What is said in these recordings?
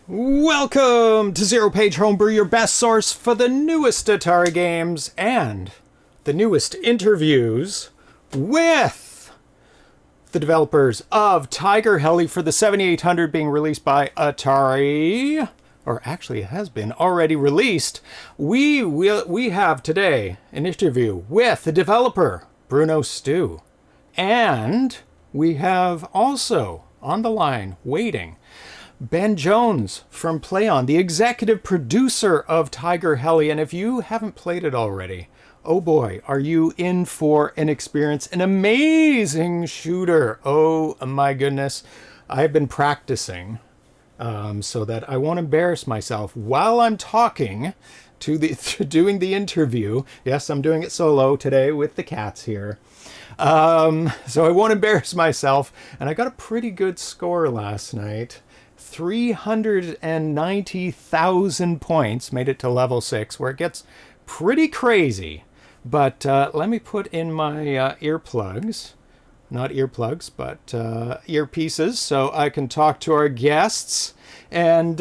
Welcome to ZeroPage Homebrew, your best source for the newest Atari games and the newest interviews with the developers of Tiger-Heli for the 7800 being released by Atari, or actually it has been already released. We have today an interview with the developer, Bruno Steux, and we have also on the line waiting Ben Jones from Plaion, the executive producer of Tiger-Heli. And if you haven't played it already, oh boy, are you in for an experience, an amazing shooter. Oh my goodness. I've been practicing so that I won't embarrass myself while I'm talking to doing the interview. Yes, I'm doing it solo today with the cats here. So I won't embarrass myself. And I got a pretty good score last night. 390,000 points, made it to level 6, where it gets pretty crazy. But let me put in my earplugs. Not earplugs, but earpieces, so I can talk to our guests. And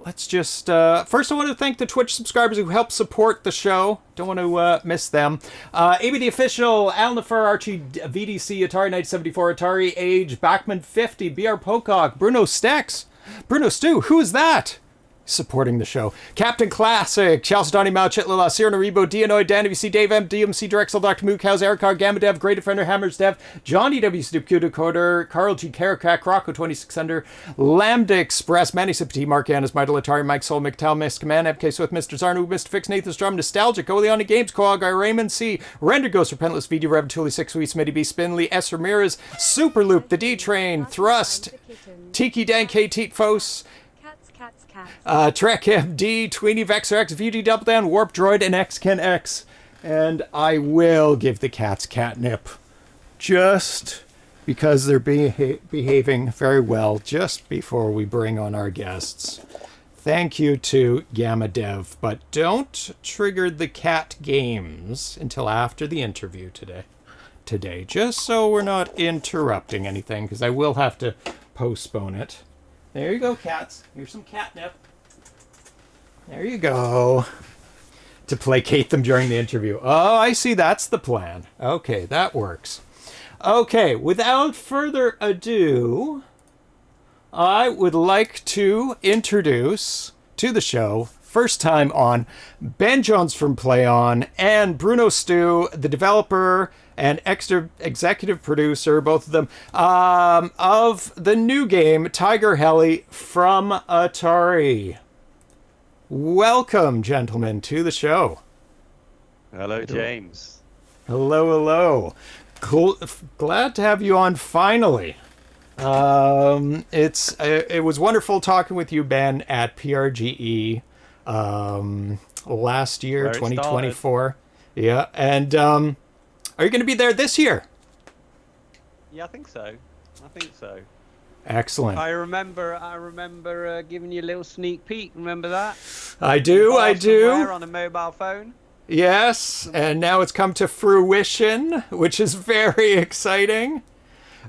let's just... first, I want to thank the Twitch subscribers who help support the show. Don't want to miss them. AB the Official, Alan the Fur, Archie, VDC, Atari 974, Atari Age, Backman 50, BR Pocock, Bruno Steux. Bruno Steux, who is that? Supporting the show. Captain Classic, Chelsea Donnie Malchit, Lila, Cyrano Rebo, Dianoid, Dan WC, Dave M, DMC, Drexel, Dr. Mook, House, Ericard, Gamma Dev, Great Defender, Hammers Dev, Johnny W. Snoop, Q Decoder, Carl G. Karakak, Rocco 2600, Lambda Express, Manny Sipati, Mark Yanis, Michael Atari, Mike Soul, McTell, Miss Command, MK Swift, Mr. Zarnu, Mr. Fix, Nathan Strum, Nostalgic, Oleana Games, Koal Guy, Raymond C, Render Ghost, Repentless, VD Rev, Tully 6 Weeks, Smitty B, Spinley, S. Ramirez, Super Loop, The D Train, Thrust, Tiki Dan K. Teat Fos, Trek MD, Tweenie, Vexer X, VD Double Down, Warp Droid, and XKen X. And I will give the cats catnip just because they're behaving very well just before we bring on our guests. Thank you to Gamma Dev, but don't trigger the cat games until after the interview today, just so we're not interrupting anything, because I will have to postpone it. There you go, cats. Here's some catnip. There you go. To placate them during the interview. Oh, I see. That's the plan. Okay, that works. Okay, without further ado, I would like to introduce to the show, first time on, Ben Jones from Plaion and Bruno Steux, the developer and executive producer, both of them, of the new game, Tiger-Heli from Atari. Welcome, gentlemen, to the show. Hello, James. Hello. Cool. Glad to have you on finally. It was wonderful talking with you, Ben, at PRGE last year, 2024. Yeah, and are you going to be there this year? Yeah, I think so. Excellent. I remember giving you a little sneak peek. Remember that? I do. On a mobile phone. Yes, and now it's come to fruition, which is very exciting.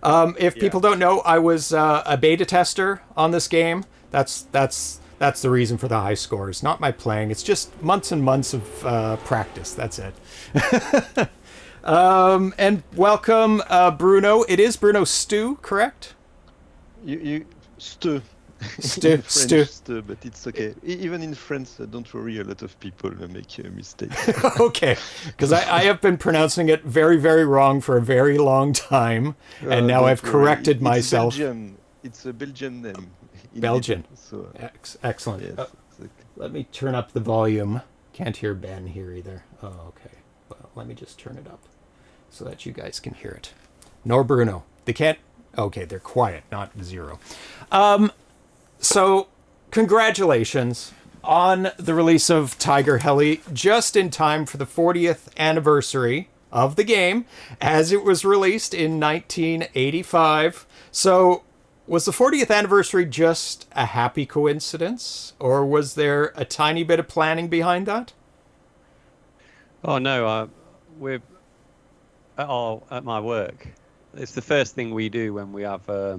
If people don't know, I was a beta tester on this game. That's the reason for the high scores. Not my playing. It's just months and months of practice. That's it. And welcome, Bruno. It is Bruno Steux, correct? You Steux. Steux, but it's okay. Even in France, don't worry, a lot of people make mistakes. Okay, because I have been pronouncing it very, very wrong for a very long time, and now I've corrected myself. Belgian. It's a Belgian name. Belgian. So, excellent. Yes, okay. Let me turn up the volume. Can't hear Ben here either. Oh, okay. Well, let me just turn it up so that you guys can hear it. Nor Bruno. They can't... Okay, they're quiet, not zero. So, congratulations on the release of Tiger-Heli, just in time for the 40th anniversary of the game, as it was released in 1985. So, was the 40th anniversary just a happy coincidence, or was there a tiny bit of planning behind that? Oh no, we're at my work. It's the first thing we do when we have a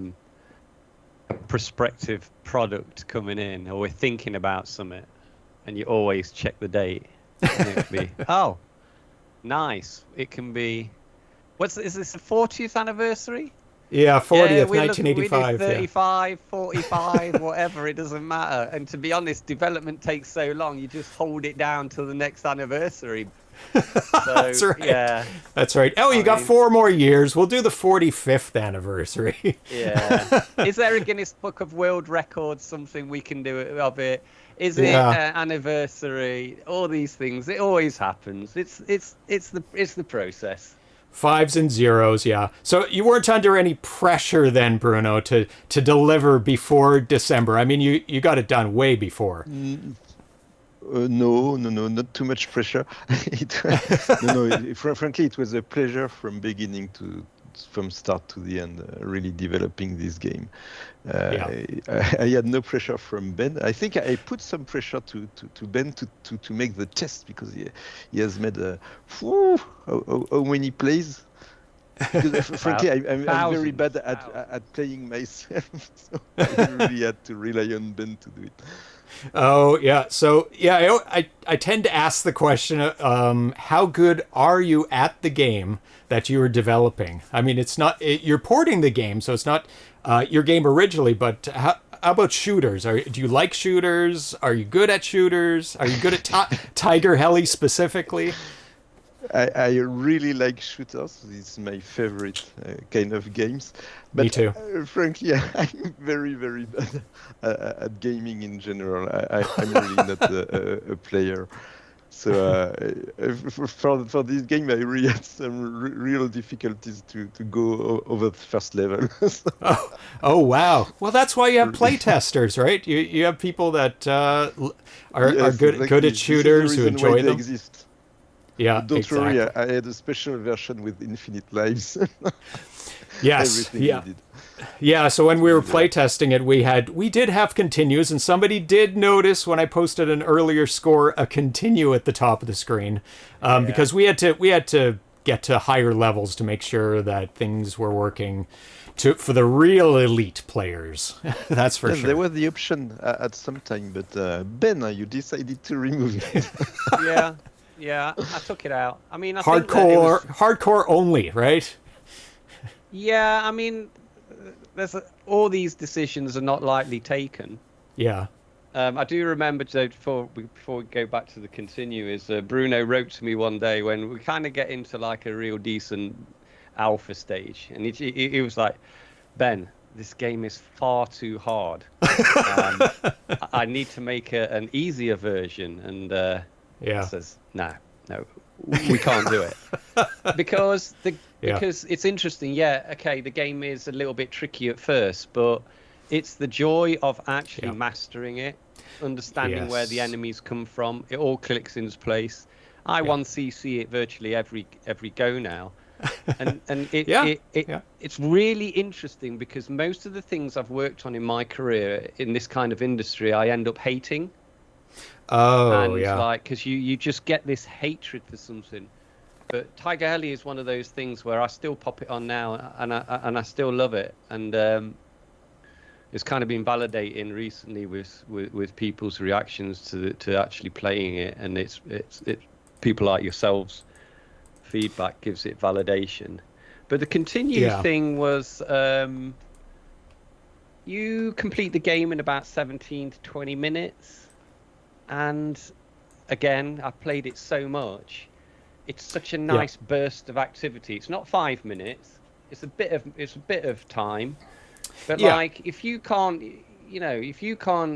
prospective product coming in, or we're thinking about something, and you always check the date. And it could be, oh, nice. It can be, is this the 40th anniversary? Yeah, 40th, yeah, we 1985. do 35, 45, whatever, it doesn't matter. And to be honest, development takes so long, you just hold it down till the next anniversary. So, That's right. Yeah. That's right. Oh, you got 4 more years. We'll do the 45th anniversary. Yeah. Is there a Guinness Book of World Records, something we can do of it? Is it anniversary? All these things. It always happens. It's the process. 5s and 0s, yeah. So you weren't under any pressure then, Bruno, to deliver before December. I mean, you got it done way before. No, not too much pressure. Frankly, it was a pleasure from start to the end, really developing this game. I had no pressure from Ben. I think I put some pressure to Ben to make the test, because he has made how many plays. Because, frankly, I'm very bad at playing myself, so I really had to rely on Ben to do it. Oh, yeah. So, yeah, I tend to ask the question, how good are you at the game that you are developing? I mean, you're porting the game, so it's not your game originally, but how about shooters? Do you like shooters? Are you good at shooters? Are you good at Tiger-Heli specifically? I really like shooters. It's my favorite kind of games. But, me too. Frankly, I'm very, very bad at gaming in general. I'm really not a player. So for this game, I really had some real difficulties to go over the first level. Oh, wow. Well, that's why you have playtesters, right? You have people that are good at shooters who enjoy them. Exist. Yeah, don't exactly. worry, I had a special version with infinite lives. Yes, everything needed. Yeah, so when we were playtesting it, we did have continues, and somebody did notice when I posted an earlier score a continue at the top of the screen, because we had to get to higher levels to make sure that things were working for the real elite players. That's for sure. There was the option at some time, but Ben, you decided to remove it. Yeah, I took it out. I mean, I hardcore only, right? Yeah, I mean, all these decisions are not lightly taken. Yeah. I do remember, though, before we go back to the continue, is Bruno wrote to me one day when we kind of get into like a real decent alpha stage, and he was like, Ben, this game is far too hard. I need to make an easier version, and says, no, we can't do it because it's interesting. Yeah, okay, the game is a little bit tricky at first, but it's the joy of actually mastering it, understanding where the enemies come from. It all clicks into place. I 1cc it virtually every go now, and it's really interesting because most of the things I've worked on in my career in this kind of industry, I end up hating. Because you just get this hatred for something. But Tiger-Heli is one of those things where I still pop it on now, and I still love it. And it's kind of been validating recently with people's reactions to actually playing it, and it's people like yourselves feedback gives it validation. But the continue thing was you complete the game in about 17 to 20 minutes. And again, I've played it so much. It's such a nice burst of activity. It's not 5 minutes. It's a bit of time. But like, if you can't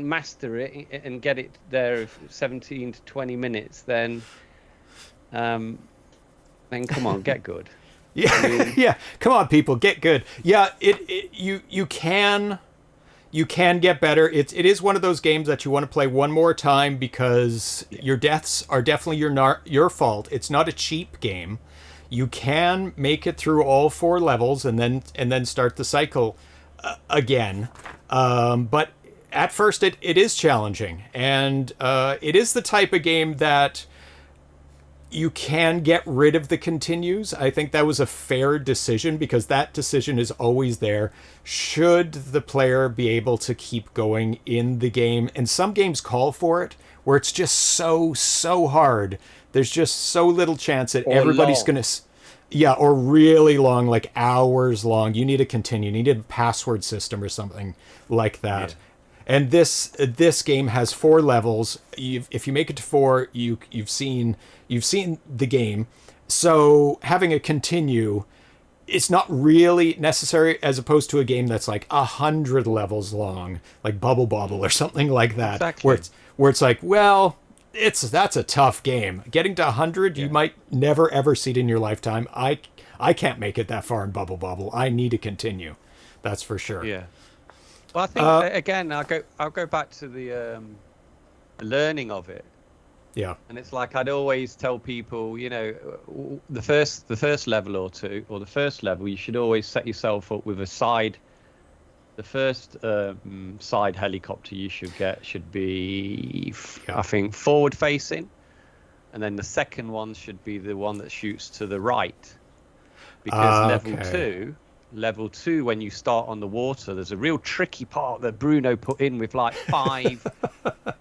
master it and get it there 17 to 20 minutes, then come on, get good. Come on, people, get good. Yeah, you can get better. It is one of those games that you want to play one more time because your deaths are definitely your fault. It's not a cheap game. You can make it through all 4 levels and then start the cycle again. But at first it is challenging, and it is the type of game that you can get rid of the continues. I think that was a fair decision because that decision is always there. Should the player be able to keep going in the game? And some games call for it, where it's just so hard. There's just so little chance that everybody's going to... Yeah, or really long, like hours long. You need to continue. You need a password system or something like that. Yeah. And this game has 4 levels. If you make it to 4, you've seen the game. So having a continue, it's not really necessary, as opposed to a game that's like 100 levels long, like Bubble Bobble or something like that. Exactly. Where it's like, well, that's a tough game. Getting to 100, you might never ever see it in your lifetime. I can't make it that far in Bubble Bobble. I need to continue. That's for sure. Yeah. Well, I think again, I'll go back to the learning of it. Yeah. And it's like I'd always tell people, you know, the first level or two, or the first level, you should always set yourself up with a side. The first side helicopter you should get should be, I think, forward facing, and then the second one should be the one that shoots to the right, because level two, when you start on the water, there's a real tricky part that Bruno put in with like 5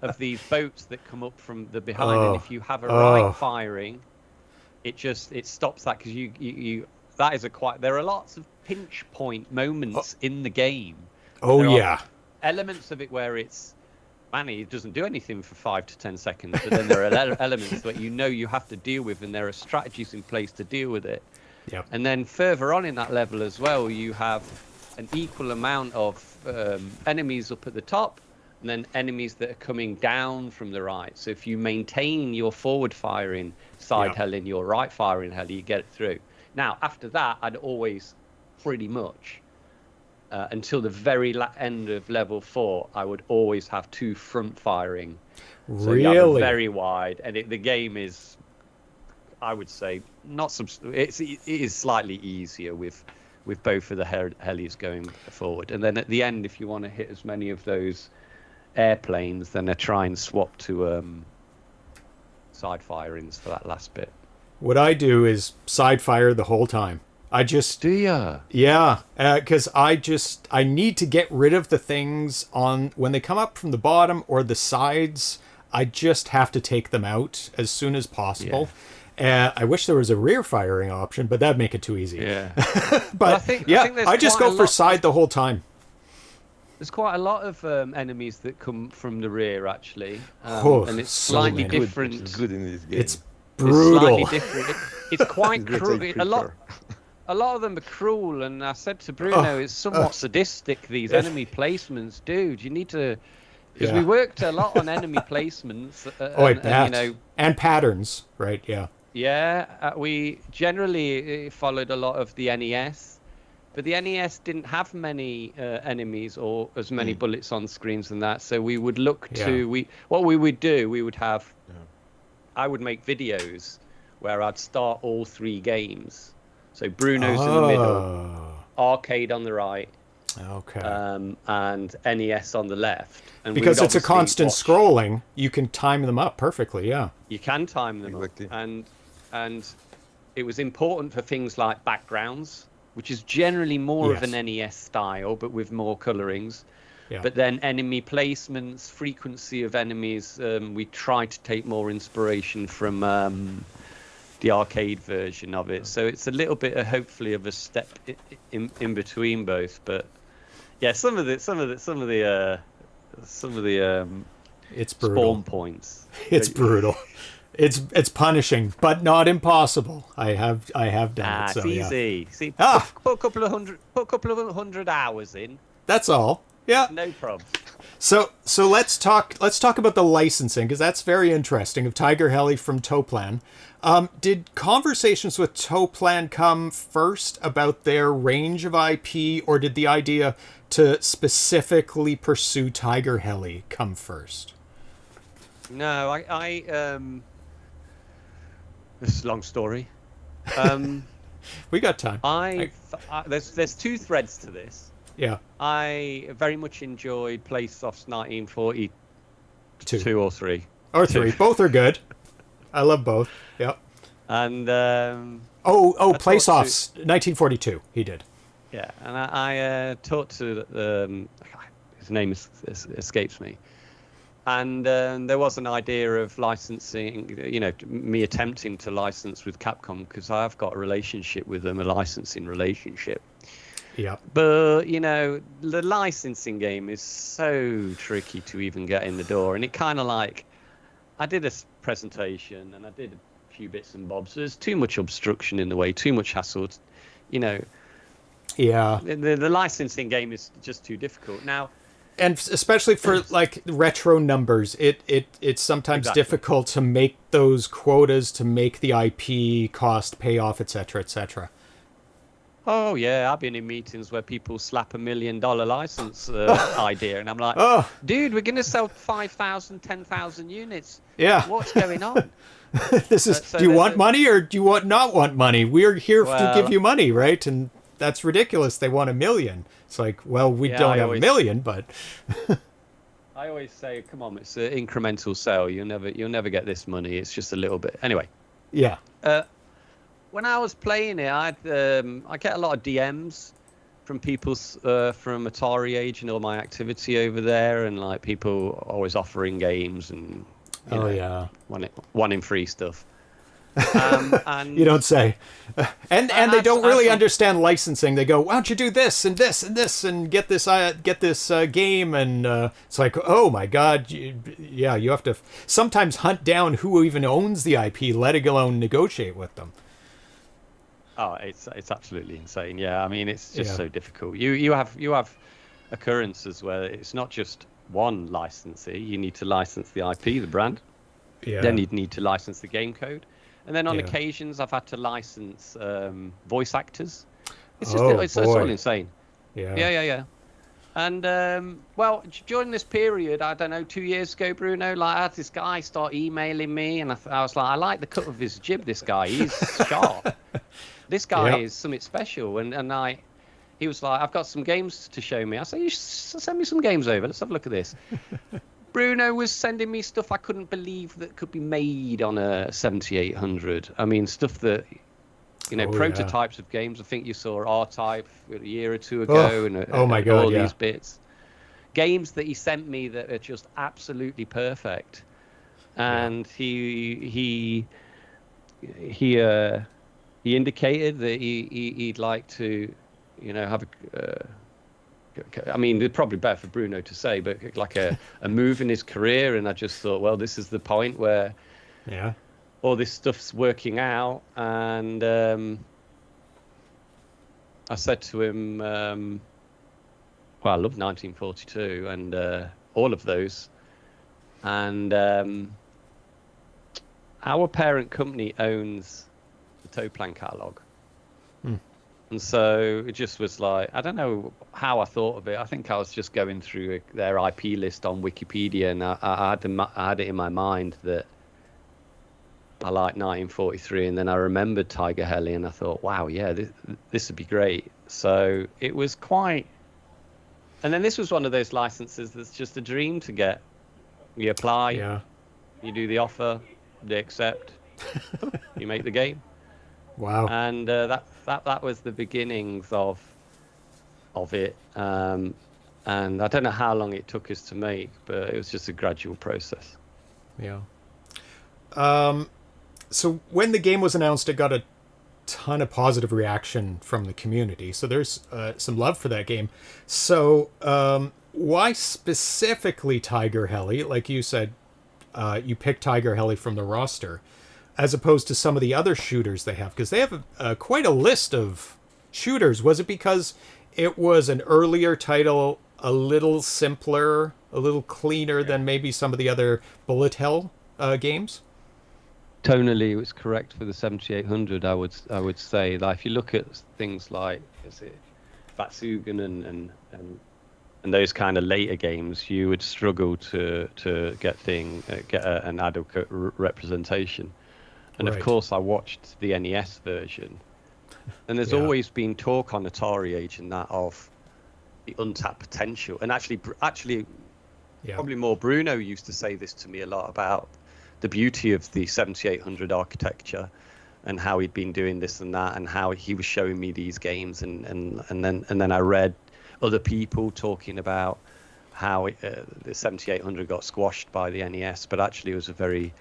of these boats that come up from the behind, and if you have a right firing, it stops that, because you that is there are lots of pinch point moments in the game. There are elements of it where it doesn't do anything for 5 to 10 seconds, but then there are elements that you have to deal with, and there are strategies in place to deal with it. Yep. And then further on in that level as well, you have an equal amount of enemies up at the top, and then enemies that are coming down from the right. So if you maintain your forward firing side heli and your right firing heli, you get it through. Now, after that, I'd always pretty much, until the very end of level 4, I would always have 2 front firing. So really? You have a very wide, and the game is, I would say, it is slightly easier with both of the helis going forward. And then at the end, if you want to hit as many of those airplanes, then I try and swap to side firings for that last bit. What I do is side fire the whole time. Do ya? Yeah, because I need to get rid of the things when they come up from the bottom or the sides. I just have to take them out as soon as possible. Yeah. I wish there was a rear firing option, but that'd make it too easy. Yeah. But I think I just go for side the whole time. There's quite a lot of enemies that come from the rear, actually, and it's slightly different. It's good in this game. It's brutal. It's slightly different. It's quite cruel. A lot of them are cruel, and I said to Bruno, it's somewhat sadistic, these enemy placements. Dude, you need to... Because we worked a lot on enemy placements. And patterns, right, yeah. Yeah, we generally followed a lot of the NES, but the NES didn't have many enemies or as many bullets on screens than that, so we would look to... What we would do, we would have... I would make videos where I'd start all 3 games. So Bruno's in the middle, arcade on the right, and NES on the left. And because it's a constant scrolling, you can time them up perfectly, yeah. You can time them up. And it was important for things like backgrounds, which is generally more of an NES style, but with more colorings. Yeah. But then enemy placements, frequency of enemies, we tried to take more inspiration from... the arcade version of it, so it's a little bit hopefully of a step in between both. But yeah, some of the it's brutal. Spawn points. It's brutal. It's punishing, but not impossible. I have done it. So, it's easy. See, put a couple of hundred hours in. That's all. Yeah. No problem. So let's talk about the licensing, because that's very interesting, of Tiger-Heli from Toplan. Did conversations with Toplan come first about their range of IP, or did the idea to specifically pursue Tiger-Heli come first? No, I this is a long story. We got time. There's 2 threads to this. Yeah. I very much enjoyed PlaySoft's 1942 or 3. Or 3. Both are good. I love both. Yep. And Place Offs, 1942. He did. Yeah, and I talked to his name escapes me, and there was an idea of licensing, me attempting to license with Capcom because I've got a relationship with them, a licensing relationship. Yeah. But the licensing game is so tricky to even get in the door, and it kind of like I did a presentation and I did a few bits and bobs. There's too much obstruction in the way, too much hassle. Yeah. The licensing game is just too difficult now. And especially for like retro numbers, it's sometimes difficult to make those quotas to make the IP cost pay off, etc., etc. Oh yeah, I've been in meetings where people slap $1 million license idea, and I'm like, dude, we're gonna sell 5,000, 10,000 units. Yeah, what's going on? This is. Do you want money or do you not want money? We're here to give you money, right? And that's ridiculous. They want $1 million. It's like, well, we don't have $1 million, but. I always say, come on, it's an incremental sale. You'll never get this money. It's just a little bit. Anyway. Yeah. When I was playing it, I get a lot of DMs from people from Atari Age and all my activity over there, and like people always offering games and wanting free stuff. And you don't say. And they don't really understand licensing. They go, why don't you do this and this and this and get this game? And it's like, oh my God, you have to sometimes hunt down who even owns the IP, let alone negotiate with them. Oh, it's absolutely insane. Yeah, I mean, it's just so difficult. You have occurrences where it's not just one licensee. You need to license the IP, the brand. Yeah. Then you'd need to license the game code, and then on occasions I've had to license voice actors. It's just it's all insane. Yeah. And well, during this period, I don't know, 2 years ago, Bruno, like I had this guy start emailing me, and I was like, I like the cut of his jib. This guy, he's sharp. This guy is something special, and he was like, I've got some games to show me. I said, you send me some games over. Let's have a look at this. Bruno was sending me stuff I couldn't believe that could be made on a 7800. I mean, stuff that, prototypes of games. I think you saw R-Type a year or two ago, and all these bits. Games that he sent me that are just absolutely perfect. And he indicated that he'd like to, have I mean, it's probably better for Bruno to say, but like a move in his career. And I just thought, well, this is the point where all this stuff's working out. And I said to him, well, I love 1942 and all of those. And our parent company owns the Toplan catalogue. And so it just was like, I don't know how I thought of it. I think I was just going through their IP list on Wikipedia, and I had it in my mind that I liked 1943, and then I remembered Tiger-Heli, and I thought, wow, yeah, this would be great. So it was quite... And then this was one of those licenses that's just a dream to get. You apply, you do the offer, they accept, you make the game. Wow. And that was the beginnings of it. And I don't know how long it took us to make, but it was just a gradual process. Yeah. So when the game was announced, it got a ton of positive reaction from the community. So there's some love for that game. So why specifically Tiger-Heli? Like you said, you picked Tiger-Heli from the roster, as opposed to some of the other shooters they have, because they have quite a list of shooters. Was it because it was an earlier title, a little simpler, a little cleaner than maybe some of the other bullet hell games? Tonally, it was correct for the 7800. I would say, like, if you look at things like Vatsugan and those kind of later games, you would struggle to get an adequate representation. And of course, I watched the NES version, and there's always been talk on Atari Age and that of the untapped potential. And actually, probably more Bruno used to say this to me a lot about the beauty of the 7800 architecture, and how he'd been doing this and that, and how he was showing me these games, and then I read other people talking about how the 7800 got squashed by the NES, but actually it was a very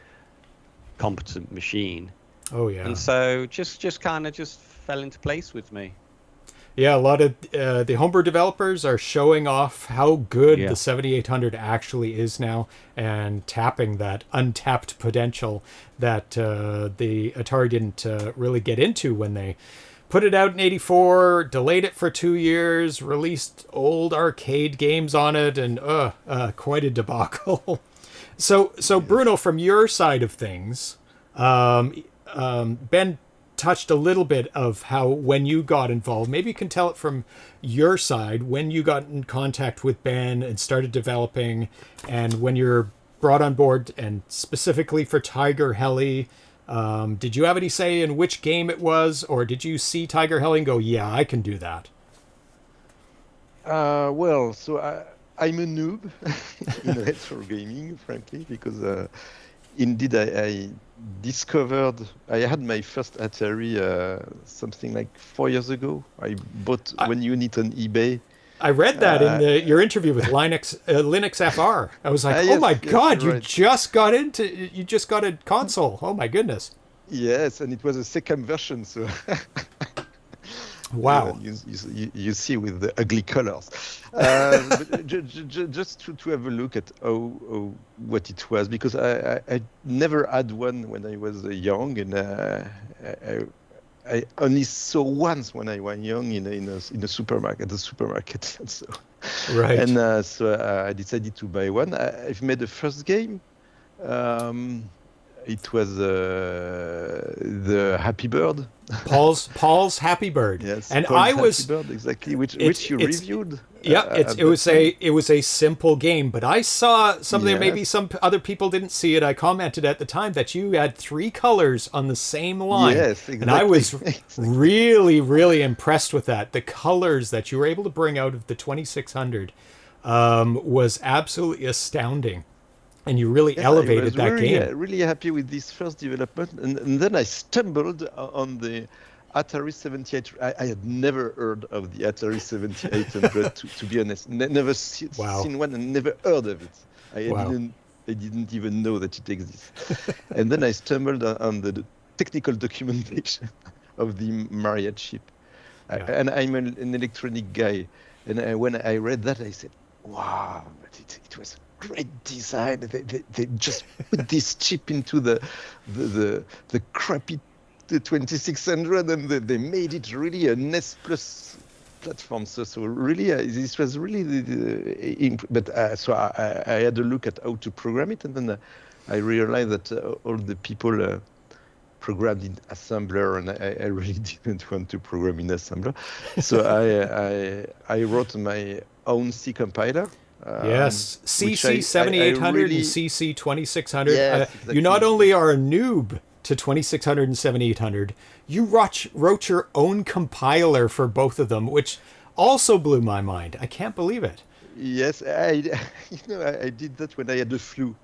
competent machine. Oh yeah. And so just kind of just fell into place with me. Yeah, a lot of the homebrew developers are showing off how good Yeah. the 7800 actually is now, and tapping that untapped potential that the Atari didn't really get into when they put it out in '84, delayed it for 2 years, released old arcade games on it, and quite a debacle. So Bruno, from your side of things, Ben touched a little bit of how when you got involved. Maybe you can tell it from your side when you got in contact with Ben and started developing, and when you're brought on board, and specifically for Tiger-Heli. Did you have any say in which game it was, or did you see Tiger-Heli and go, yeah, I can do that? Well, so I'm a noob in retro gaming, frankly, because indeed I discovered, I had my first Atari something like 4 years ago. I bought one unit on eBay. I read that in your interview with Lynx FR. I was like, oh my God, you right. just got a console. Oh my goodness. Yes, and it was a second version, so wow. You see with the ugly colors. But just to have a look at what it was, because I never had one when I was young, and I only saw once when I was young in a supermarket, so. Right. And so I decided to buy one. I've made the first game. It was the Happy Bird. Paul's Happy Bird. Yes, and Paul's I was Happy Bird, exactly, which you reviewed. Yeah, it was a simple game, but I saw something that maybe some other people didn't see it. I commented at the time that you had 3 colors on the same line. Yes, exactly. And I was really, really impressed with that. The colors that you were able to bring out of the 2600 was absolutely astounding. And you really elevated that game. Really happy with this first development, and then I stumbled on the Atari 78. I had never heard of the Atari 7800 to be honest. Never seen one and never heard of it. I didn't even know that it exists. And then I stumbled on the technical documentation of the Maria chip. And I'm an electronic guy, and when I read that, I said, "Wow!" But it was great design. They just put this chip into the crappy 2600, and they made it really a NES Plus platform. So really, this was really so I had a look at how to program it, and then I realized that all the people programmed in assembler, and I really didn't want to program in assembler. So I wrote my own C compiler. Yes, CC 7800 and CC 2600. Yes, exactly. You not only are a noob to 2600 and 7800, you wrote your own compiler for both of them, which also blew my mind. I can't believe it. Yes, I did that when I had the flu.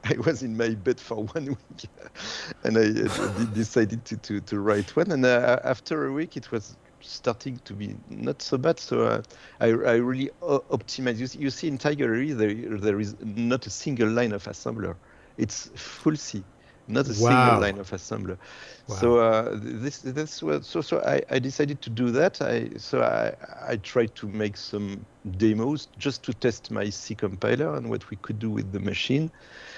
I was in my bed for 1 week, and I decided to write one. And after a week, it was starting to be not so bad. So I really optimized. You see, in Tiger-Heli, there is not a single line of assembler. It's full C, not a single line of assembler. Wow. So this was so I decided to do that. I tried to make some demos just to test my C compiler and what we could do with the machine.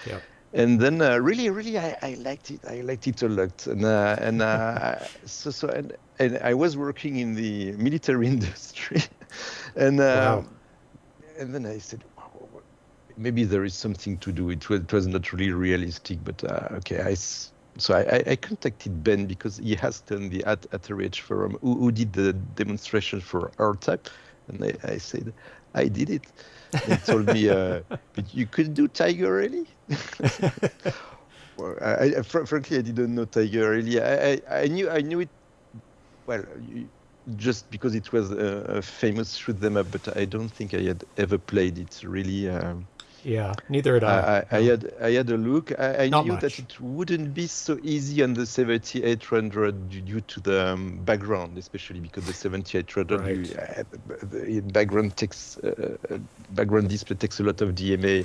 Yeah. And then really I liked it. I liked it a lot. And I was working in the military industry, and then I said, maybe there is something to do. It was not really realistic, but okay. So I contacted Ben because he asked on the Atari forum who did the demonstration for R-Type, and I said, I did it. He told me, but you could do Tiger-Heli? Well, frankly, I didn't know Tiger-Heli. I knew it, well, just because it was a famous shoot 'em up, but I don't think I had ever played it really. Yeah, neither had I. I had a look. I Not knew much. that it wouldn't be so easy on the 7800 due to the background, especially because the 7800 Right. the background display takes a lot of DMA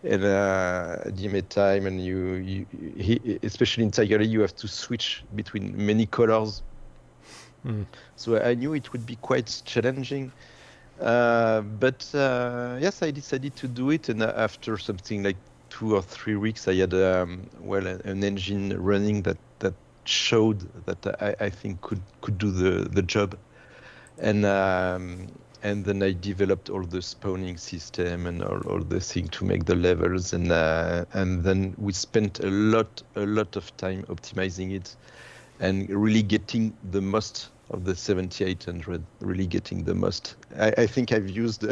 and DMA time, and especially in Tiger-Heli, you have to switch between many colors. So I knew it would be quite challenging. But yes, I decided to do it, and after something like 2 or 3 weeks, I had an engine running that showed that I think could do the job, and then I developed all the spawning system and all the thing to make the levels, and then we spent a lot of time optimizing it and really getting the most of the 7800, really getting the most. I think I've used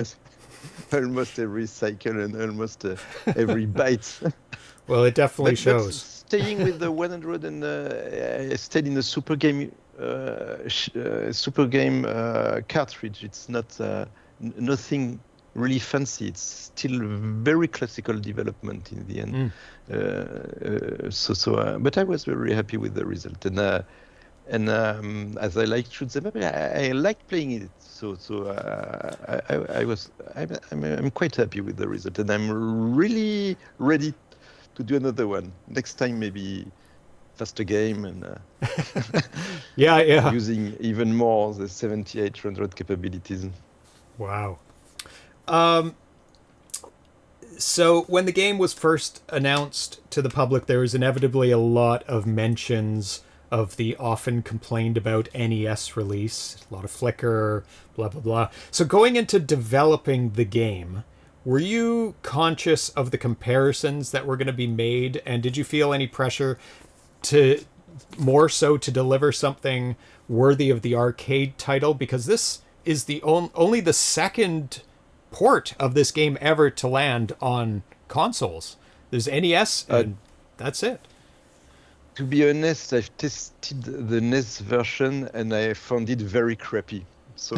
almost every cycle and almost every byte. Well, it definitely but shows. Staying with the 100 and I stayed in the super game cartridge. It's not nothing really fancy. It's still very classical development in the end. But I was very happy with the result, and as I like to shoot them up, I like playing it. I'm quite happy with the result, and I'm really ready to do another one next time. Maybe faster game and yeah, using even more the 7800 capabilities. Wow. So when the game was first announced to the public, there was inevitably a lot of mentions of the often complained about NES release, a lot of flicker, blah, blah, blah. So going into developing the game, were you conscious of the comparisons that were going to be made? And did you feel any pressure to more so to deliver something worthy of the arcade title? Because this is the only the second port of this game ever to land on consoles. There's NES, and that's it. To be honest, I've tested the NES version and I found it very crappy. So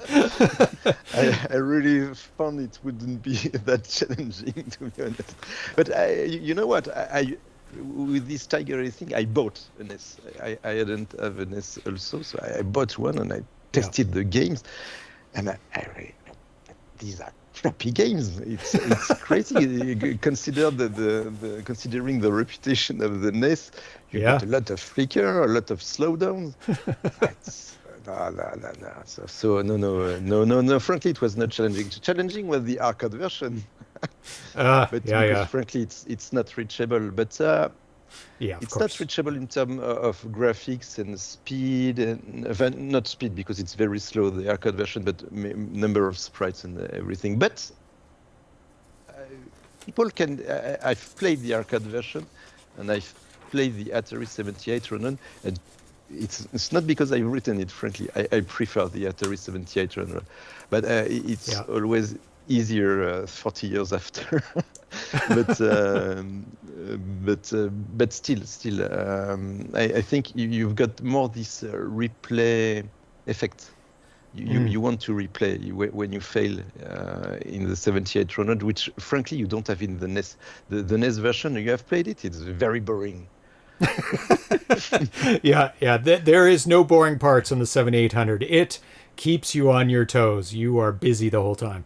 I really found it wouldn't be that challenging, to be honest. But you know what? With this Tiger-Heli thing, I bought a NES. I hadn't have a NES also, so I bought one and I tested the games, and these are crappy games. It's crazy. Considering the reputation of the NES, you got a lot of flicker, a lot of slowdowns. No. Frankly, it was not challenging. Challenging was the arcade version. But frankly, it's not reachable. But it's not reachable in terms of graphics and speed, and not speed because it's very slow, the arcade version, but number of sprites and everything. But people can. I've played the arcade version, and I've played the Atari 7800, and it's not because I've written it. Frankly, I prefer the Atari 7800, but it's always easier 40 years after. but still, I think you've got more this replay effect. You want to replay when you fail in the 7800, which frankly you don't have in the NES. The NES version, you have played it. It's very boring. There is no boring parts on the 7800. It keeps you on your toes. You are busy the whole time.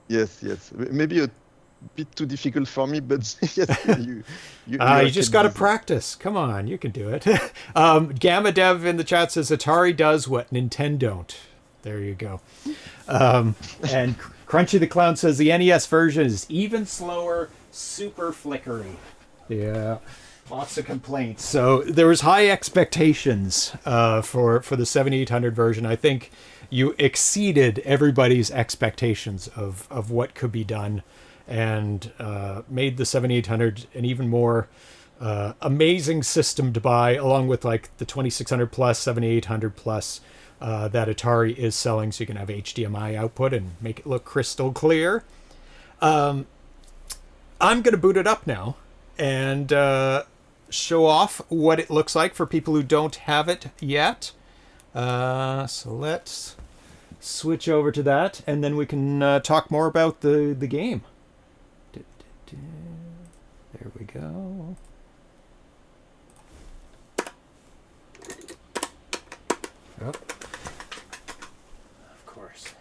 Yes. Maybe a bit too difficult for me, but yes, you just got to practice. Come on, you can do it. Gamma Dev in the chat says Atari does what Nintendo don't. There you go. And Crunchy the Clown says the NES version is even slower, super flickery. Yeah. Lots of complaints. So there was high expectations for the 7800 version. I think you exceeded everybody's expectations of what could be done, and made the 7800 an even more amazing system to buy, along with like the 2600 plus, 7800 plus that Atari is selling, so you can have HDMI output and make it look crystal clear. I'm going to boot it up now and show off what it looks like for people who don't have it yet. So let's switch over to that, and then we can talk more about the game. There we go. Oh. Of course.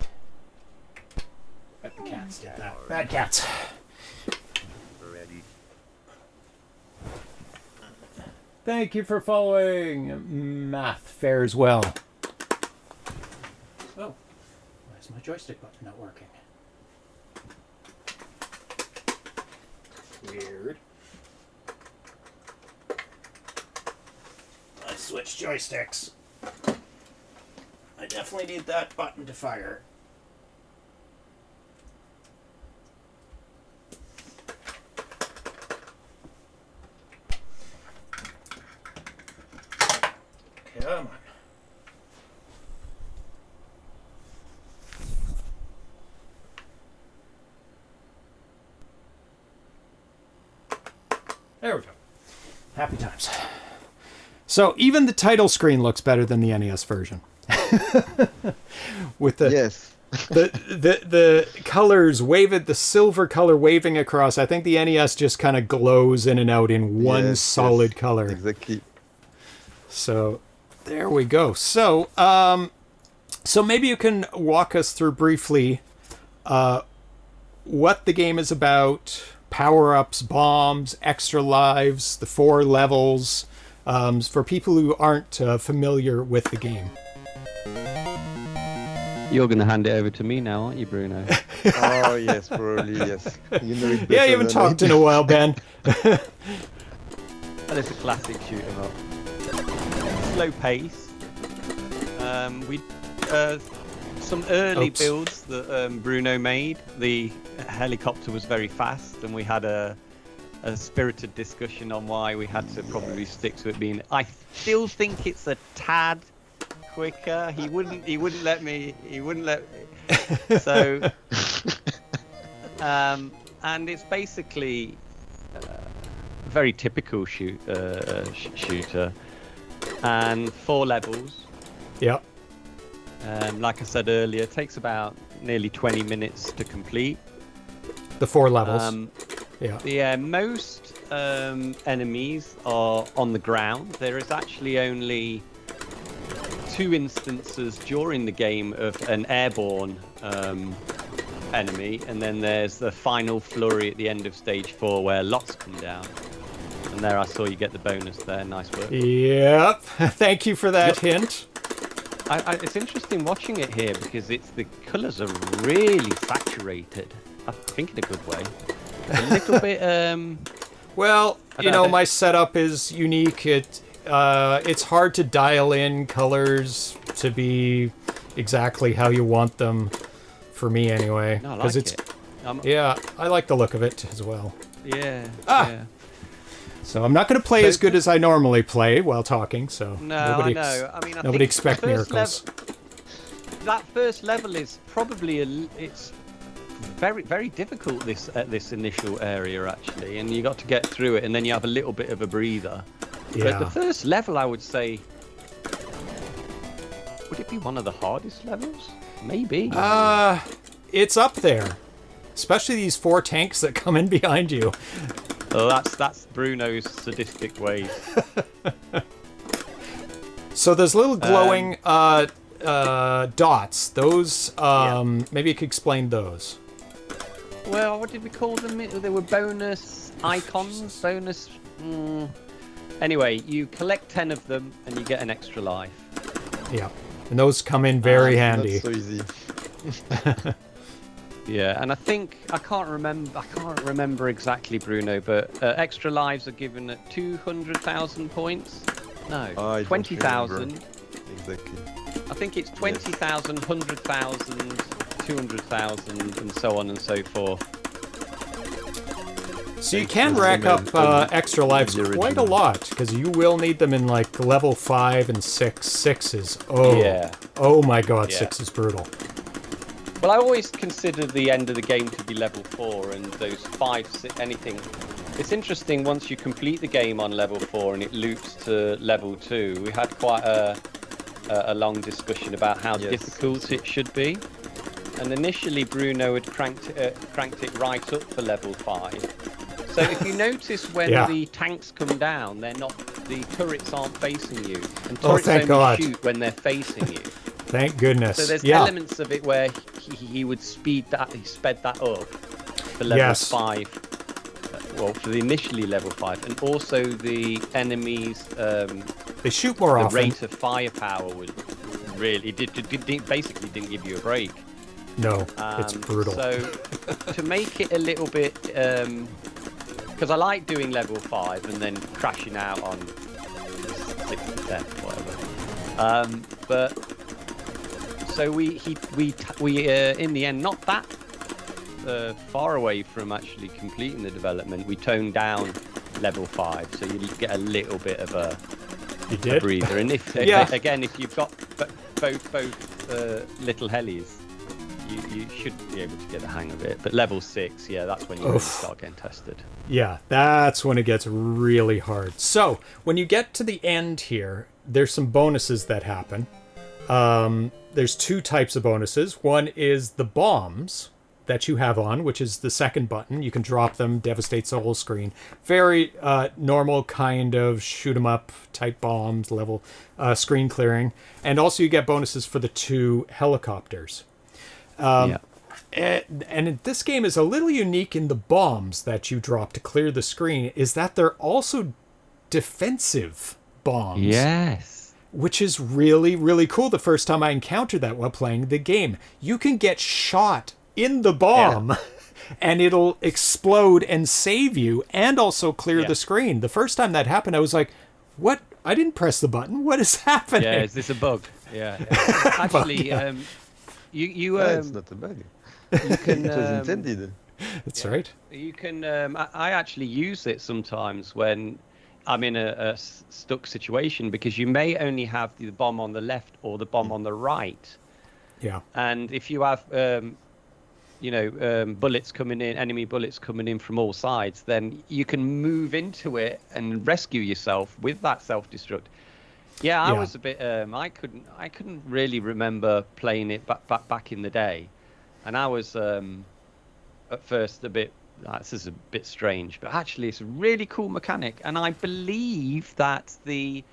Bet the cats did that. Bad cats. Ready. Thank you for following. Math fares well. Oh, why is my joystick button not working? Weird. Let's switch joysticks. I definitely need that button to fire. Come on. There we go. Happy times. So even the title screen looks better than the NES version. With the Yes. the colors waved, the silver color waving across. I think the NES just kind of glows in and out in one solid color. Exactly. So there we go. So so maybe you can walk us through briefly what the game is about, power-ups, bombs, extra lives, the 4 levels, for people who aren't familiar with the game. You're going to hand it over to me now, aren't you, Bruno? Oh yes, probably yes. You know it Yeah, you haven't talked in a while, Ben. And it's a classic shoot 'em up. Slow pace. We some early builds that Bruno made. The helicopter was very fast, and we had a spirited discussion on why we had to probably stick to it being. I still think it's a tad quicker. He wouldn't let me. So, and it's basically a very typical shooter, and 4 levels. Yep. Like I said earlier, it takes about nearly 20 minutes to complete. The 4 levels. Yeah. Most enemies are on the ground. There is actually only 2 instances during the game of an airborne enemy, and then there's the final flurry at the end of stage 4 where lots come down. And there I saw you get the bonus there. Nice work. Yep. Thank you for that hint. It's interesting watching it here because the colours are really saturated. I think in a good way. A little bit. Well, you know, my setup is unique. It's hard to dial in colors to be exactly how you want them. For me, anyway. No, I like it. Yeah, I like the look of it as well. Yeah. Ah! Yeah. So I'm not going to play as good as I normally play while talking. So no, I know. I mean, nobody expect miracles. That first level is probably it's very, very difficult at this initial area actually, and you got to get through it, and then you have a little bit of a breather. Yeah. But the first level, I would say, would it be one of the hardest levels? Maybe. It's up there, especially these 4 tanks that come in behind you. Oh, that's Bruno's sadistic ways. So there's little glowing dots. Those, maybe you could explain those. Well, what did we call them? They were bonus icons. Bonus. Anyway, you collect 10 of them and you get an extra life. Yeah, and those come in very handy. That's so easy. Yeah, and I can't remember exactly, Bruno, but extra lives are given at 200,000 points. No, 20,000. Exactly. I think it's 20,000, 100,000, 200,000, and so on and so forth. So you can rack up extra lives quite a lot, because you will need them in like level 5 and 6. 6 is, oh my god, 6 is brutal. Well, I always consider the end of the game to be level 4, and those 5, 6, anything. It's interesting once you complete the game on level 4 and it loops to level 2. We had quite a a long discussion about how Yes. difficult it should be. And initially, Bruno had cranked it right up for level 5. So if you notice when Yeah. the tanks come down, the turrets aren't facing you, and Oh, turrets thank only God. shoot when they're facing you. Thank goodness. So there's yeah. elements of it where he would sped that up for level Yes. 5. Well, for the initially level 5, and also the enemies. They shoot more The often. rate of firepower was really basically didn't give you a break. No, it's brutal. So to make it a little bit, because I like doing level 5 and then crashing out on 6th to 10th, whatever. But so we in the end, not that far away from actually completing the development, we toned down level 5, so you get a little bit of a breather. And if again, if you've got both little helis, you should be able to get the hang of it. But level 6, yeah, that's when you really start getting tested. Yeah, that's when it gets really hard. So when you get to the end here, there's some bonuses that happen. There's 2 types of bonuses. One is the bombs that you have on, which is the second button. You can drop them, devastates the whole screen. Very normal kind of shoot 'em up type bombs, level screen clearing. And also you get bonuses for the 2 helicopters. And this game is a little unique in the bombs that you drop to clear the screen, is that they're also defensive bombs. Yes. Which is really, really cool. The first time I encountered that while playing the game. You can get shot in the bomb and it'll explode and save you and also clear the screen. The first time that happened, I was like, what? I didn't press the button. What is happening? Yeah, is this a bug? Yeah. Actually, it's not a bug. You can, it was intended. That's right. You can. I actually use it sometimes when I'm in a stuck situation, because you may only have the bomb on the left or the bomb on the right. Yeah. And if you have, bullets coming in, enemy bullets coming in from all sides, then you can move into it and rescue yourself with that self-destruct. Yeah, I was a bit. I couldn't really remember playing it back in the day, and I was at first a bit. This is a bit strange, but actually it's a really cool mechanic, and I believe that the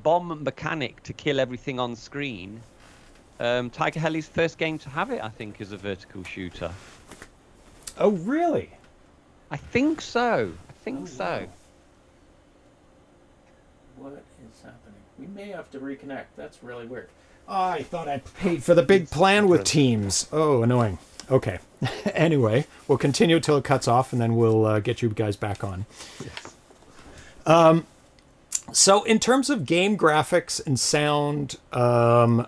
bomb mechanic to kill everything on screen. Tiger-Heli's first game to have it, I think, is a vertical shooter. Oh, really? I think so. Wow. What is happening? We may have to reconnect. That's really weird. Oh, I thought I paid for the big plan with Teams. Oh, annoying. Okay. Anyway, we'll continue until it cuts off, and then we'll get you guys back on. Yes. So in terms of game graphics and sound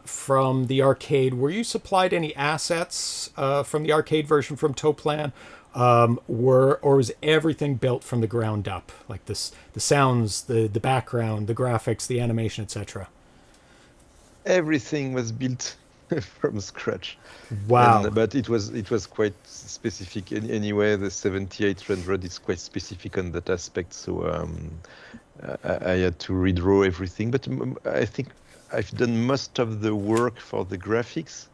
from the arcade, were you supplied any assets from the arcade version from Toplan? Or was everything built from the ground up? Like the sounds, the background, the graphics, the animation, etc.? Everything was built from scratch. Wow. But it was quite specific anyway. The 7800 is quite specific on that aspect. So I had to redraw everything. But I think I've done most of the work for the graphics.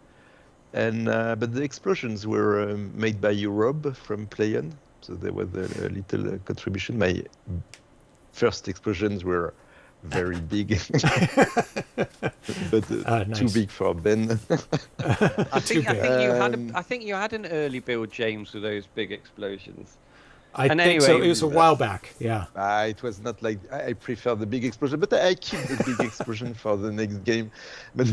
And but the explosions were made by Rob from Plaion. So there was a little contribution. My first explosions were very big, but nice. Too big for Ben. I think you had an early build, James, with those big explosions. I think so. It was a while back. Yeah. It was not like I prefer the big explosion, but I keep the big explosion for the next game. But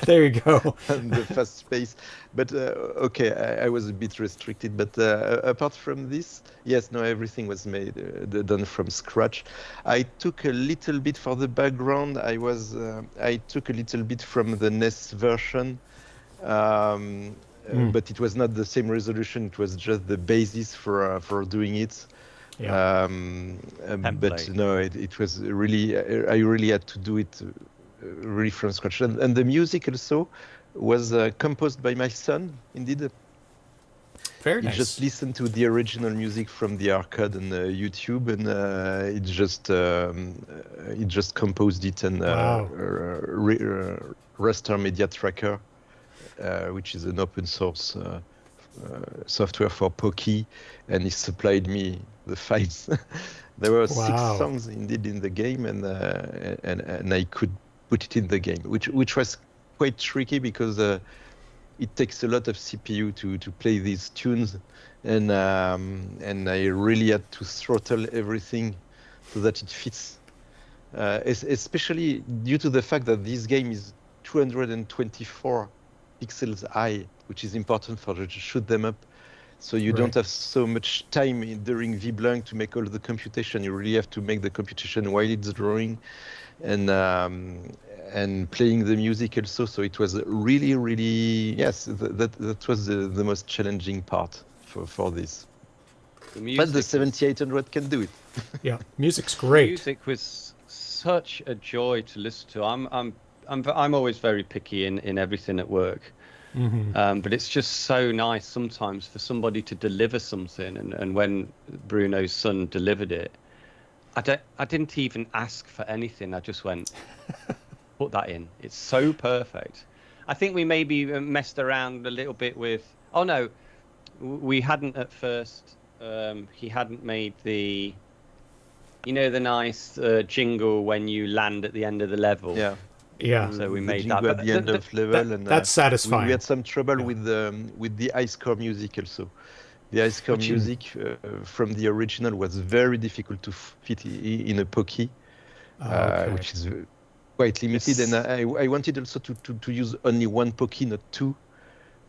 there you go. And the fast space. But okay, I was a bit restricted. But apart from this, yes, no, everything was made done from scratch. I took a little bit for the background. I took a little bit from the NES version. But it was not the same resolution. It was just the basis for doing it. Yeah. But no, it was really. I really had to do it really from scratch. And the music also was composed by my son, indeed. Very He nice. just listened to the original music from the arcade and YouTube, and it just composed it and Wow. Raster Media Tracker, which is an open source software for POKEY, and he supplied me the files. There were 6 Wow. songs indeed in the game, and I could put it in the game, which was quite tricky because it takes a lot of CPU to play these tunes, and I really had to throttle everything so that it fits. Especially due to the fact that this game is 224 pixels high, which is important for you to shoot them up. So you don't have so much time during VBlank to make all the computation. You really have to make the computation while it's drawing, and playing the music also. So it was really, really, yes, that was the most challenging part for this. But the 7800 can do it. Yeah, music's great. Music was such a joy to listen to. I'm always very picky in everything at work. Mm-hmm. But it's just so nice sometimes for somebody to deliver something, and when Bruno's son delivered it, I didn't even ask for anything. I just went, put that in. It's so perfect. I think we maybe messed around a little bit with. Oh no, we hadn't at first. He hadn't made the, the nice jingle when you land at the end of the level. Yeah. Yeah. So we The made jingle that at the end of level, and that's satisfying. we had some trouble with the ice core music also. The ice core music from the original was very difficult to fit in a POKEY, which is quite limited. And I wanted also to use only one POKEY, not 2.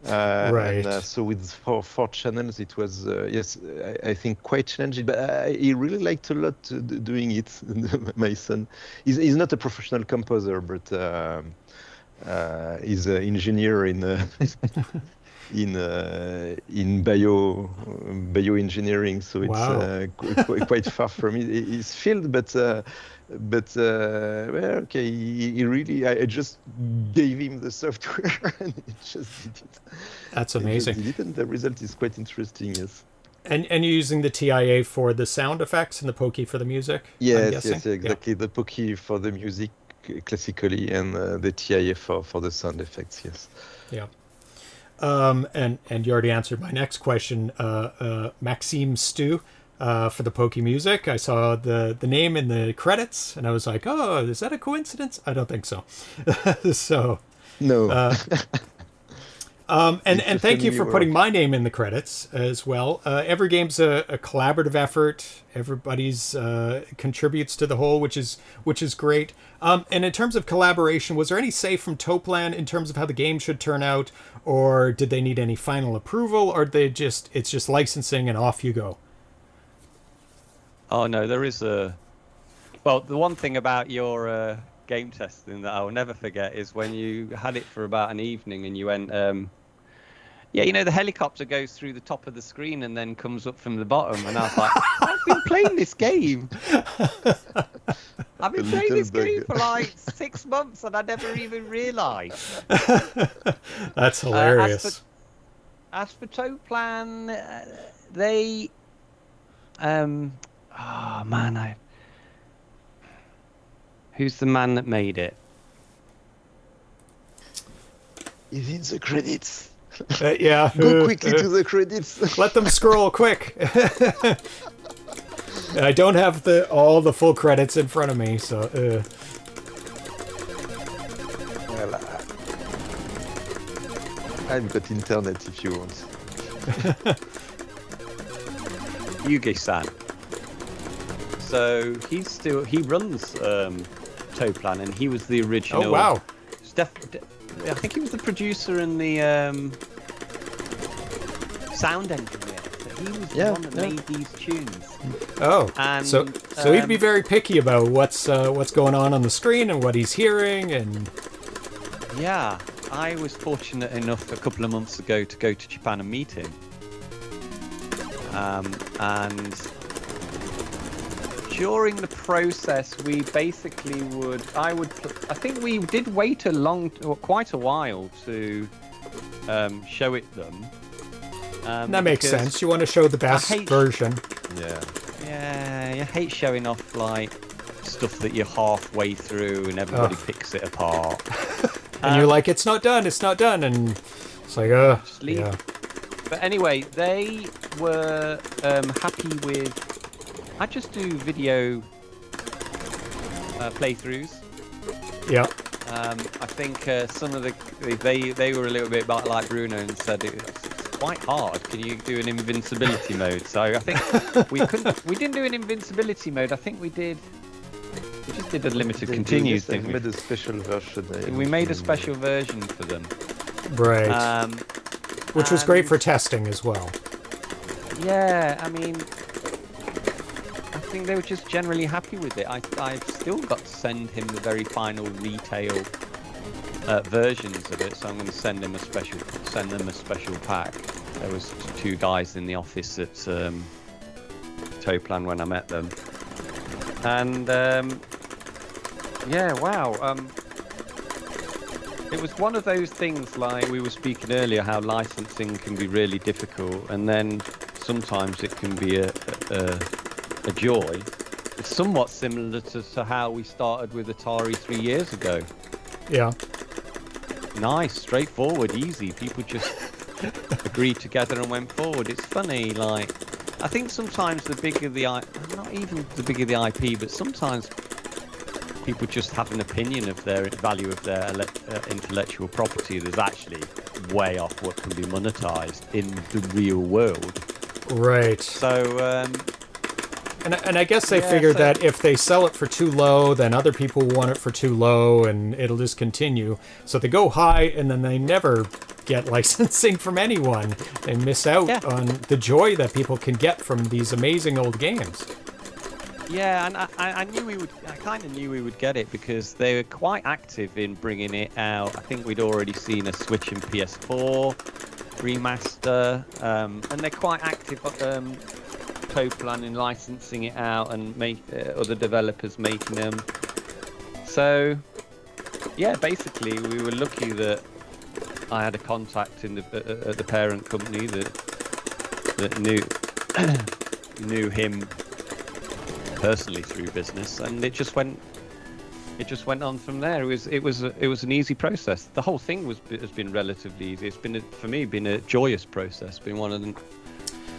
And so with four channels, it was I think quite challenging. But he really liked a lot doing it. My son, he's not a professional composer, but he's an engineer in bioengineering. So it's quite far from his field, but. He really. I just gave him the software, and he just did it. That's amazing. He just did it, and the result is quite interesting. Yes. And you're using the TIA for the sound effects and the POKEY for the music? Yes, exactly. Yeah. The POKEY for the music classically, and the TIA for the sound effects. Yes. Yeah. And you already answered my next question. Maxime Steux. For the POKEY music, I saw the name in the credits, and I was like, "Oh, is that a coincidence?" I don't think so. So, no. And thank you for putting my name in the credits as well. Every game's a collaborative effort. Everybody's contributes to the whole, which is great. And in terms of collaboration, was there any say from Toplan in terms of how the game should turn out, or did they need any final approval, or it's just licensing and off you go? Oh no, there is a. Well, the one thing about your game testing that I will never forget is when you had it for about an evening and you went, the helicopter goes through the top of the screen and then comes up from the bottom, and I was like, I've been playing this game. I've been playing this game for like 6 months and I never even realised. That's hilarious. As for Toplan, they. Oh man, who's the man that made it? He's in the credits. Yeah. Go quickly to the credits. Let them scroll quick. I don't have all the full credits in front of me, so. Well, I've got internet if you want. Yugi-san. So he runs Toplan, and he was the original. Oh wow! I think he was the producer and the sound engineer. So he was the one that made these tunes. Oh, and so he'd be very picky about what's going on the screen and what he's hearing, and. Yeah, I was fortunate enough a couple of months ago to go to Japan and meet him. And during the process, we basically I think we did wait quite a while to show it them. That makes because sense. You want to show the best hate- version. Yeah, you hate showing off like stuff that you're halfway through and everybody picks it apart. And you're like, it's not done, and it's like, Just leave. yeah. But anyway, they were happy with. I just do video playthroughs. Yeah. I think some of they were a little bit like Bruno and said it's quite hard. Can you do an invincibility mode? So I think we couldn't. We didn't do an invincibility mode. I think we just did a limited continues thing. We made a special version. We made a special version for them. Right. Which was great for testing as well. Yeah, I mean, I think they were just generally happy with it. I've still got to send him the very final retail versions of it, so I'm going to send them a special pack. There was 2 guys in the office at Toplan when I met them, and yeah, wow. It was one of those things, like we were speaking earlier, how licensing can be really difficult, and then sometimes it can be a joy. It's somewhat similar to how we started with Atari 3 years ago. Yeah. Nice, straightforward, easy. People just agreed together and went forward. It's funny, like, I think sometimes the bigger the not even the bigger the IP, but sometimes people just have an opinion of their value of their intellectual property that's actually way off what can be monetized in the real world. Right. So, and I guess they figured that if they sell it for too low, then other people want it for too low, and it'll just continue. So they go high, and then they never get licensing from anyone. They miss out on the joy that people can get from these amazing old games. Yeah, and I knew we would. I kind of knew we would get it because they were quite active in bringing it out. I think we'd already seen a Switch and PS4 remaster, and they're quite active. Toplan in licensing it out and make other developers making them. So, yeah, basically we were lucky that I had a contact in at the parent company that knew him personally through business, and it just went on from there. It was an easy process. The whole thing has been relatively easy. It's been for me a joyous process. Been one of the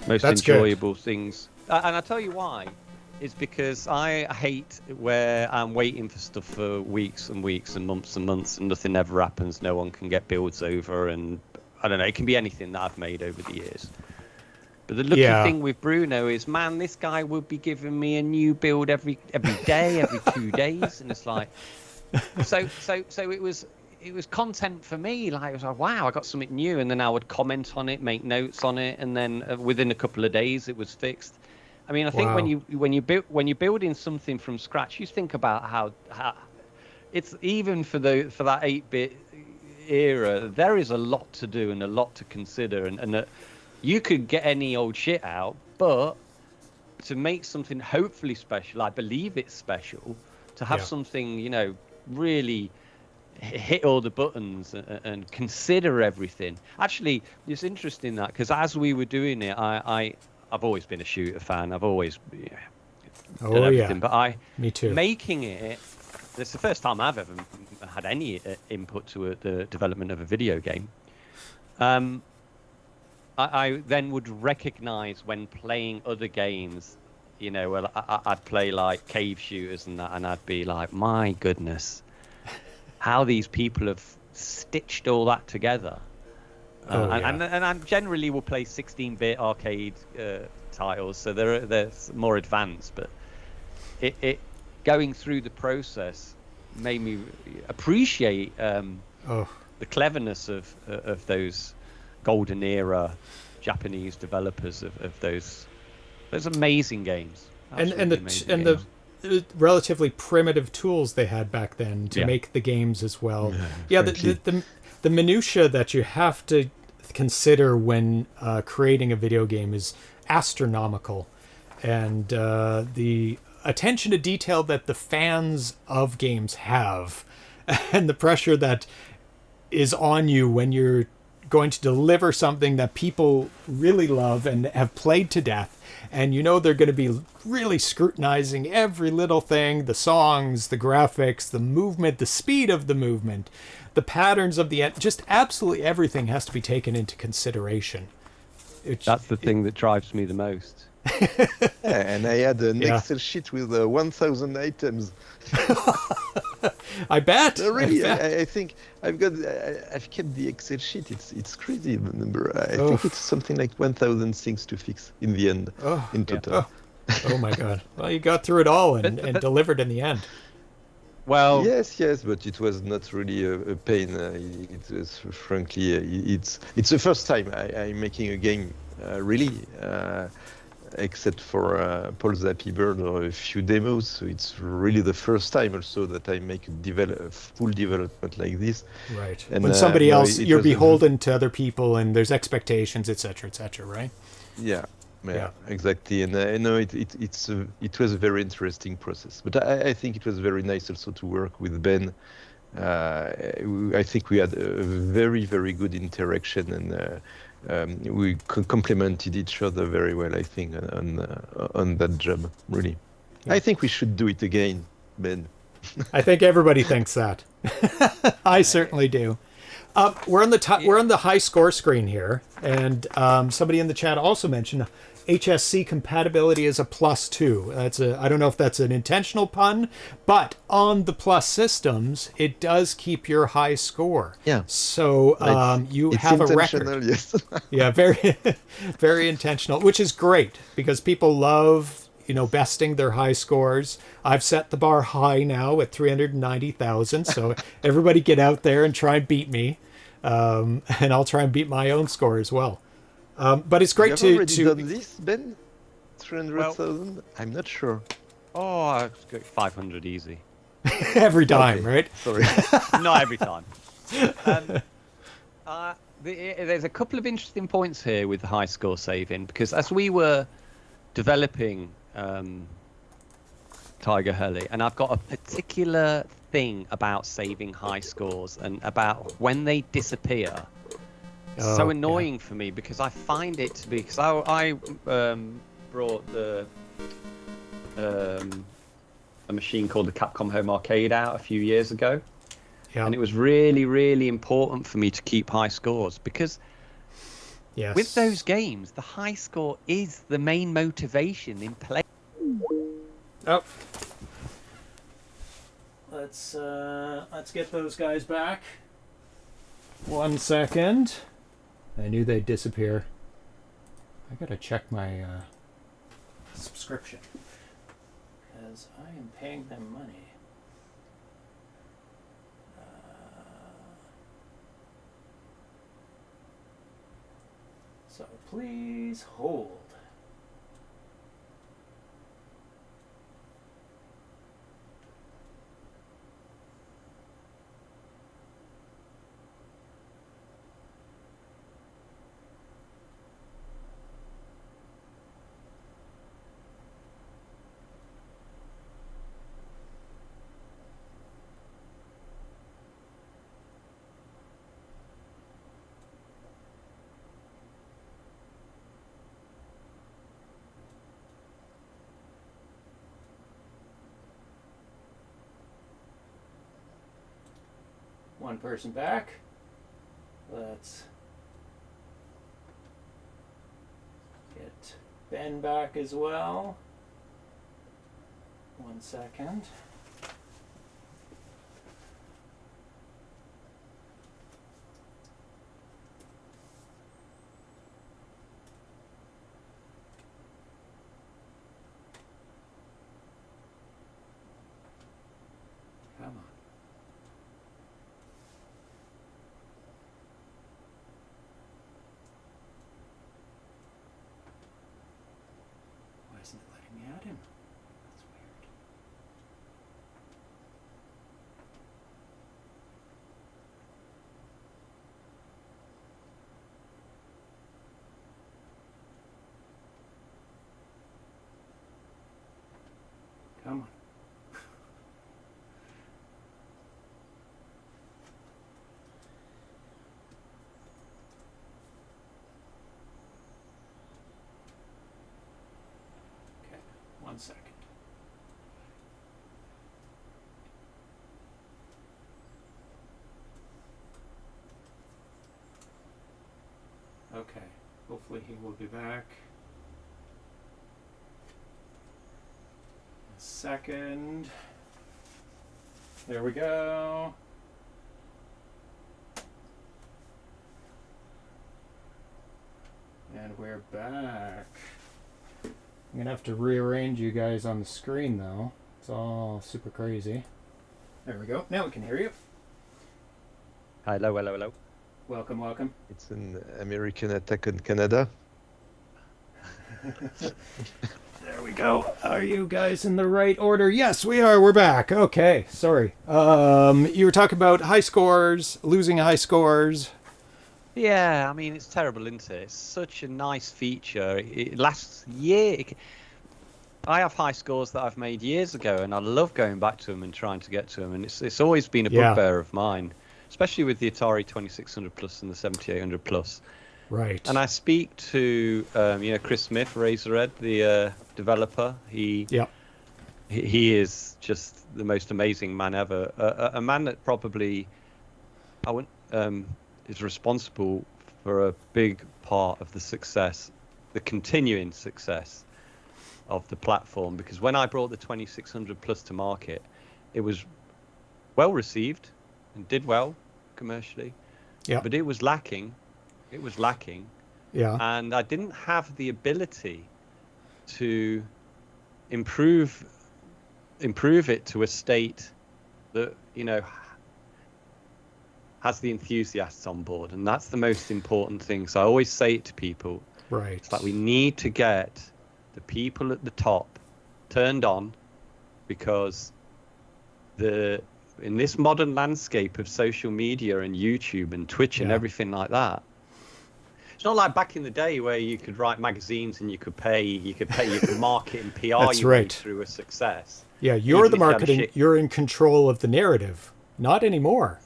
most enjoyable things. And I'll tell you why. Is because I hate where I'm waiting for stuff for weeks and weeks and months and nothing ever happens. No one can get builds over, and I don't know. It can be anything that I've made over the years. But the lucky thing with Bruno is, man, this guy would be giving me a new build every day, every 2 days, and it's like, so it was content for me. Like, I was like, wow, I got something new, and then I would comment on it, make notes on it, and then within a couple of days it was fixed. I mean, I think when you're building something from scratch, you think about how it's even for that 8-bit era. There is a lot to do and a lot to consider, and you could get any old shit out, but to make something hopefully special, I believe it's special, to have something, really hit all the buttons and consider everything. Actually, it's interesting that, because as we were doing it, I've always been a shooter fan. I've always done everything, but me too. Making it, it's the first time I've ever had any input to the development of a video game. I then would recognize when playing other games, well, I'd play like cave shooters and that, and I'd be like, my goodness, how these people have stitched all that together. And I generally will play 16-bit arcade titles, so they're more advanced, but it going through the process made me appreciate the cleverness of those golden era Japanese developers of those amazing games. And the relatively primitive tools they had back then to make the games as well. The minutia that you have to consider when creating a video game is astronomical, and the attention to detail that the fans of games have, and the pressure that is on you when you're going to deliver something that people really love and have played to death. And you know they're going to be really scrutinizing every little thing, the songs, the graphics, the movement, the speed of the movement, the patterns of the end. Just absolutely everything has to be taken into consideration. That's the thing that drives me the most. Yeah, and I had an Yeah. Excel sheet with 1,000 items. I bet. Really, I bet. I think I've kept the Excel sheet. It's crazy the number. I Oh. think it's something like 1,000 things to fix in the end, in total. Oh my God. Well, you got through it all and delivered in the end. Well, Yes, but it was not really a pain. It was, frankly, it's the first time I'm making a game, really, except for Paul's Happy Bird or a few demos. So it's really the first time also that I make a full development like this. Right. And, when somebody else, it you're was beholden to other people and there's expectations, etc., right? Yeah, Yeah. exactly. And I know it was a very interesting process. But I think it was very nice also to work with Ben. I think we had a very, very good interaction, and we complemented each other very well, I think, on that job, really. Yeah. I think we should do it again, Ben. I think everybody thinks that. I certainly do. We're on the high score screen here, and somebody in the chat also mentioned HSC compatibility is a +2. I don't know if that's an intentional pun, but on the Plus systems, it does keep your high score. Yeah. So you it's have a intentional, record. yes. Yeah, very, very intentional, which is great because people love, besting their high scores. I've set the bar high now at 390,000. So everybody get out there and try and beat me. And I'll try and beat my own score as well. But it's great Have you already to done this, Ben? 300,000? I'm not sure. oh, I go 500 easy. every time, Okay. right? Sorry. Not every time. There's a couple of interesting points here with the high score saving, because as we were developing Tiger-Heli, and I've got a particular thing about saving high scores and about when they disappear. So annoying for me, because I find it to be, because I brought a machine called the Capcom Home Arcade out a few years ago. Yeah. And it was really, really important for me to keep high scores, because Yes. with those games, the high score is the main motivation in play. Oh. Let's get those guys back. 1 second. I knew they'd disappear. I gotta check my subscription because I am paying them money. So please hold. One person back. Let's get Ben back as well. 1 second. Come on. Why isn't it letting me add him? That's weird. Come on. 1 second. Okay, hopefully he will be back. A second. There we go. And we're back. I'm gonna have to rearrange you guys on the screen though. It's all super crazy. There we go. Now we can hear you. Hello, hello, hello. Welcome, welcome. It's an American attack on Canada. There we go. Are you guys in the right order? Yes, we are. We're back. Okay, sorry. You were talking about high scores, losing high scores. Yeah, I mean, it's terrible, isn't it? It's such a nice feature. It lasts year. I have high scores that I've made years ago, and I love going back to them and trying to get to them. And it's always been a bugbear of mine, especially with the Atari 2600 Plus and the 7800 Plus. Right. And I speak to, Chris Smith, Razorhead, the developer. He is just the most amazing man ever. A man that probably, is responsible for a big part of the success, the continuing success of the platform. Because when I brought the 2600 Plus to market, it was well received and did well commercially. Yeah. But it was lacking. It was lacking. Yeah. And I didn't have the ability to improve it to a state that, has the enthusiasts on board. And that's the most important thing. So I always say it to people. Right. It's like we need to get the people at the top turned on, because in this modern landscape of social media and YouTube and Twitch and everything like that, it's not like back in the day where you could write magazines and you could market and PR That's right. through a success. Yeah, you're the marketing. You're in control of the narrative. Not anymore.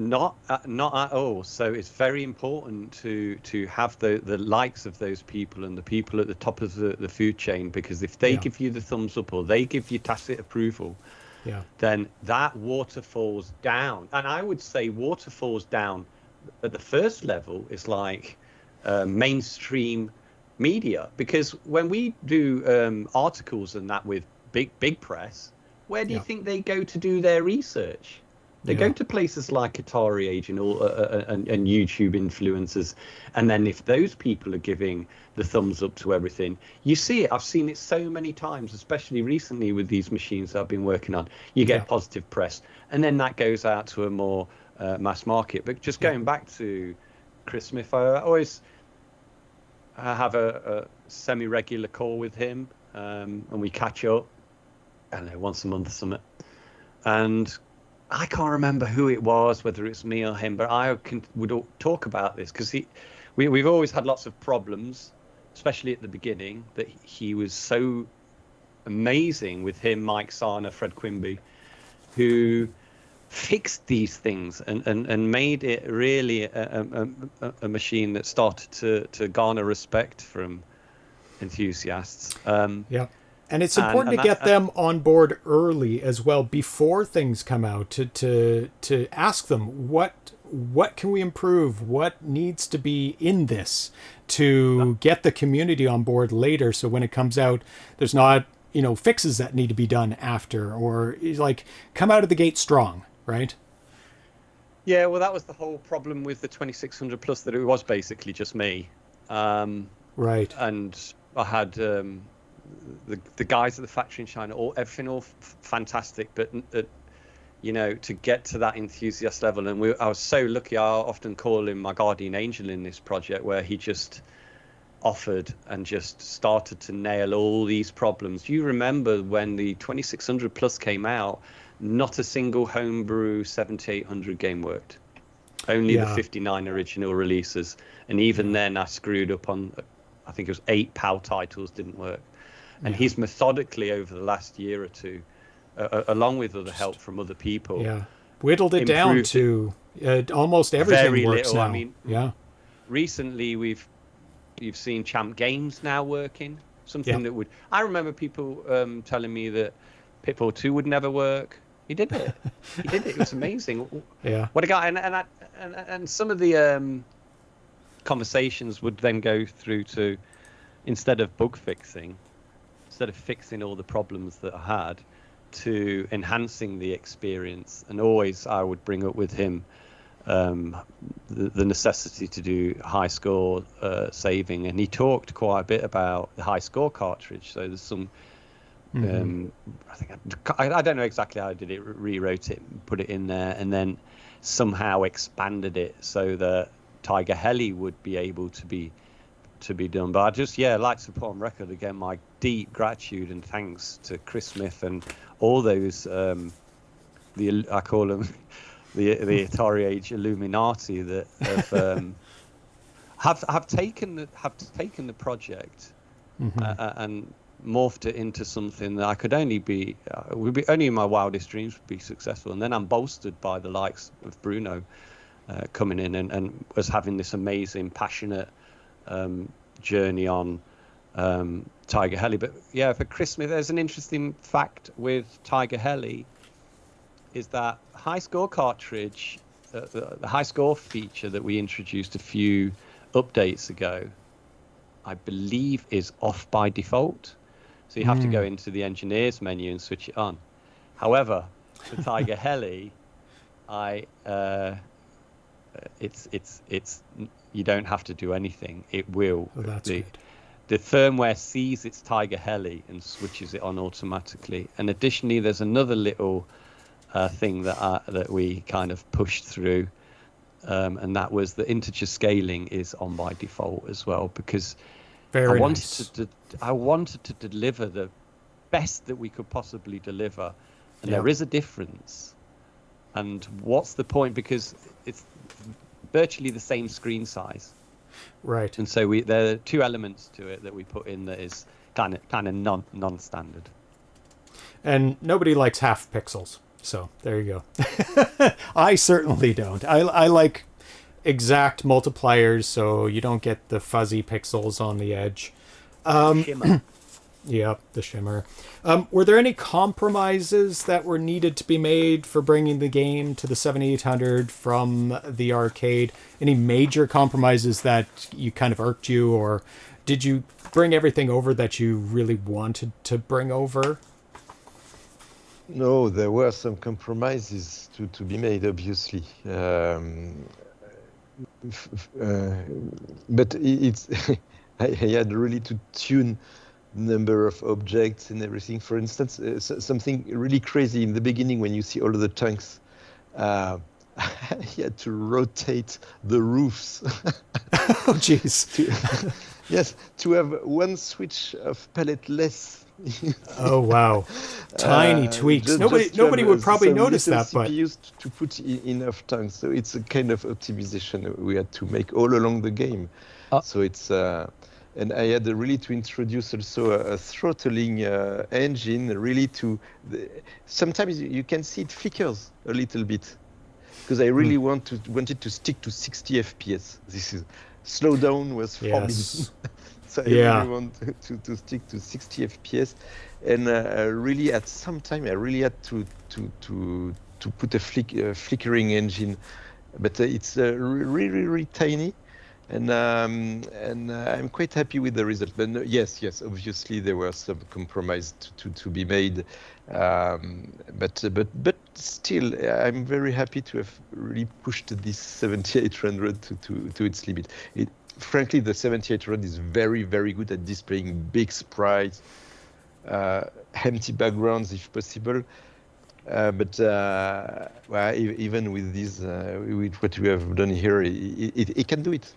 Not at all. So it's very important to have the likes of those people and the people at the top of the food chain, because if they give you the thumbs up or they give you tacit approval, then that waterfalls down. And I would say waterfalls down at the first level is like mainstream media, because when we do articles and that with big press, where do you think they go to do their research? They go to places like Atari Age and YouTube influencers, and then if those people are giving the thumbs up to everything, you see it. I've seen it so many times, especially recently with these machines that I've been working on. You get positive press, and then that goes out to a more mass market. But just going back to Chris Smith, I always have a semi-regular call with him, and we catch up, I don't know, once a month or something. And I can't remember who it was, whether it's me or him, but would talk about this because we've always had lots of problems, especially at the beginning, that he was so amazing with him, Mike Sarner, Fred Quimby, who fixed these things and made it really a machine that started to garner respect from enthusiasts. And it's important to get them on board early as well, before things come out, to ask them what can we improve, what needs to be in this, to get the community on board later, so when it comes out, there's not fixes that need to be done after, or like come out of the gate strong, right? Yeah, well, that was the whole problem with the 2600 Plus, that it was basically just me. Right. And I had the guys at the factory in China, everything all fantastic, but to get to that enthusiast level, and I was so lucky. I often call him my guardian angel in this project, where he just offered and just started to nail all these problems. You remember when the 2600 Plus came out, not a single homebrew 7800 game worked, only the 59 original releases, and even then I screwed up on, I think it was 8 PAL titles didn't work. And he's methodically, over the last year or two, along with other help from other people, whittled it down to almost everything very works little. now. I mean, recently you've seen Champ Games now working. something that would. I remember people telling me that Pitfall 2 would never work. He did it. He did it. It was amazing. Yeah. What a guy! And some of the conversations would then go through to, instead of bug fixing, instead of fixing all the problems that I had, to enhancing the experience. And always I would bring up with him the necessity to do high score saving, and he talked quite a bit about the high score cartridge. So there's some I think I don't know exactly how I did it, rewrote it, put it in there, and then somehow expanded it so that Tiger-Heli would be able to be done. But I just like to put on record again my deep gratitude and thanks to Chris Smith and all those I call them the Atari Age Illuminati that have taken the project and morphed it into something that I could only be only in my wildest dreams would be successful. And then I'm bolstered by the likes of Bruno coming in and was having this amazing, passionate journey on Tiger-Heli. But yeah, for Chris Smith, there's an interesting fact with Tiger-Heli is that high score cartridge, the high score feature that we introduced a few updates ago, I believe is off by default. So you have to go into the engineers menu and switch it on. However, for Tiger-Heli, it's you don't have to do anything. It will. Oh, that's good. The firmware sees it's Tiger-Heli and switches it on automatically. And additionally, there's another little thing that we kind of pushed through, and that was the integer scaling is on by default as well, because I wanted to deliver the best that we could possibly deliver, and there is a difference. And what's the point? Because it's virtually the same screen size, right? And so there are two elements to it that we put in that is kind of non-standard. And nobody likes half pixels, so there you go. I certainly don't. I like exact multipliers, so you don't get the fuzzy pixels on the edge. Shimmer. Yeah, the shimmer. Were there any compromises that were needed to be made for bringing the game to the 7800 from the arcade? Any major compromises that you kind of irked you, or did you bring everything over that you really wanted to bring over? No, there were some compromises to be made, obviously. But it's I had really to tune number of objects and everything. For instance, something really crazy in the beginning when you see all of the tanks, I had to rotate the roofs. Oh, jeez. Yes, to have one switch of palette less. Oh, wow. Tiny tweaks. Nobody would probably notice that, but used to put enough tanks. So it's a kind of optimization we had to make all along the game. So it's and I had really to introduce also a throttling engine, really to sometimes you can see it flickers a little bit, because I really wanted to stick to 60 FPS. This is slowdown was forbidden. So I really want to stick to 60 FPS, and really at some time I really had to put a flickering engine, but it's really tiny, and I'm quite happy with the result. But yes, obviously there were some compromise to be made, but still I'm very happy to have really pushed this 7800 to its limit. Frankly, the 7800 is very, very good at displaying big sprites, empty backgrounds if possible. But even with this, with what we have done here, it can do it.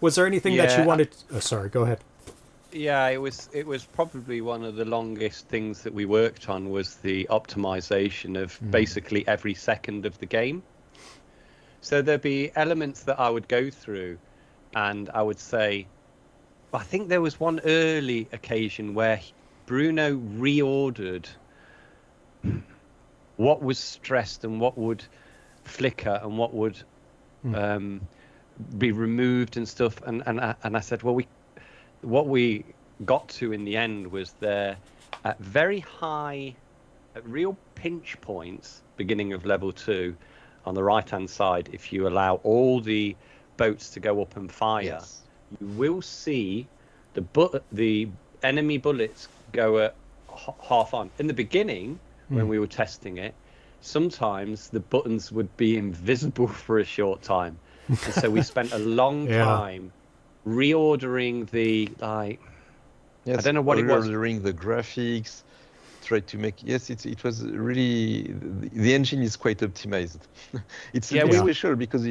Was there anything that you wanted? Oh, sorry, go ahead. Yeah, it was probably one of the longest things that we worked on was the optimization of basically every second of the game. So there'd be elements that I would go through, and I would say, I think there was one early occasion where Bruno reordered what was stressed and what would flicker and what would be removed and stuff. And I said, well, what we got to in the end was they're at very high, at real pinch points, beginning of level 2, on the right-hand side. If you allow all the boats to go up and fire, Yes. you will see the enemy bullets go at half on. In the beginning, when we were testing it, sometimes the buttons would be invisible for a short time, and so we spent a long time reordering the Yes, I don't know what it was. Reordering the graphics, try to make it was really the engine is quite optimized. It's a bit special because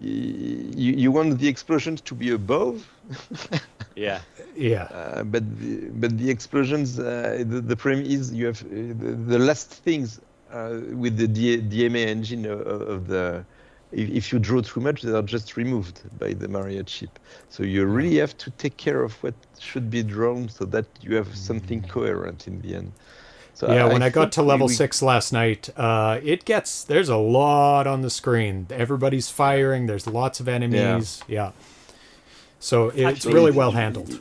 you want the explosions to be above. But the explosions, the problem is you have the last things with the DMA engine of the. If you draw too much, they are just removed by the Maria chip. So you really have to take care of what should be drawn so that you have something coherent in the end. So when I got to level 6 last night, there's a lot on the screen. Everybody's firing. There's lots of enemies. So it's actually really well handled.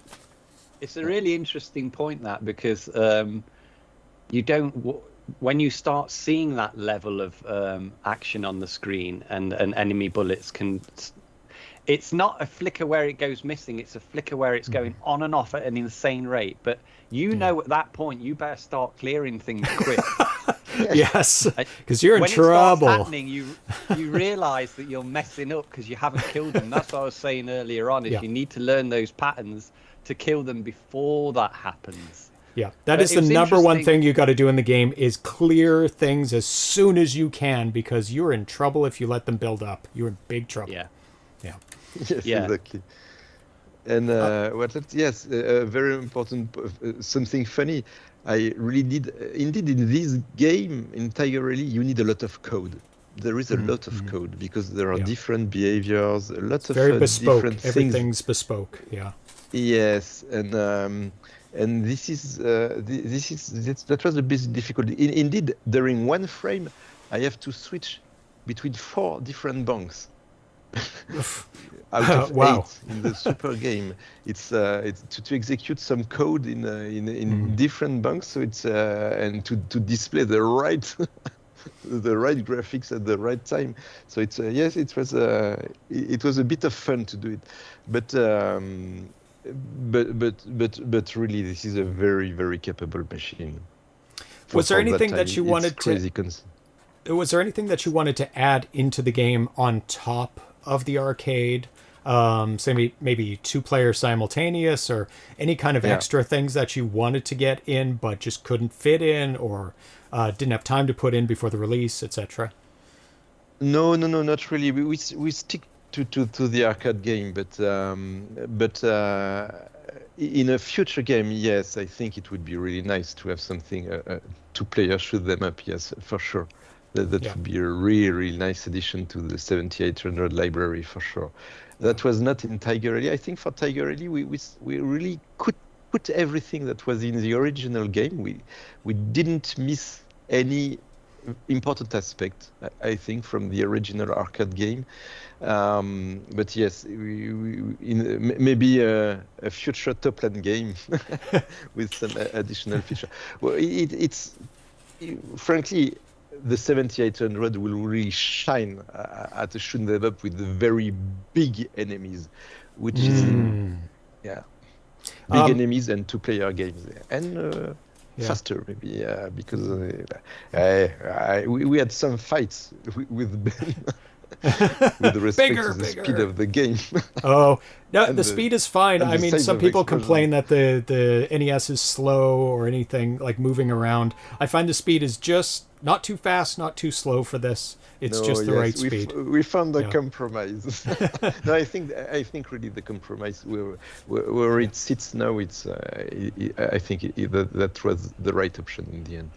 It's a really interesting point, that, because you don't. When you start seeing that level of action on the screen and enemy bullets it's not a flicker where it goes missing, it's a flicker where it's going on and off at an insane rate. But know at that point you better start clearing things quick. Yes, because you're in when trouble. When it starts happening, you realise that you're messing up because you haven't killed them. That's what I was saying earlier on, is you need to learn those patterns to kill them before that happens. Yeah, that is the number one thing you got to do in the game, is clear things as soon as you can, because you're in trouble if you let them build up. You're in big trouble. Yes, exactly. And what else? Yes, very important, something funny. I really did, indeed, in this game, in Tiger-Heli, you need a lot of code. There is a lot of code, because there are different behaviors, a lot of very bespoke. Different Everything's bespoke. Yeah. Yes, and that was a bit difficult. Indeed, during one frame, I have to switch between 4 different banks. Out of 8 in the super game. It's to execute some code in different banks, so it's and to display the right the right graphics at the right time. So it's it was a bit of fun to do it, but really this is a very, very capable machine. Was there anything that you wanted to? Was there anything that you wanted to add into the game on top of the arcade? Say maybe 2-player simultaneous, or any kind of extra things that you wanted to get in but just couldn't fit in, or didn't have time to put in before the release, etc. No, not really. We stick to the arcade game, but in a future game, yes, I think it would be really nice to have something 2 players shoot them up. Yes, for sure. That would be a really, really nice addition to the 7800 library, for sure. That was not in Tiger-Heli. I think for Tiger-Heli, we really could put everything that was in the original game. We didn't miss any important aspect, I think, from the original arcade game. But yes, maybe a future top-end game with some additional feature. Well, it's frankly, the 7800 will really shine at a shoot 'em up with the very big enemies, which is big enemies and 2-player games, and faster maybe, because we had some fights with Ben. With respect to the speed of the game. No, the speed is fine. I mean, some people complain that the NES is slow or anything, like moving around. I find the speed is just not too fast, not too slow for this. It's just the right speed. We found a compromise. No, I think really the compromise where it sits now, it's I think that was the right option in the end.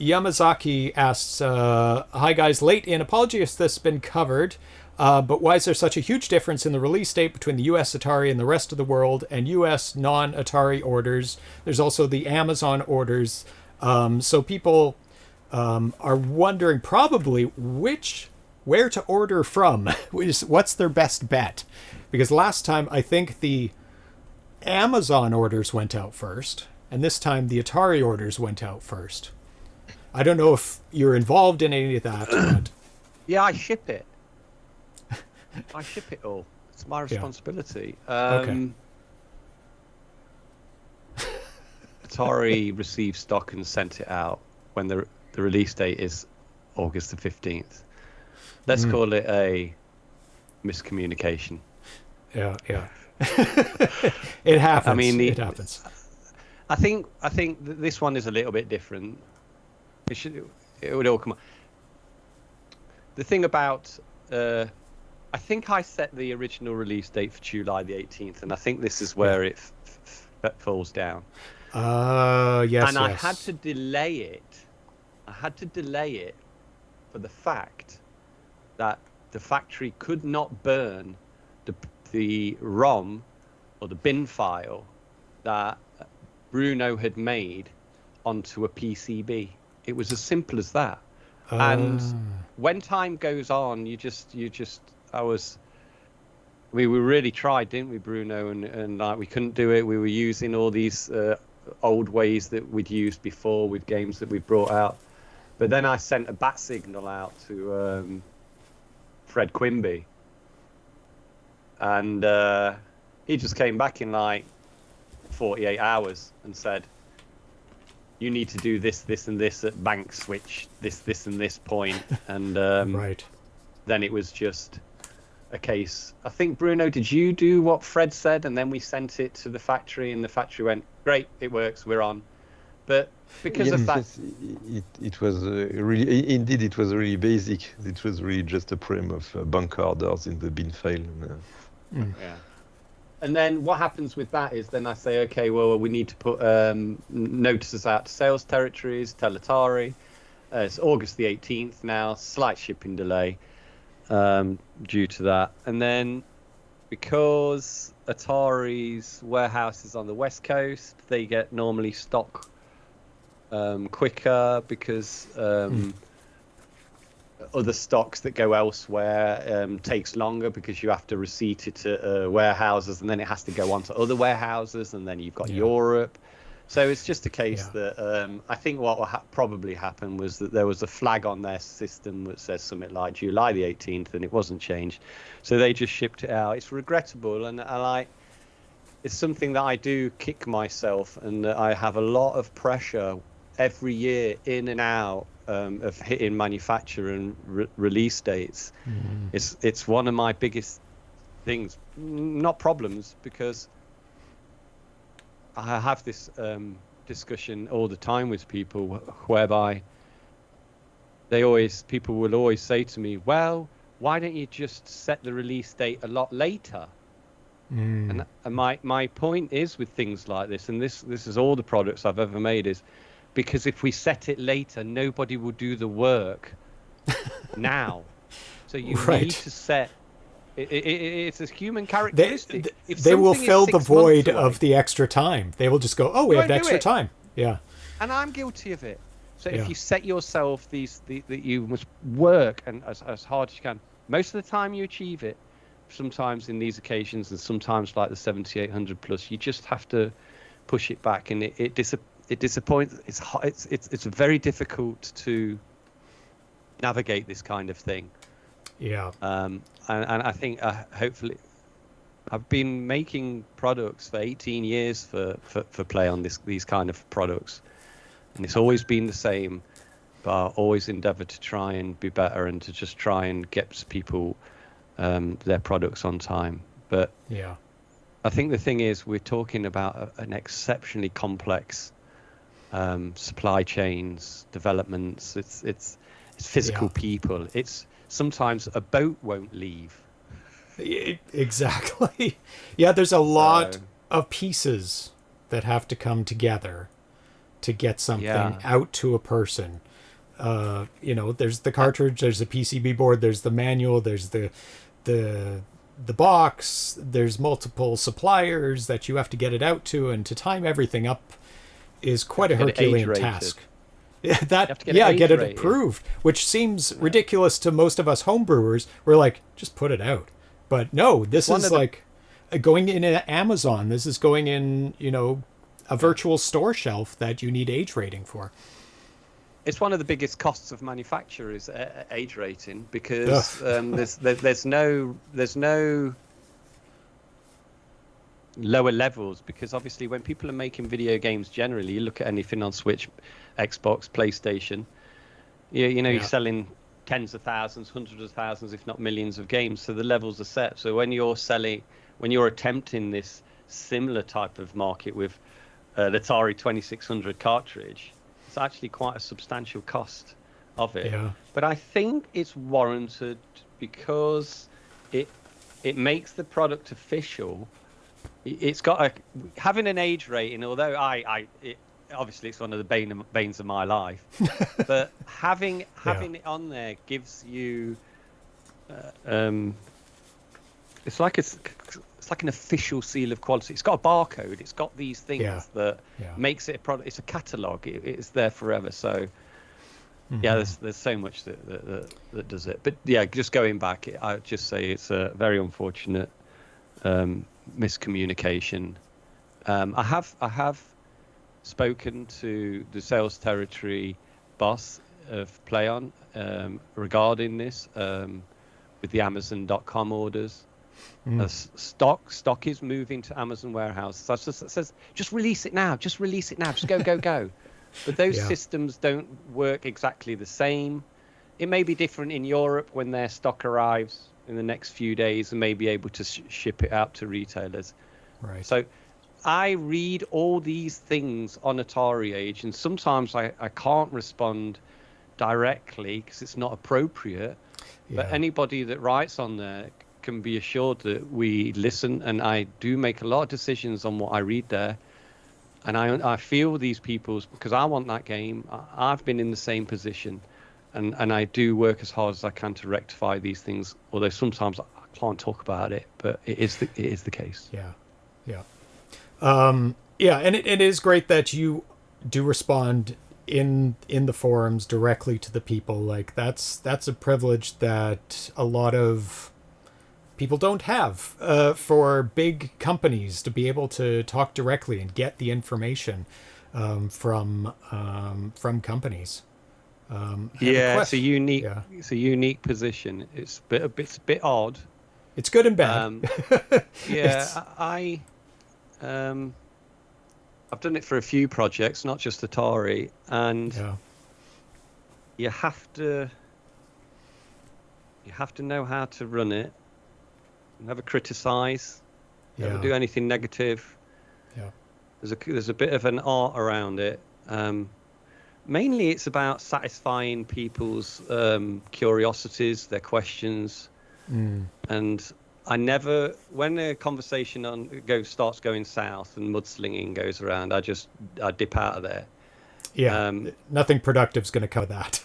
Yamazaki asks, hi guys, late in, apologies if this has been covered, but why is there such a huge difference in the release date between the US Atari and the rest of the world, and US non-Atari orders? There's also the Amazon orders. So people are wondering probably where to order from. What's their best bet? Because last time I think the Amazon orders went out first, and this time the Atari orders went out first. I don't know if you're involved in any of that, but Yeah, I ship it. I ship it all. It's my responsibility. Okay. Atari received stock and sent it out when the release date is August the 15th. Let's call it a miscommunication. Yeah. It happens. I mean, it happens. I think this one is a little bit different. It would all come. The thing about, I think I set the original release date for July the 18th, and I think this is where it falls down. Yes. And I had to delay it. I had to delay it for the fact that the factory could not burn the ROM or the bin file that Bruno had made onto a PCB. It was as simple as that. And when time goes on, we really tried, didn't we, Bruno? And like, we couldn't do it. We were using all these old ways that we'd used before with games that we brought out. But then I sent a bat signal out to Fred Quimby, and he just came back in like 48 hours and said, you need to do this, this, and this at bank switch, this, and this point. And right. Then it was just a case. I think, Bruno, did you do what Fred said? And then we sent it to the factory, and the factory went, great, it works, we're on. But because of that... Yes, it was really, indeed, it was really basic. It was really just a problem of bank orders in the bin file. Yeah. And then what happens with that is then I say, okay, well, we need to put notices out to sales territories, tell Atari. It's August the 18th now, slight shipping delay due to that. And then because Atari's warehouse is on the West Coast, they get normally stock quicker because other stocks that go elsewhere takes longer because you have to receipt it to warehouses, and then it has to go on to other warehouses, and then you've got Europe. So it's just a case that I think what will probably happen was that there was a flag on their system that says something like July the 18th, and it wasn't changed. So they just shipped it out. It's regrettable, and it's something that I do kick myself, and I have a lot of pressure every year in and out of hitting manufacture and release dates. It's one of my biggest things, not problems, because I have this discussion all the time with people whereby people will always say to me, well, why don't you just set the release date a lot later? And my point is with things like this, and this is all the products I've ever made, is because if we set it later, nobody will do the work now. So you need to set. It's a human characteristic. They will fill the void of the extra time. They will just go, oh, we have extra time. Yeah. And I'm guilty of it. So if you set yourself that you must work and as hard as you can, most of the time you achieve it. Sometimes in these occasions, and sometimes like the 7800 plus, you just have to push it back, and it disappoints. It's very difficult to navigate this kind of thing. Yeah. And I think hopefully I've been making products for 18 years for Plaion, these kind of products, and it's always been the same, but I always endeavor to try and be better and to just try and get people their products on time. But yeah, I think the thing is we're talking about an exceptionally complex supply chains, developments. It's physical people. It's sometimes a boat won't leave. Exactly. Yeah, there's a lot of pieces that have to come together to get something out to a person. There's the cartridge, there's the PCB board, there's the manual, there's the box, there's multiple suppliers that you have to get it out to, and to time everything up is quite a Herculean task. Get it approved, which seems ridiculous to most of us homebrewers. We're like, just put it out. But no, this is like going in Amazon. This is going in, you know, a virtual store shelf that you need age rating for. It's one of the biggest costs of manufacture is age rating, because there's no lower levels, because obviously when people are making video games generally, you look at anything on Switch, Xbox, PlayStation, you're selling tens of thousands, hundreds of thousands, if not millions of games, so the levels are set. So when you're attempting this similar type of market with the Atari 2600 cartridge, it's actually quite a substantial cost of it. Yeah. But I think it's warranted because it makes the product official. It's got having an age rating, although obviously it's one of the banes of my life, but having it on there gives you it's like an official seal of quality. It's got a barcode. It's got these things that makes it a product. It's a catalog. It's there forever. So there's so much that does it. But yeah, just going back, I'd just say it's a very unfortunate miscommunication. I have spoken to the sales territory boss of Plaion regarding this with the Amazon.com orders. Stock is moving to Amazon warehouse. So it says just release it now. Just release it now. Just go. But those systems don't work exactly the same. It may be different in Europe when their stock arrives in the next few days and may be able to ship it out to retailers. Right. So I read all these things on Atari Age, and sometimes I can't respond directly because it's not appropriate. But anybody that writes on there can be assured that we listen, and I do make a lot of decisions on what I read there. And I feel these people's, because I want that game. I've been in the same position, and I do work as hard as I can to rectify these things. Although sometimes I can't talk about it, but it is the case. And it is great that you do respond in the forums directly to the people. Like that's a privilege that a lot of people don't have for big companies to be able to talk directly and get the information from companies. It's a unique position. It's a bit odd. It's good and bad. I've done it for a few projects, not just Atari, and you have to know how to run it. Never criticize. Never do anything negative. There's a bit of an art around it. Mainly, it's about satisfying people's curiosities, their questions, and I never, when a conversation starts going south and mudslinging goes around, I dip out of there. Nothing productive is going to come of that.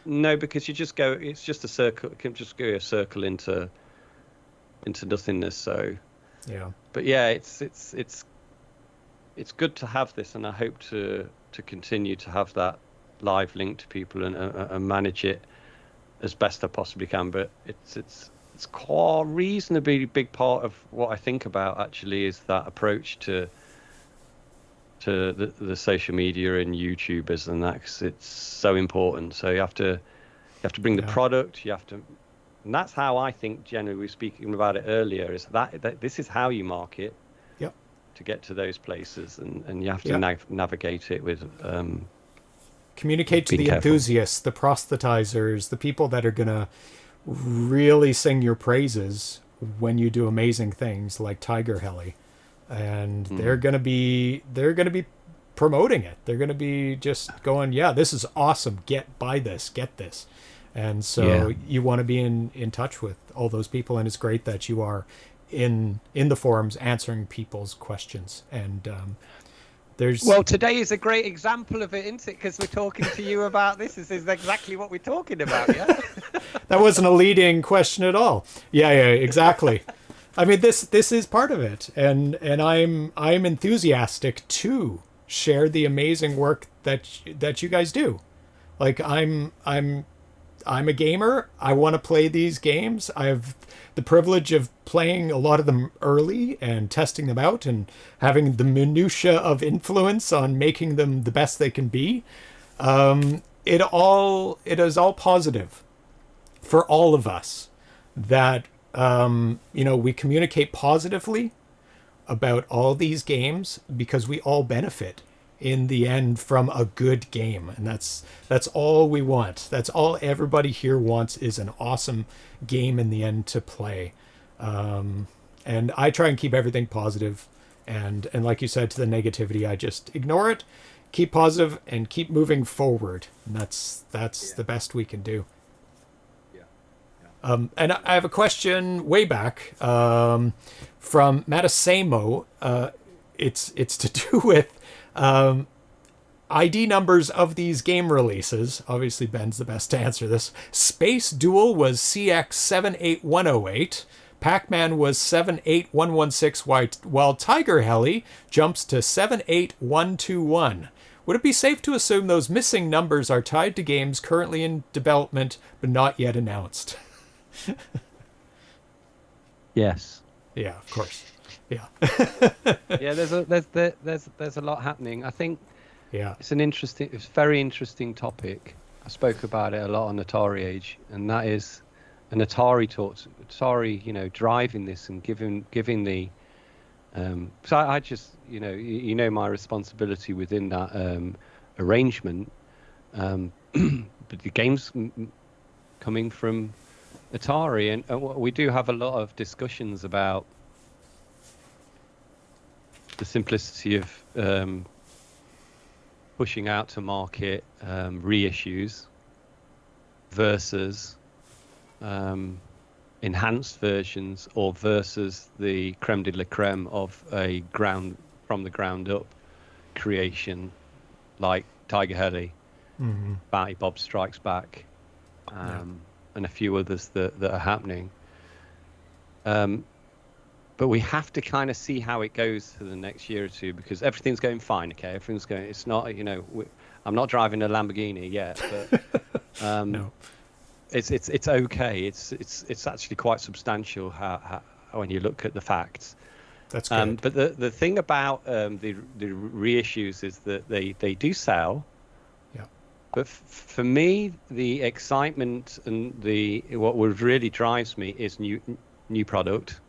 No, because you just go. It's just a circle. It can just go a circle into nothingness. So but it's good to have this, and I hope to continue to have that live link to people and manage it as best I possibly can. But it's quite a reasonably big part of what I think about, actually, is that approach to the social media and YouTubers and that, because it's so important. So you have to bring the product. And that's how I think, generally, we were speaking about it earlier, is that this is how you market to get to those places, and you have to navigate it with communicate to the enthusiasts, the prosthetizers, the people that are gonna really sing your praises when you do amazing things like Tiger-Heli, and they're gonna be promoting it. They're gonna be just going, this is awesome, buy this, get this. And so you want to be in touch with all those people, and it's great that you are in the forums answering people's questions. And today is a great example of it, isn't it? Because we're talking to you about this. This is exactly what we're talking about. Yeah. That wasn't a leading question at all. Yeah, exactly. I mean, this is part of it, and I'm enthusiastic to share the amazing work that you guys do. Like I'm I'm a gamer. I want to play these games. I have the privilege of playing a lot of them early and testing them out and having the minutia of influence on making them the best they can be. It is all positive for all of us that we communicate positively about all these games because we all benefit in the end from a good game, and that's all we want. That's all everybody here wants, is an awesome game in the end to play. And I try and keep everything positive, and like you said, to the negativity, I just ignore it, keep positive, and keep moving forward. And that's the best we can do. And I have a question way back from Matasamo. It's to do with ID numbers of these game releases. Obviously, Ben's the best to answer this. Space Duel was CX78108. Pac-Man was 78116, while Tiger-Heli jumps to 78121. Would it be safe to assume those missing numbers are tied to games currently in development but not yet announced? Yes. Yeah, of course. Yeah. Yeah, there's a lot happening. I think it's a very interesting topic. I spoke about it a lot on Atari Age, and that is an Atari driving this and giving the so I just my responsibility within that arrangement, but the games coming from Atari, and we do have a lot of discussions about the simplicity of pushing out to market reissues versus enhanced versions, or versus the creme de la creme of a from the ground up creation like Tiger-Heli, Bounty Bob Strikes Back, and a few others that are happening. But we have to kind of see how it goes for the next year or two, because everything's going fine. Okay, everything's going. It's not, I'm not driving a Lamborghini yet, but no. It's okay. It's actually quite substantial how when you look at the facts. That's good. But the thing about the reissues is that they do sell. Yeah. But for me, the excitement and what really drives me is new product.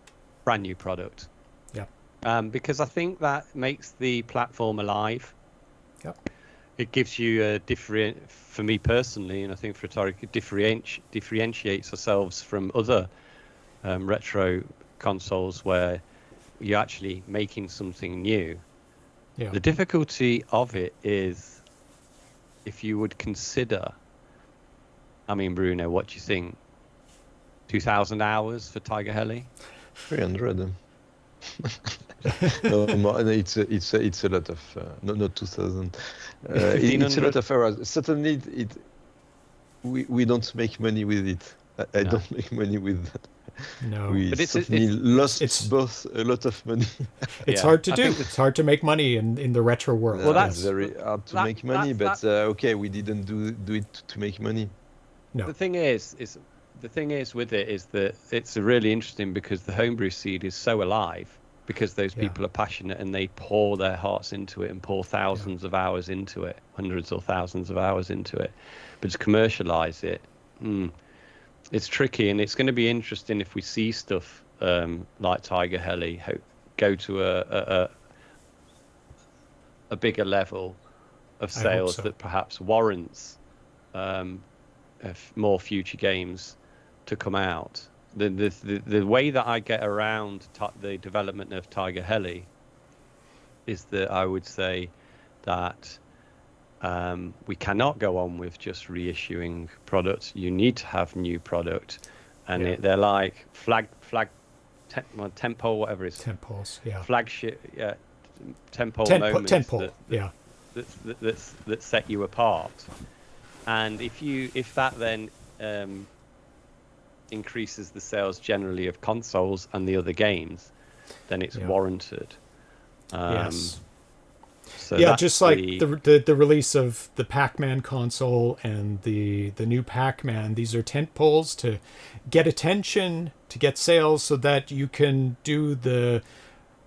Brand new product. Yeah. Because I think that makes the platform alive. Yep. It gives you a different, for me personally, and I think for Atari, it differentiates ourselves from other retro consoles where you're actually making something new. Yeah. The difficulty of it is, if you would consider, I mean, Bruno, what do you think? 2,000 hours for Tiger-Heli? 300. No, it's a lot of not 2,000. It's a lot of hours. Certainly, we don't make money with it. I don't make money with that. No, we certainly lost both a lot of money. It's hard to do. It's hard to make money in the retro world. Well, that's very hard to make money. But okay, we didn't do it to make money. No. The thing is with it is that it's really interesting because the homebrew seed is so alive, because those people are passionate and they pour their hearts into it and pour thousands of hours into it, hundreds or thousands of hours into it. But to commercialize it, it's tricky, and it's going to be interesting if we see stuff like Tiger-Heli go to a bigger level of sales that perhaps warrants more future games to come out. The way that I get around the development of Tiger-Heli is that I would say that we cannot go on with just reissuing products. You need to have new product, and they're like tentpole, whatever it is. Tentpoles, flagship, tentpole moments. Tentpole, that set you apart. And if that then increases the sales generally of consoles and the other games, then it's warranted. Yes. So yeah, that's just like the release of the Pac-Man console and the new Pac-Man. These are tent poles to get attention, to get sales, so that you can do the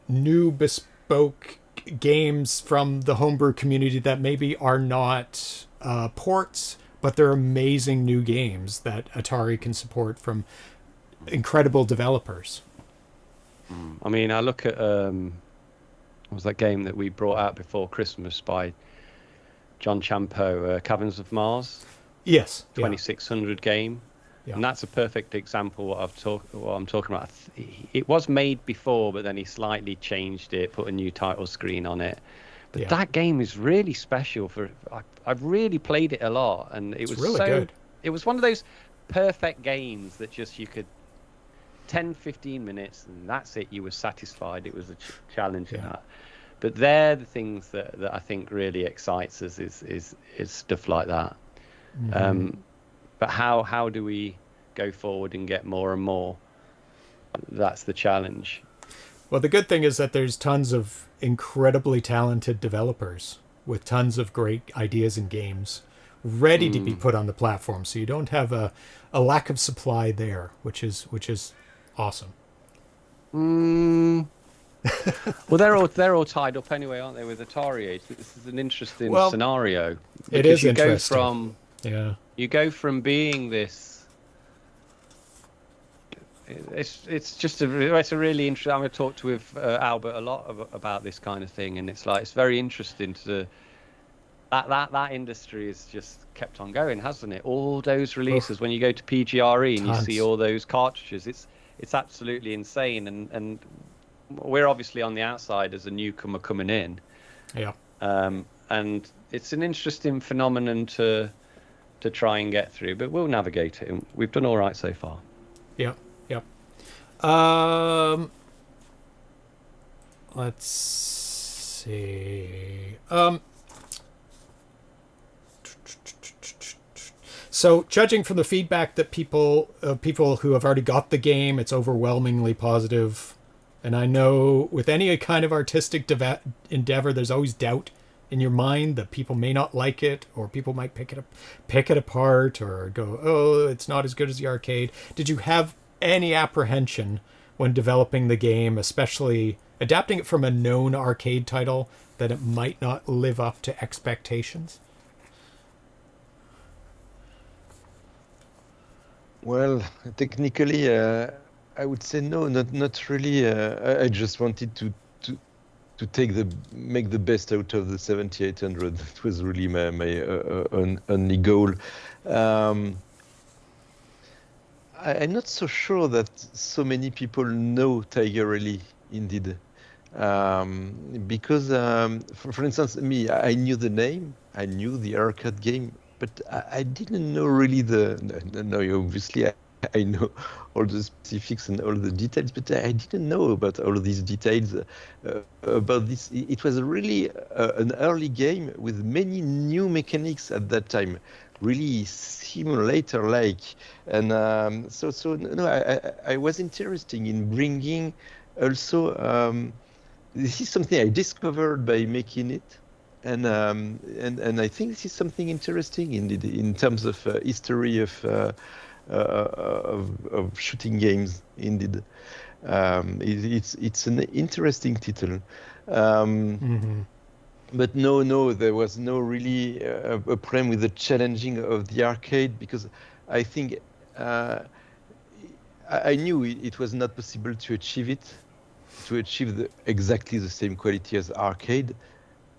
new bespoke games from the homebrew community that maybe are not ports, but they're amazing new games that Atari can support from incredible developers. I mean, I look at what was that game that we brought out before Christmas by John Champeau, Caverns of Mars? Yes. 2600 game. Yeah. And that's a perfect example what I'm talking about. It was made before, but then he slightly changed it, put a new title screen on it. But that game is really special. I've really played it a lot, and it was really so good. It was one of those perfect games that just you could 10-15 minutes and that's it. You were satisfied. It was a challenge in that. But they're the things that I think really excites us is stuff like that. Mm-hmm. But how do we go forward and get more and more? That's the challenge. Well, the good thing is that there's tons of incredibly talented developers with tons of great ideas and games ready to be put on the platform. So you don't have a lack of supply there, which is awesome. Well, they're all tied up anyway, aren't they, with Atari Age? This is an interesting scenario. It is you interesting. You go from being this. It's a really interesting. I'm going to talk with Albert a lot about this kind of thing, and it's very interesting to that industry has just kept on going, hasn't it? All those releases when you go to PGRE and you see all those cartridges, it's absolutely insane, and we're obviously on the outside as a newcomer coming in. Yeah. And it's an interesting phenomenon to try and get through, but we'll navigate it, and we've done all right so far. Yeah. Let's see. So, judging from the feedback that people who have already got the game, it's overwhelmingly positive. And I know with any kind of artistic endeavor, there's always doubt in your mind that people may not like it, or people might pick it apart, or go, "Oh, it's not as good as the arcade." Did you have any apprehension when developing the game, especially adapting it from a known arcade title, that it might not live up to expectations? Well, technically, I would say no, not really. I just wanted to make the best out of the 7800. That was really my only goal. I'm not so sure that so many people know Tiger-Heli, indeed. Because, for instance, me, I knew the name, I knew the arcade game, but I didn't know really obviously I know all the specifics and all the details, but I didn't know about all these details about this. It was really an early game with many new mechanics at that time, really simulator-like. And so no, I was interested in bringing also, this is something I discovered by making it. And I think this is something interesting indeed in terms of history of shooting games. Indeed, it's an interesting title. But no, there was no really a problem with the challenging of the arcade, because I think I knew it was not possible to achieve exactly the same quality as arcade.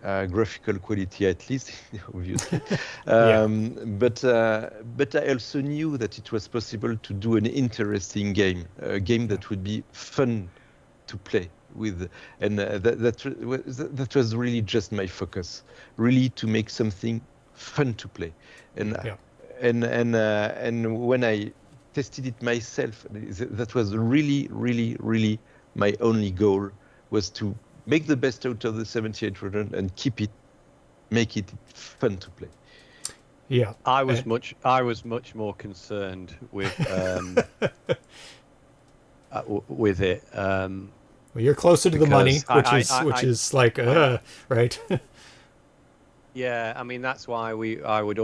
Graphical quality, at least, obviously. But I also knew that it was possible to do an interesting game, a game that would be fun to play with, and that was really just my focus, really to make something fun to play, and when I tested it myself, that was really my only goal, was to make the best out of the 7800 and make it fun to play. Yeah, I was much more concerned with with it. Well, you're closer to the money, which is like right. Yeah, I mean that's why we would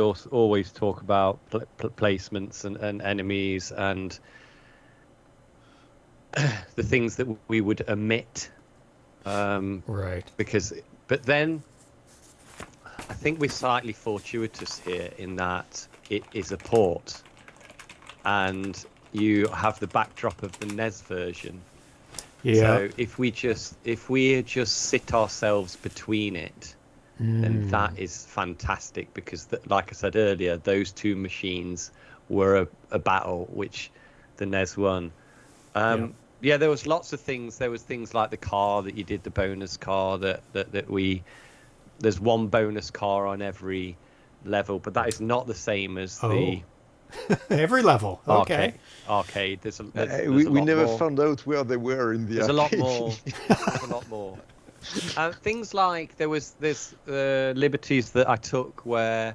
also always talk about placements and enemies and the things that we would omit. Right. But then I think we're slightly fortuitous here in that it is a port, and you have the backdrop of the NES version. Yeah. So if we just sit ourselves between it, then that is fantastic because, like I said earlier, those two machines were a battle which the NES won. Yeah, there was lots of things. There was things like the car that you did, the bonus car there's one bonus car on every level, but that is not the same as the every level. Okay. Arcade. We never found out where they were in the There's a lot arcade. more. There's a lot more. Things like there's liberties that I took where,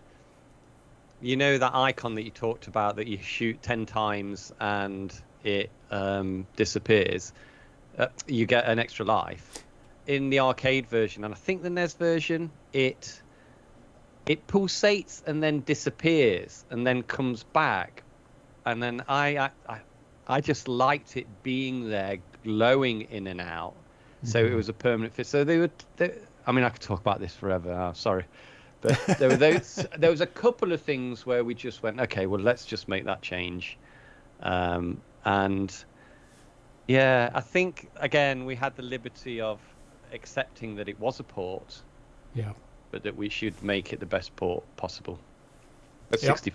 you know, that icon that you talked about that you shoot 10 times and it disappears. You get an extra life. In the arcade version, and I think the NES version, it pulsates and then disappears and then comes back, and then I just liked it being there, glowing in and out. So it was a permanent fit. So I mean, I could talk about this forever. Sorry, but there were there was a couple of things where we just went, okay, well, let's just make that change, and yeah, I think again we had the liberty of accepting that it was a port, but that we should make it the best port possible at 60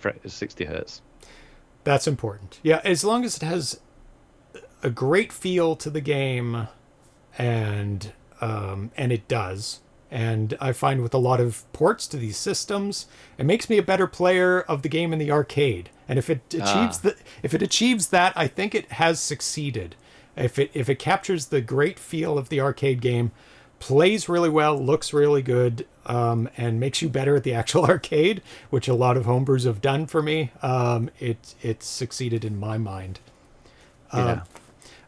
hertz. That's important. Yeah, as long as it has a great feel to the game, and it does. And I find with a lot of ports to these systems, it makes me a better player of the game in the arcade. And if it achieves that, I think it has succeeded. If it captures the great feel of the arcade game, plays really well, looks really good, and makes you better at the actual arcade, which a lot of homebrews have done for me, it's succeeded in my mind.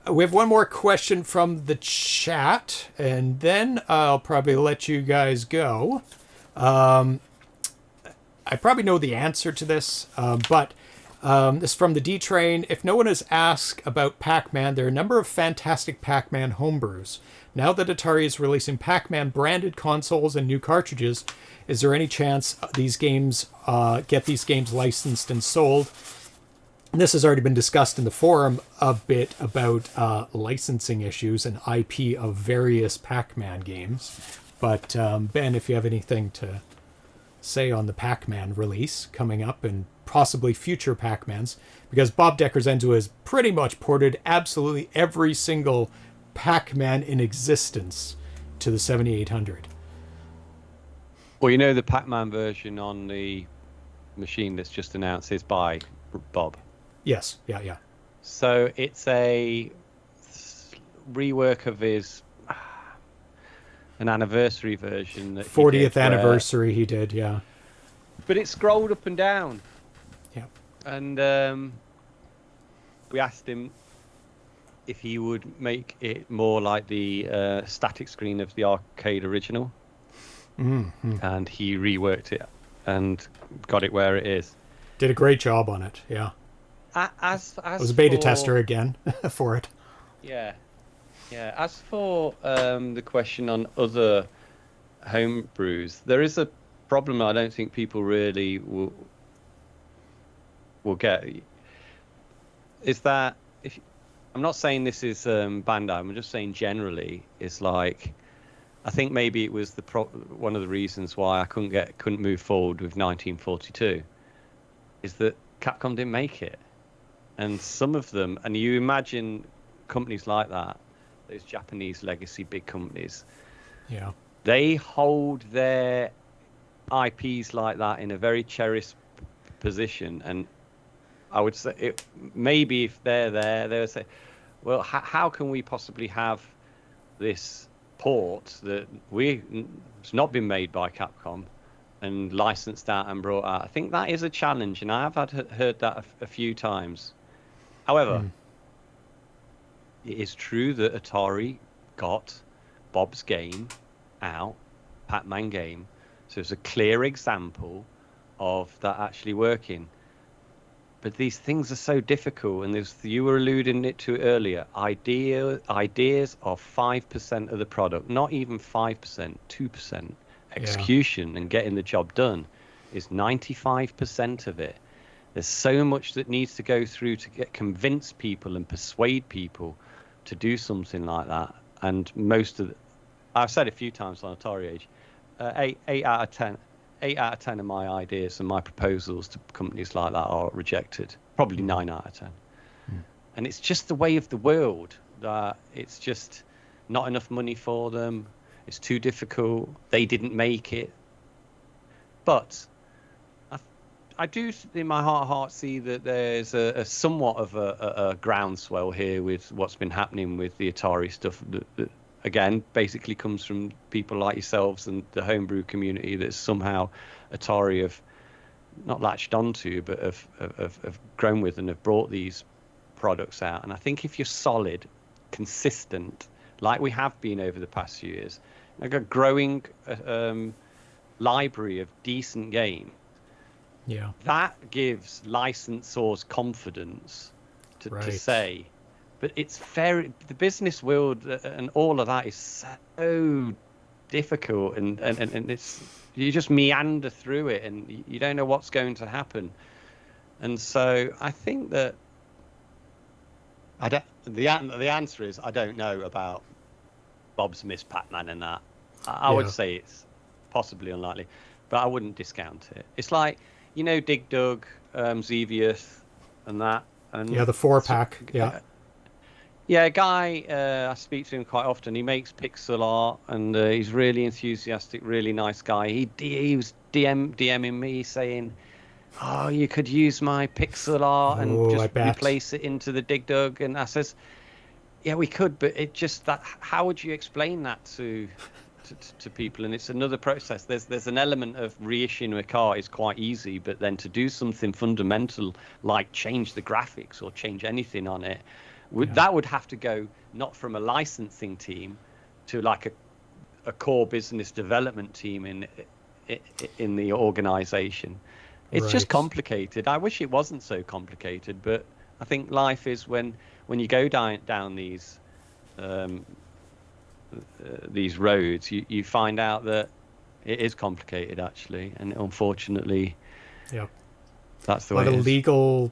We have one more question from the chat, and then I'll probably let you guys go. I probably know the answer to this, but this is from the D-Train. If no one has asked about Pac-Man, there are a number of fantastic Pac-Man homebrews. Now that Atari is releasing Pac-Man branded consoles and new cartridges, is there any chance these games get these games licensed and sold? And this has already been discussed in the forum a bit about licensing issues and IP of various Pac-Man games. But Ben, if you have anything to say on the Pac-Man release coming up and possibly future Pac-Mans, because Bob Decker-Zenzo has pretty much ported absolutely every single Pac-Man in existence to the 7800. Well, you know, the Pac-Man version on the machine that's just announced is by Bob. Yes, yeah. So it's a rework of his an anniversary version. That 40th anniversary he did, yeah. But it scrolled up and down. Yeah. And we asked him if he would make it more like the static screen of the arcade original. Mm-hmm. And he reworked it and got it where it is. Did a great job on it, yeah. I was a beta tester again for it. Yeah. As for the question on other homebrews, there is a problem I don't think people really will get. Is that I'm not saying this is Bandai. I'm just saying generally, it's like I think maybe it was one of the reasons why I couldn't move forward with 1942, is that Capcom didn't make it. And some of them, and you imagine companies like that, those Japanese legacy big companies, yeah, they hold their IPs like that in a very cherished position. And I would say, maybe if they're there, they would say, well, how can we possibly have this port that it's not been made by Capcom and licensed out and brought out? I think that is a challenge, and I have heard that a few times. However, it is true that Atari got Bob's game out, Pac-Man game, So it's a clear example of that actually working. But these things are so difficult, and you were alluding to it earlier. Ideas are 5% of the product, not even 5%, 2%. Execution and getting the job done is 95% of it. There's so much that needs to go through to convince people and persuade people to do something like that. And I've said a few times on Atari Age, 8 out of 10. 8 out of 10 of my ideas and my proposals to companies like that are rejected. Probably 9 out of 10. And it's just the way of the world that it's just not enough money for them. It's too difficult. They didn't make it. But I do, in my heart of hearts, see that there's a somewhat of a groundswell here with what's been happening with the Atari stuff. That again, basically comes from people like yourselves and the homebrew community that somehow Atari have not latched onto, but have grown with and have brought these products out. And I think if you're solid, consistent, like we have been over the past few years, like a growing library of decent games, that gives licensors confidence to say. But it's the business world and all of that is so difficult, and it's, you just meander through it and you don't know what's going to happen. And so I think that the answer is I don't know about Bob's Miss Pac-Man and that. I would say it's possibly unlikely, but I wouldn't discount it. It's like, Dig Dug, Xevious and that. And the 4-pack, Yeah, a guy, I speak to him quite often. He makes pixel art, and he's really enthusiastic, really nice guy. He was DMing me saying, "Oh, you could use my pixel art and just replace it into the Dig Dug." And I says, "Yeah, we could, but it just that. How would you explain that to people?" And it's another process. There's an element of reissuing a car is quite easy, but then to do something fundamental like change the graphics or change anything on it. That would have to go not from a licensing team to like a core business development team in the organization. It's just complicated. I wish it wasn't so complicated, but I think life is when you go down these roads, you find out that it is complicated actually, and unfortunately, that's the way. A lot of legal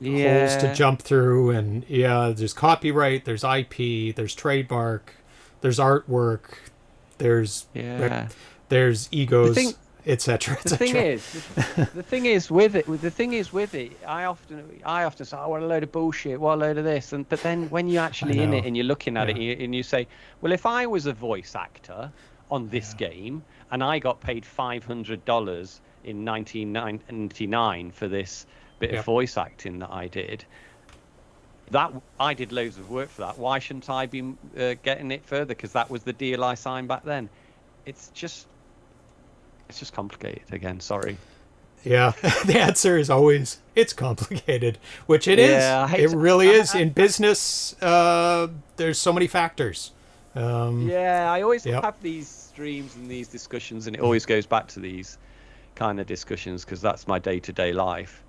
holes to jump through, and there's copyright, there's IP, there's trademark, there's artwork, there's egos, etc. The thing is with it, I often say, "Oh, what a load of bullshit! What a load of this!" But then when you're actually in it and you're looking at it, and you say, "Well, if I was a voice actor on this game and I got paid $500 in 1999 for this bit of voice acting that I did loads of work for that. Why shouldn't I be getting it further? Because that was the deal I signed back then." It's just complicated again. Sorry. Yeah, the answer is always it's complicated, which it is. It really is. In business, there's so many factors. I always have these streams and these discussions, and it always goes back to these kind of discussions because that's my day-to-day life.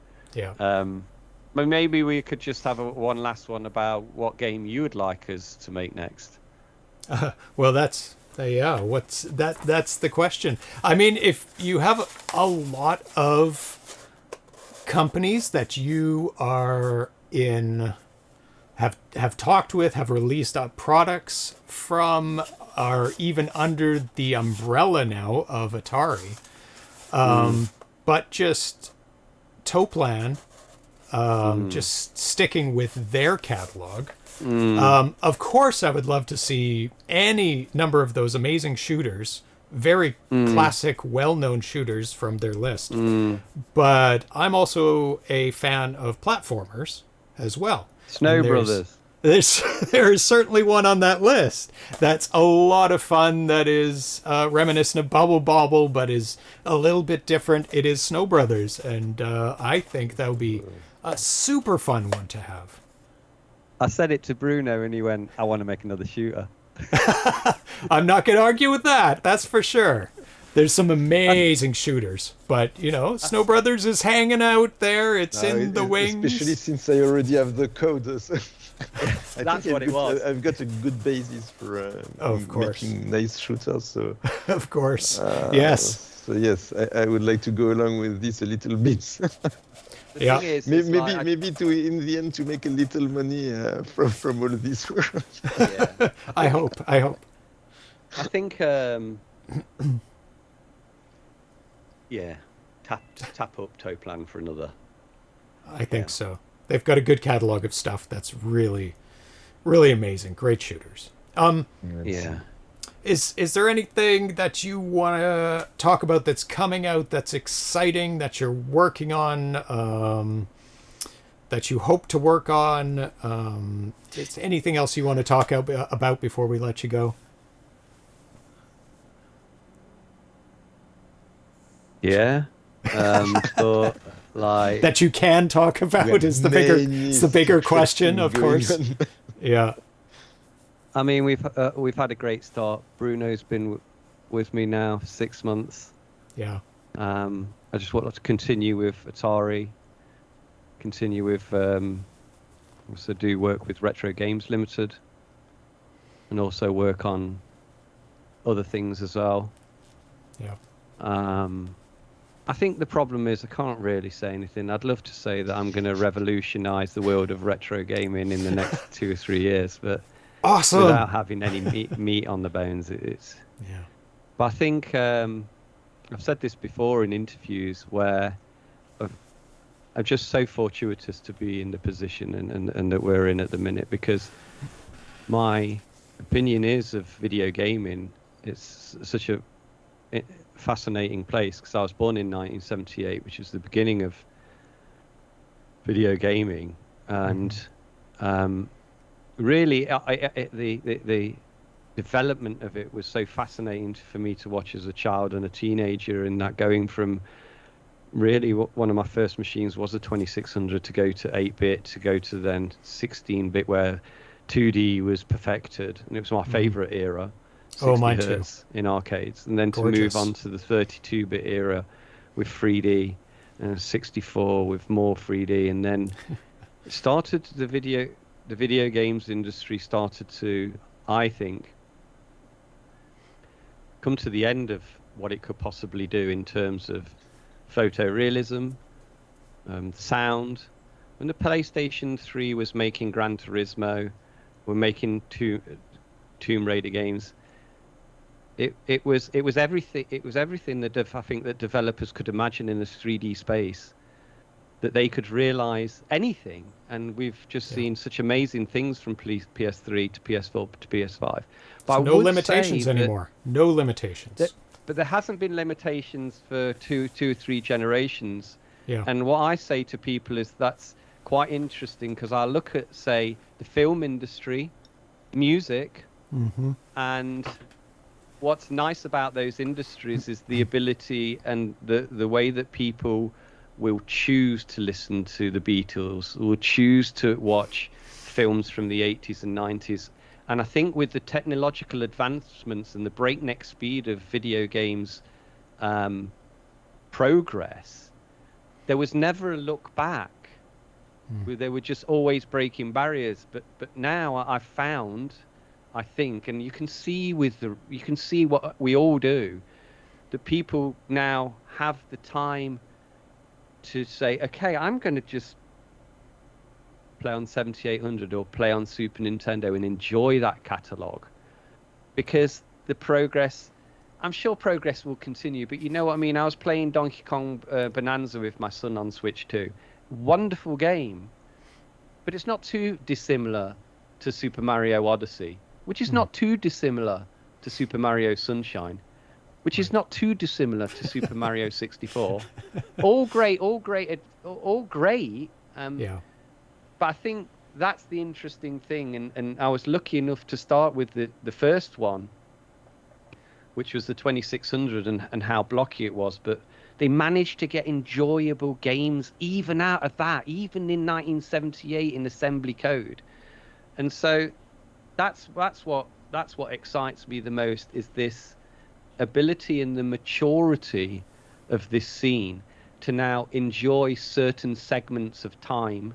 But maybe we could just have one last one about what game you would like us to make next. Well, that's that's the question. I mean, if you have a lot of companies that you are in, have talked with, have released products from, are even under the umbrella now of Atari, but just Toplan, just sticking with their catalog. Of course, I would love to see any number of those amazing shooters, very classic, well-known shooters from their list. But I'm also a fan of platformers as well. Snow Brothers. There is certainly one on that list that's a lot of fun, that is reminiscent of Bubble Bobble, but is a little bit different. It is Snow Brothers, and I think that would be a super fun one to have. I said it to Bruno, and he went, "I want to make another shooter." I'm not going to argue with that, that's for sure. There's some amazing shooters, but Snow Brothers is hanging out there. It's in the wings. Especially since I already have the code. That's what it was. I've got a good basis for of course. making nice shooters. So of course, yes. So yes, I would like to go along with this a little bit. Yeah, maybe to in the end to make a little money from all this work. Yeah. I hope. I think. Yeah, tap up Toplan for another. I think so. They've got a good catalog of stuff that's really, really amazing. Great shooters. Yeah. Is there anything that you want to talk about that's coming out that's exciting that you're working on, that you hope to work on? Is anything else you want to talk about before we let you go? Yeah. But like that you can talk about is the bigger question, of course. Yeah. I mean, we've had a great start. Bruno's been with me now for 6 months. Yeah. I just want to continue with Atari, continue with also do work with Retro Games Limited, and also work on other things as well. Yeah. I think the problem is I can't really say anything. I'd love to say that I'm going to revolutionize the world of retro gaming in the next 2 or 3 years, but awesome. Without having any meat on the bones, it's. Yeah. But I think I've said this before in interviews where I'm just so fortuitous to be in the position and that we're in at the minute, because my opinion is of video gaming. It's such a fascinating place, because I was born in 1978, which is the beginning of video gaming, and really the development of it was so fascinating for me to watch as a child and a teenager, and that going from really one of my first machines was a 2600 to go to 8-bit to go to then 16-bit where 2D was perfected, and it was my favorite era. 60 mine hertz too. in arcades, and then Gorgeous. to move on to the 32-bit era with 3D, and 64 with more 3D, and then started the video games industry started to, I think, come to the end of what it could possibly do in terms of photorealism, sound. When the PlayStation 3 was making Gran Turismo, we're making Tomb Raider games. It was everything. It was everything that I think that developers could imagine in this 3D space, that they could realize anything. And we've just seen such amazing things from PS3 to PS4 to PS5. But so no limitations anymore. No limitations. But there hasn't been limitations for two or three generations. Yeah. And what I say to people is that's quite interesting, because I look at, say, the film industry, music, and what's nice about those industries is the ability and the way that people will choose to listen to the Beatles, will choose to watch films from the 80s and 90s. And I think with the technological advancements and the breakneck speed of video games progress, there was never a look back. They were just always breaking barriers. But now I've found, I think, and you can see what we all do, that people now have the time to say, okay, I'm going to just play on 7800 or play on Super Nintendo and enjoy that catalog, because the progress, I'm sure progress will continue, but you know what I mean? I was playing Donkey Kong Bonanza with my son on Switch 2. Wonderful game, but it's not too dissimilar to Super Mario Odyssey, which is not too dissimilar to Super Mario Sunshine, which is not too dissimilar to Super Mario 64. All great. Yeah. But I think that's the interesting thing, and I was lucky enough to start with the first one, which was the 2600, and how blocky it was, but they managed to get enjoyable games even out of that, even in 1978 in assembly code. And so that's what excites me the most, is this ability and the maturity of this scene to now enjoy certain segments of time.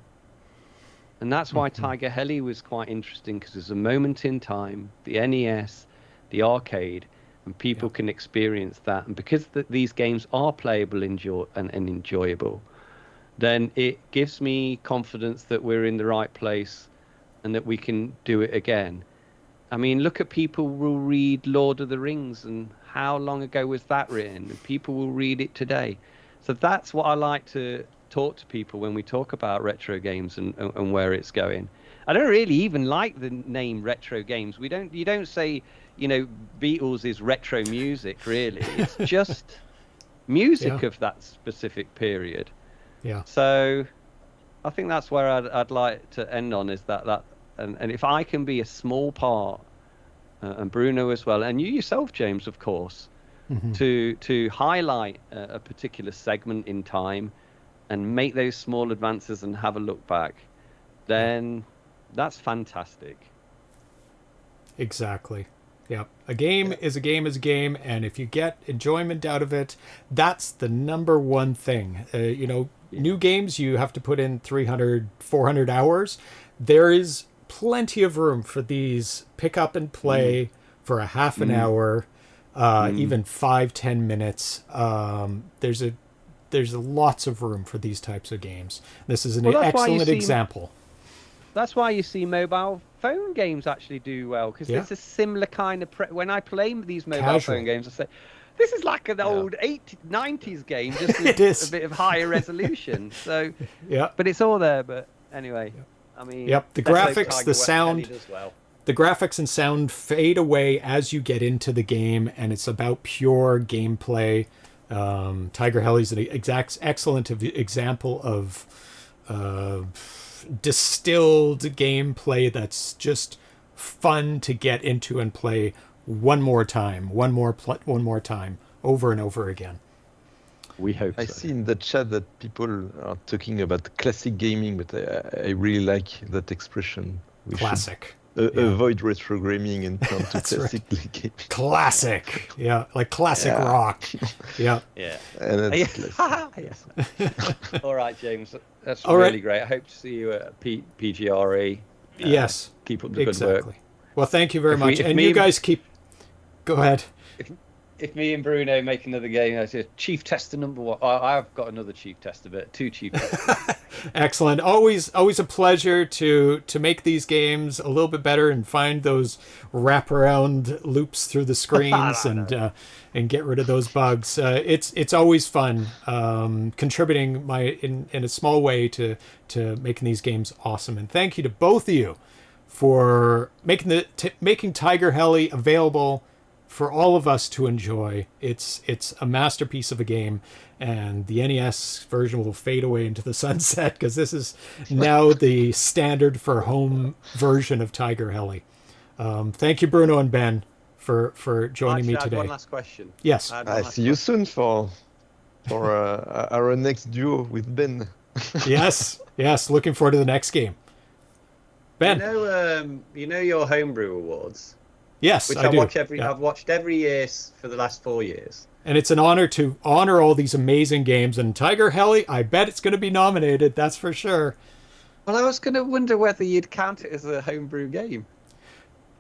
And that's why Tiger-Heli was quite interesting, because there's a moment in time, the NES, the arcade, and people can experience that. And because these games are playable and enjoyable, then it gives me confidence that we're in the right place and that we can do it again. I mean, look at people who will read Lord of the Rings, and how long ago was that written? And people will read it today. So that's what I like to talk to people when we talk about retro games and where it's going. I don't really even like the name retro games. You don't say, you know, Beatles is retro music, really. It's just music of that specific period. Yeah. So I think that's where I'd like to end on, is that and if I can be a small part, and Bruno as well, and you yourself, James, of course, to highlight a particular segment in time and make those small advances and have a look back, then that's fantastic. Exactly. Yeah. A game is a game is a game, and if you get enjoyment out of it, that's the number one thing. You know, new games, you have to put in 300, 400 hours. There is plenty of room for these pick up and play for a half an hour, even 5-10 minutes. There's lots of room for these types of games. This is an excellent example. That's why you see mobile phone games actually do well, because it's a similar kind of... when I play these mobile phone games, I say, this is like an old 90s game, just with a bit of higher resolution. So, but it's all there. But anyway, I mean... the graphics, the sound... The graphics and sound fade away as you get into the game, and it's about pure gameplay. Tiger-Heli is an excellent example of distilled gameplay that's just fun to get into and play one more time, over and over again. We hope I see in the chat that people are talking about classic gaming, but I really like that expression. Classic. Avoid retro gaming and turn to classic gaming. Classic. Yeah, like classic rock. Yeah. And that's All right, James. That's really great. I hope to see you at PGRE. Yes. Keep up the good work. Well, thank you very much. And you guys keep... Go ahead. If me and Bruno make another game, I say chief tester number 1. I've got another chief tester, but 2 chief testers. Excellent. Always a pleasure to make these games a little bit better and find those wraparound loops through the screens and get rid of those bugs. It's always fun contributing in a small way to making these games awesome. And thank you to both of you for making Tiger-Heli available for all of us to enjoy. It's a masterpiece of a game, and the NES version will fade away into the sunset, because this is now the standard for home version of Tiger-Heli. Thank you, Bruno and Ben, for joining me today. I have one last question. Yes. I see you soon for our next duo with Ben. Yes. Looking forward to the next game. Ben, you know your Homebrew Awards. Yes, which I do. I've watched every year for the last 4 years. And it's an honor to honor all these amazing games. And Tiger-Heli, I bet it's going to be nominated. That's for sure. Well, I was going to wonder whether you'd count it as a homebrew game.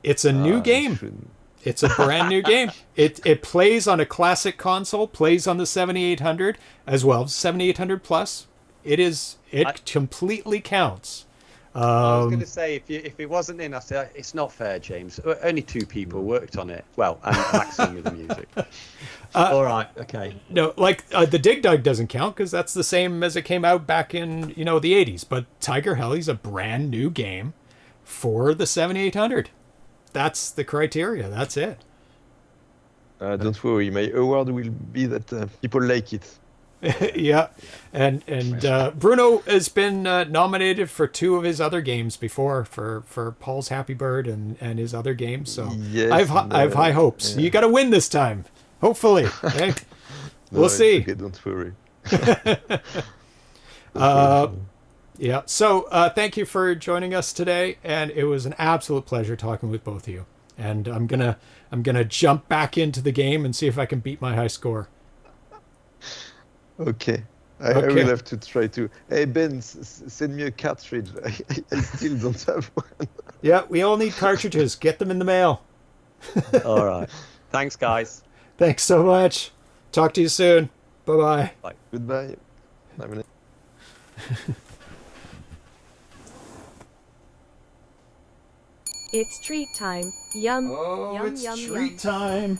It's a new game. It's a brand new game. It plays on a classic console, plays on the 7800 as well as 7800 Plus. It completely counts. I was going to say, if it wasn't in, I said it's not fair, James. Only 2 people worked on it. Well, and Maxime with the music. All right, okay. No, like the Dig Dug doesn't count, because that's the same as it came out back in the 80s. But Tiger-Heli's a brand new game for the 7800. That's the criteria. That's it. Don't worry, my award will be that people like it. Yeah, and Bruno has been nominated for 2 of his other games before, for Paul's Happy Bird and his other games. So yes, I have high hopes. Yeah. You got to win this time, hopefully. Okay? We'll see. Okay, don't worry. Yeah. So thank you for joining us today, and it was an absolute pleasure talking with both of you. and I'm gonna jump back into the game and see if I can beat my high score. Okay. I will have to try to. Hey Ben, send me a cartridge. I still don't have one. Yeah, we all need cartridges. Get them in the mail. All right. Thanks, guys. Thanks so much. Talk to you soon. Bye-bye. Bye. Goodbye. Have a nice- It's treat time. Yum. Oh, Yum, it's yum, treat yum. time.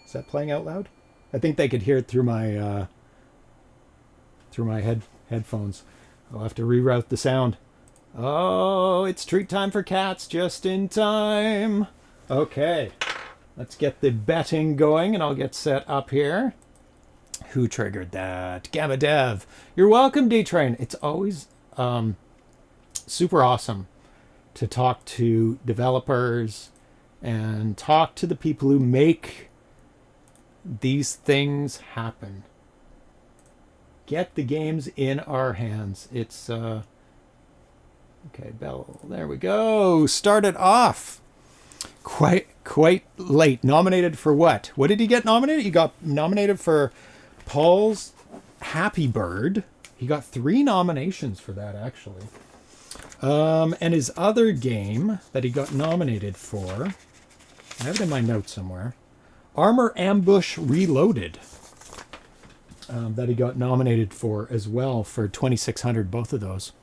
Is that playing out loud? I think they could hear it through my headphones. I'll have to reroute the sound. Oh, it's treat time for cats just in time. Okay. Let's get the betting going and I'll get set up here. Who triggered that? Gamma Dev. You're welcome, D-Train. It's always super awesome to talk to developers and talk to the people who make these things happen. Get the games in our hands. It's okay, Bell. There we go. Started off quite late. Nominated for what? What did he get nominated? He got nominated for Paul's Happy Bird. He got 3 nominations for that, actually. And his other game that he got nominated for, I have it in my notes somewhere, Armor Ambush Reloaded, that he got nominated for as well for 2600, both of those.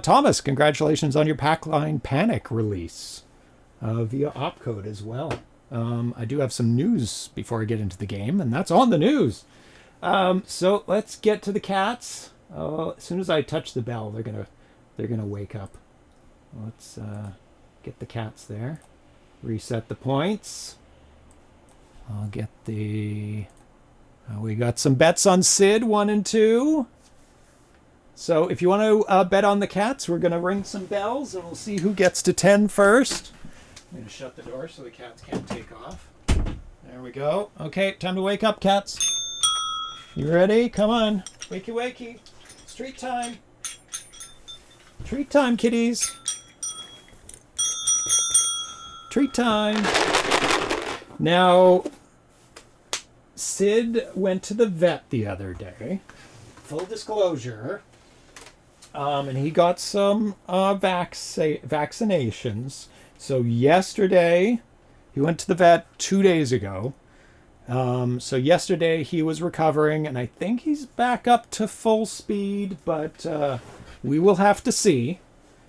Thomas, congratulations on your Packline Panic release via opcode as well. I do have some news before I get into the game, and that's on the news. So let's get to the cats. As soon as I touch the bell, they're gonna wake up. Let's get the cats there. Reset the points. I'll get the. We got some bets on SVID 1 and 2. So if you want to bet on the cats, we're gonna ring some bells and we'll see who gets to 10 first. I'm gonna shut the door so the cats can't take off. There we go. Okay, time to wake up, cats. You ready? Come on. Wakey, wakey. It's treat time. Treat time, kitties. Treat time. Now, Sid went to the vet the other day. Full disclosure. And he got some vaccinations. So yesterday, he went to the vet 2 days ago. So yesterday he was recovering, and I think he's back up to full speed, but we will have to see.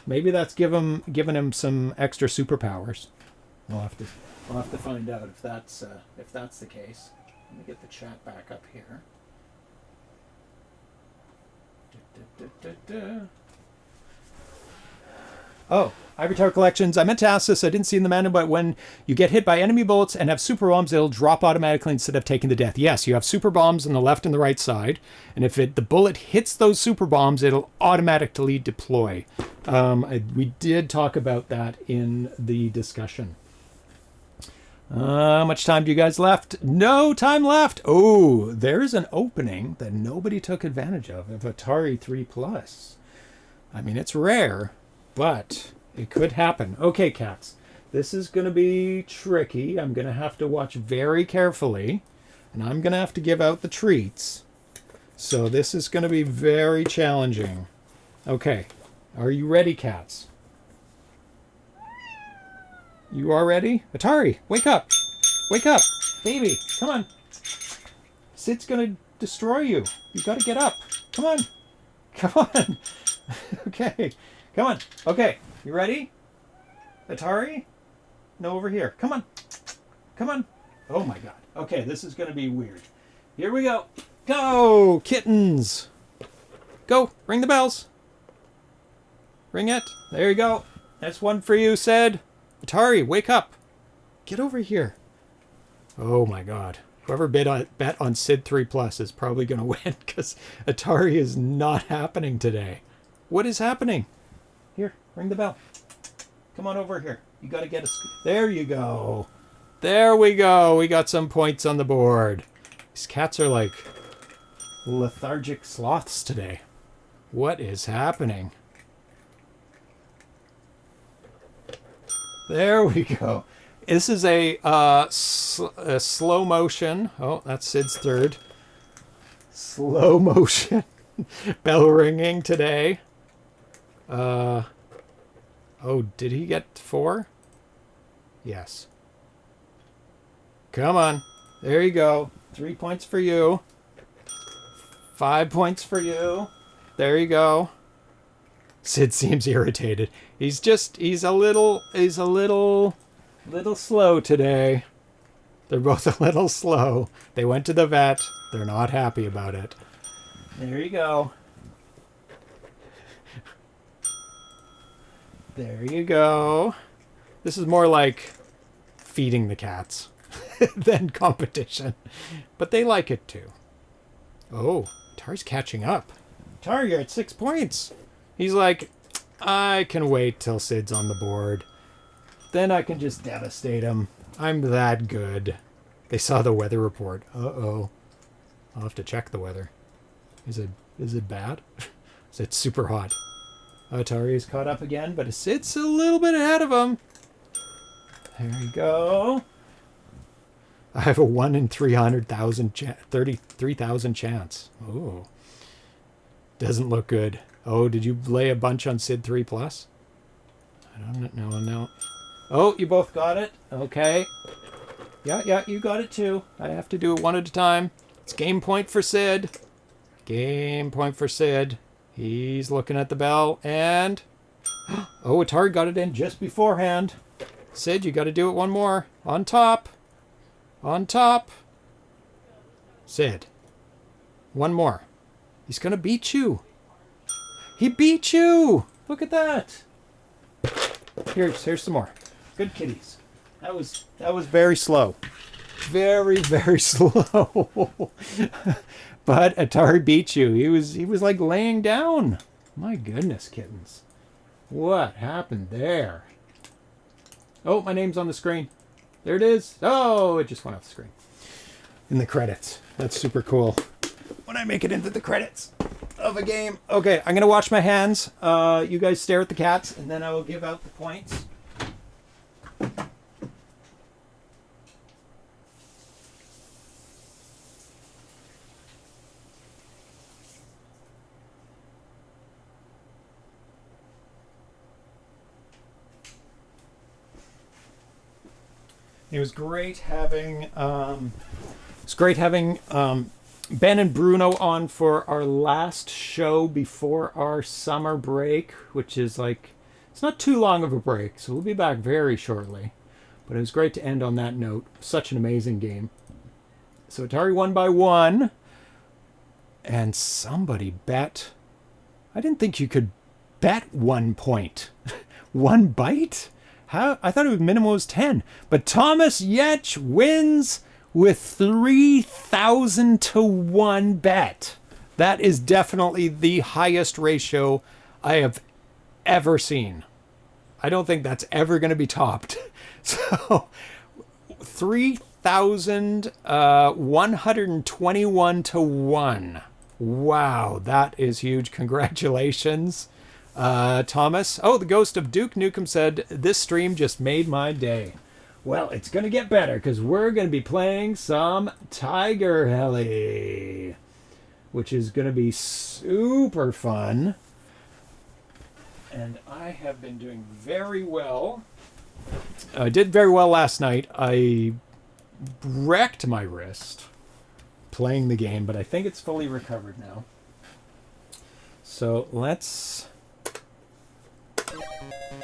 Maybe that's giving him some extra superpowers. We'll have to find out if that's the case. Let me get the chat back up here. Oh, Ivory Tower Collections. I meant to ask this. I didn't see in the manual, but when you get hit by enemy bullets and have super bombs, it'll drop automatically instead of taking the death. Yes, you have super bombs on the left and the right side, and if the bullet hits those super bombs, it'll automatically deploy. We did talk about that in the discussion. How much time do you guys left? No time left. Oh, there's an opening that nobody took advantage of Atari 3 Plus. I mean, it's rare, but it could happen. Okay, cats. This is going to be tricky. I'm going to have to watch very carefully, and I'm going to have to give out the treats. So this is going to be very challenging. Okay. Are you ready, cats? You are ready? Atari, wake up. Wake up. Baby, come on. Sid's going to destroy you. You got to get up. Come on. Come on. Okay. Come on. Okay. You ready? Atari? No, over here. Come on. Come on. Oh my god. Okay, this is going to be weird. Here we go. Go, kittens. Go. Ring the bells. Ring it. There you go. That's one for you, Sid. Atari, wake up. Get over here. Oh my god. Whoever bet on SVID 3 Plus is probably going to win because Atari is not happening today. What is happening? Here, ring the bell. Come on over here. You got to get us. There you go. There we go. We got some points on the board. These cats are like lethargic sloths today. What is happening? There we go. This is a slow motion. Oh, that's Sid's third. Slow motion. Bell ringing today. Oh, did he get 4? Yes. Come on. There you go. 3 points for you. 5 points for you. There you go. Sid seems irritated. He's a little slow today. They're both a little slow. They went to the vet. They're not happy about it. There you go. There you go. This is more like feeding the cats than competition. But they like it too. Oh, Tar's catching up. Tar, you're at 6 points. He's like, I can wait till Sid's on the board. Then I can just devastate him. I'm that good. They saw the weather report. Uh-oh. I'll have to check the weather. Is it bad? Is it super hot? Atari is caught up again, but Sid's a little bit ahead of him. There you go. I have a 1 in 300,000 33,000 chance. Ooh. Doesn't look good. Oh, did you lay a bunch on Sid 3 plus? I don't know. No. Oh, you both got it. Okay. Yeah, you got it too. I have to do it one at a time. It's game point for Sid. Game point for Sid. He's looking at the bell and... Oh, Atari got it in just beforehand. Sid, you got to do it one more. On top. On top. Sid. One more. He's going to beat you. He beat you. Look at that. Here's some more. Good kitties. That was very slow. Very, very slow. But Atari beat you. He was like laying down. My goodness, kittens. What happened there? Oh, my name's on the screen. There it is. Oh, it just went off the screen. In the credits. That's super cool. When I make it into the credits of a game. Okay, I'm going to wash my hands. You guys stare at the cats, and then I will give out the points. It was great having Ben and Bruno on for our last show before our summer break, which is like, it's not too long of a break, so we'll be back very shortly. But it was great to end on that note. Such an amazing game. So Atari won by 1, and somebody bet. I didn't think you could bet 1 point. 1 byte? How? I thought it was minimum was 10. But Thomas Yetch wins with 3,000 to 1 bet. That is definitely the highest ratio I have ever seen. I don't think that's ever going to be topped. So 3,121 to 1. Wow, that is huge. Congratulations. Thomas. Oh, the ghost of Duke Nukem said, this stream just made my day. Well, it's going to get better because we're going to be playing some Tiger-Heli, which is going to be super fun. And I have been doing very well. I did very well last night. I wrecked my wrist playing the game, but I think it's fully recovered now. So let's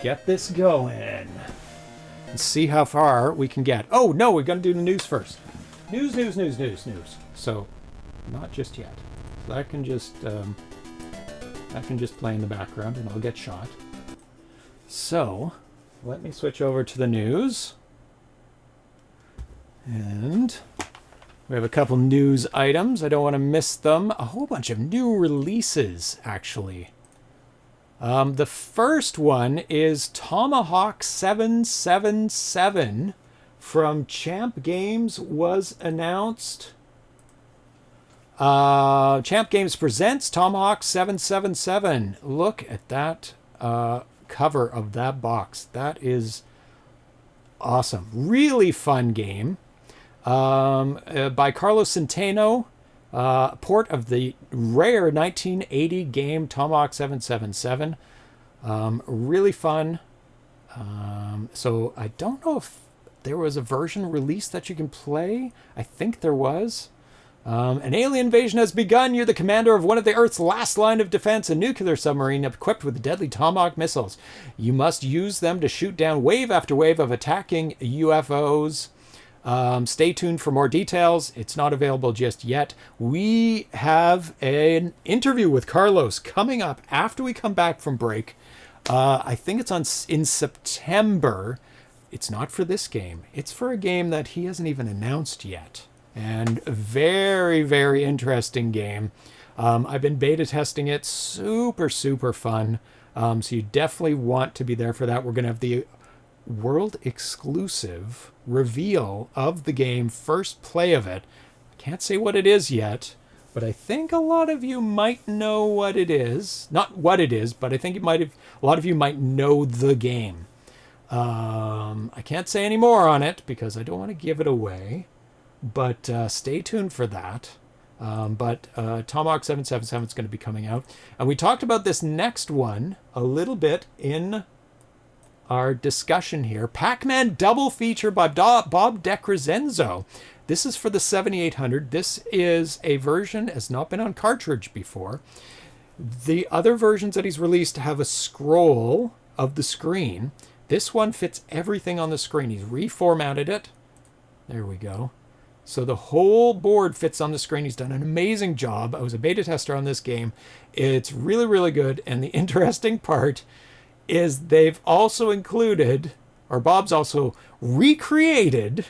get this going and see how far we can get. Oh, no, we're going to do the news first. News. So, not just yet. So that can just play in the background and I'll get shot. So, let me switch over to the news. And we have a couple news items. I don't want to miss them. A whole bunch of new releases, actually. The first one is Tomahawk 777 from Champ Games was announced. Champ Games presents Tomahawk 777. Look at that cover of that box. That is awesome. Really fun game. By Carlos Centeno. Port of the rare 1980 game Tomahawk 777. Really fun. So I don't know if there was a version released that you can play. I think there was. An alien invasion has begun. You're the commander of one of the Earth's last line of defense, a nuclear submarine equipped with deadly Tomahawk missiles. You must use them to shoot down wave after wave of attacking UFOs. Stay tuned for more details. It's not available just yet. We have an interview with Carlos coming up after we come back from break. I think it's in September. It's not for this game. It's for a game that he hasn't even announced yet. And very, very interesting game. I've been beta testing it. Super, super fun. So you definitely want to be there for that. We're going to have the world exclusive reveal of the game, first play of it. I can't say what it is yet, but I think a lot of you might know what it is. Not what it is, but I think a lot of you might know the game. I can't say any more on it because I don't want to give it away, but stay tuned for that. But Tomahawk 777 is going to be coming out. And we talked about this next one a little bit in our discussion here. Pac-Man double feature by Bob DeCrescenzo. This is for the 7800. This is a version that has not been on cartridge before. The other versions that he's released have a scroll of the screen. This one fits everything on the screen. He's reformatted it. There we go. So the whole board fits on the screen. He's done an amazing job. I was a beta tester on this game. It's really, really good. And the interesting part is they've also included, or Bob's also recreated,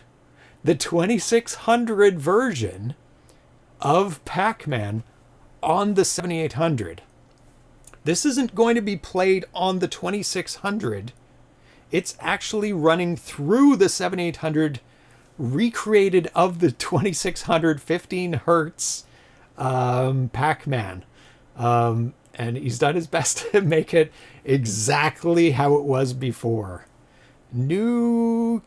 the 2600 version of Pac-Man on the 7800. This isn't going to be played on the 2600. It's actually running through the 7800, recreated of the 2600 15 hertz Pac-Man. And he's done his best to make it exactly how it was before. Nuclear.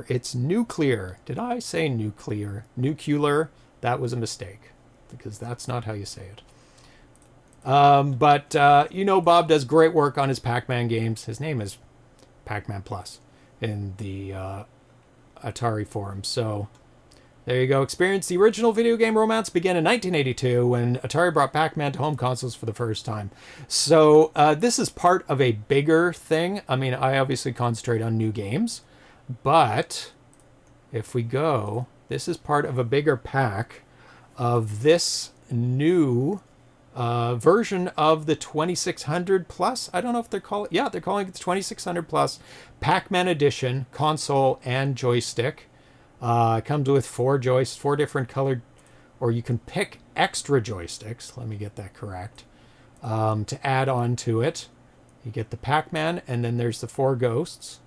It's nuclear. Did I say nuclear? Nuclear. That was a mistake because that's not how you say it. But Bob does great work on his Pac-Man games. His name is Pac-Man Plus in the Atari forum. So there you go. Experience the original video game romance began in 1982 when Atari brought Pac-Man to home consoles for the first time. So this is part of a bigger thing. I mean, I obviously concentrate on new games, but if we go, this is part of a bigger pack of this new version of the 2600 Plus. I don't know if they're calling it. Yeah, they're calling it the 2600 Plus Pac-Man Edition console and joystick. It comes with four different colored, or you can pick extra joysticks. Let me get that correct. To add on to it, you get the Pac-Man, and then there's the four ghosts.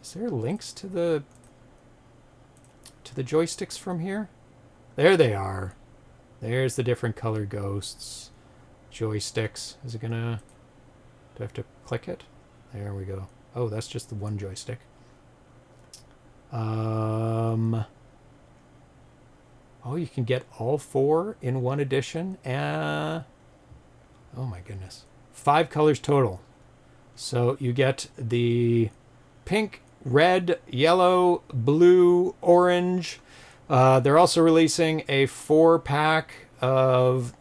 Is there links to the joysticks from here? There they are. There's the different colored ghosts, joysticks. Is it gonna? Do I have to click it? There we go. Oh, that's just the one joystick. Oh, you can get all four in one edition. Oh my goodness. 5 colors total. So you get the pink, red, yellow, blue, orange. They're also releasing a 4-pack of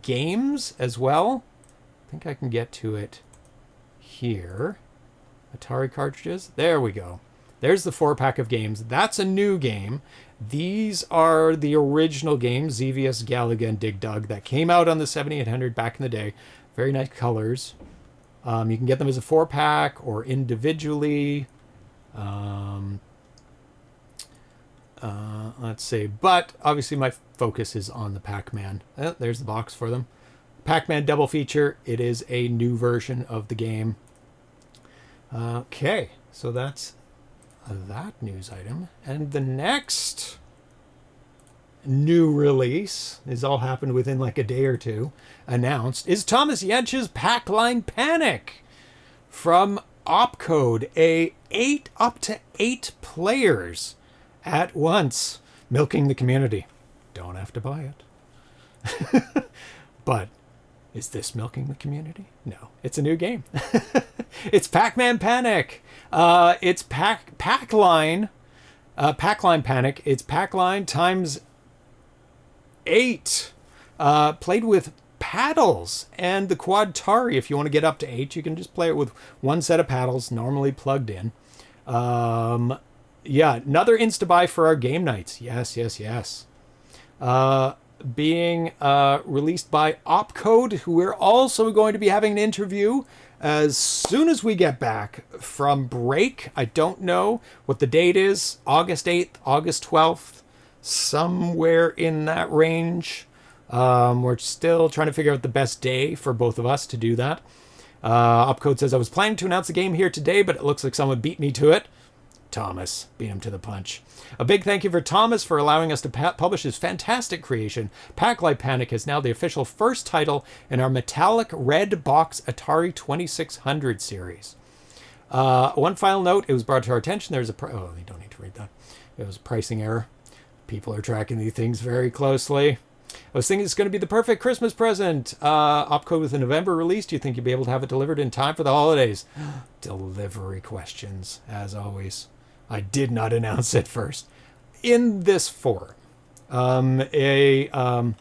games as well. I think I can get to it here. Atari cartridges. There we go. There's the 4-pack of games. That's a new game. These are the original games, Xevious, Galaga, and Dig Dug, that came out on the 7800 back in the day. Very nice colors. You can get them as a 4-pack or individually. Let's see. But obviously my focus is on the Pac-Man. There's the box for them. Pac-Man double feature. It is a new version of the game. Okay, so that's that news item. And the next new release, is all happened within like a day or two, announced, is Thomas Jentzsch's Pac-Line Panic from opcode up to 8 players at once, milking the community. Don't have to buy it. But is this milking the community? No, it's a new game. It's Pac-Man Panic. It's Pac-Line Panic. It's Pac-Line times 8. Played with paddles and the Quad-Tari. If you want to get up to 8, you can just play it with one set of paddles, normally plugged in. Yeah, another insta-buy for our game nights. Yes, yes, yes. Being released by Opcode, who we're also going to be having an interview as soon as we get back from break. I don't know what the date is. August 8th, August 12th, somewhere in that range. We're still trying to figure out the best day for both of us to do that. Opcode says, I was planning to announce the game here today, but it looks like someone beat me to it. Thomas beat him to the punch. A big thank you for Thomas for allowing us to publish his fantastic creation. Pac-Line Panic is now the official first title in our metallic red box Atari 2600 series. One final note, it was brought to our attention. There's a oh, you don't need to read that. It was a pricing error. People are tracking these things very closely. I was thinking it's going to be the perfect Christmas present. Opcode with a November release. Do you think you'll be able to have it delivered in time for the holidays? Delivery questions, as always. I did not announce it first. In this forum, email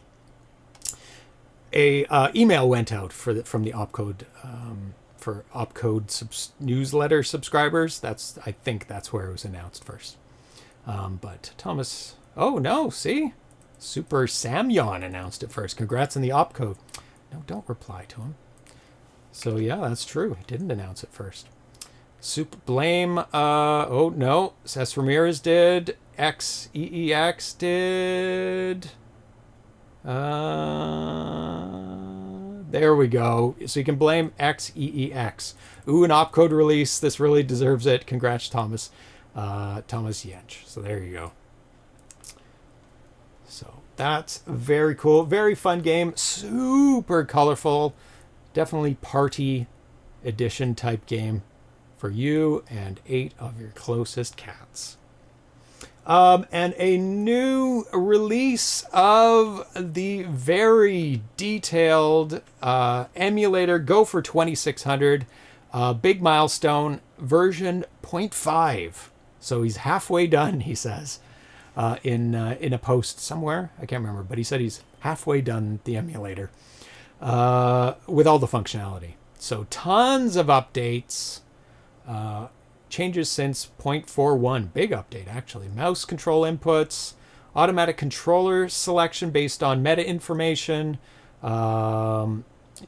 went out from the Opcode for Opcode newsletter subscribers. I think that's where it was announced first. But Thomas, oh no, see, Super Samyon announced it first. Congrats on the Opcode. No, don't reply to him. So yeah, that's true. He didn't announce it first. Blame, oh no, Cesc Ramirez did, XEEX did, there we go, so you can blame XEEX. Ooh, an opcode release, this really deserves it, congrats Thomas, Thomas Yench, so there you go. So that's very cool, very fun game, super colorful, definitely party edition type game. For you and 8 of your closest cats. And a new release of the very detailed emulator Gopher 2600, big milestone, version 0.5. So he's halfway done, he says, in a post somewhere. I can't remember, but he said he's halfway done the emulator with all the functionality. So tons of updates. Changes since 0.41. Big update, actually. Mouse control inputs, automatic controller selection based on meta information,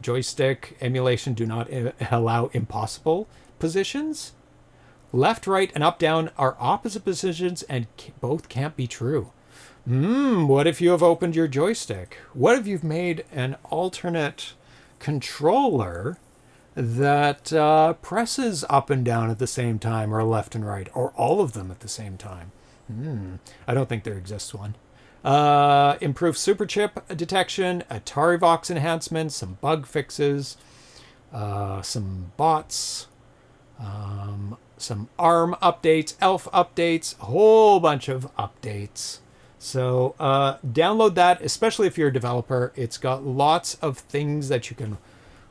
joystick emulation do not allow impossible positions. Left, right, and up, down are opposite positions and both can't be true. What if you have opened your joystick? What if you've made an alternate controller that presses up and down at the same time, or left and right, or all of them at the same time? I don't think there exists one. Improved superchip detection, Atari Vox enhancements, some bug fixes, some bots, some ARM updates, ELF updates, a whole bunch of updates. So download that, especially if you're a developer. It's got lots of things that you can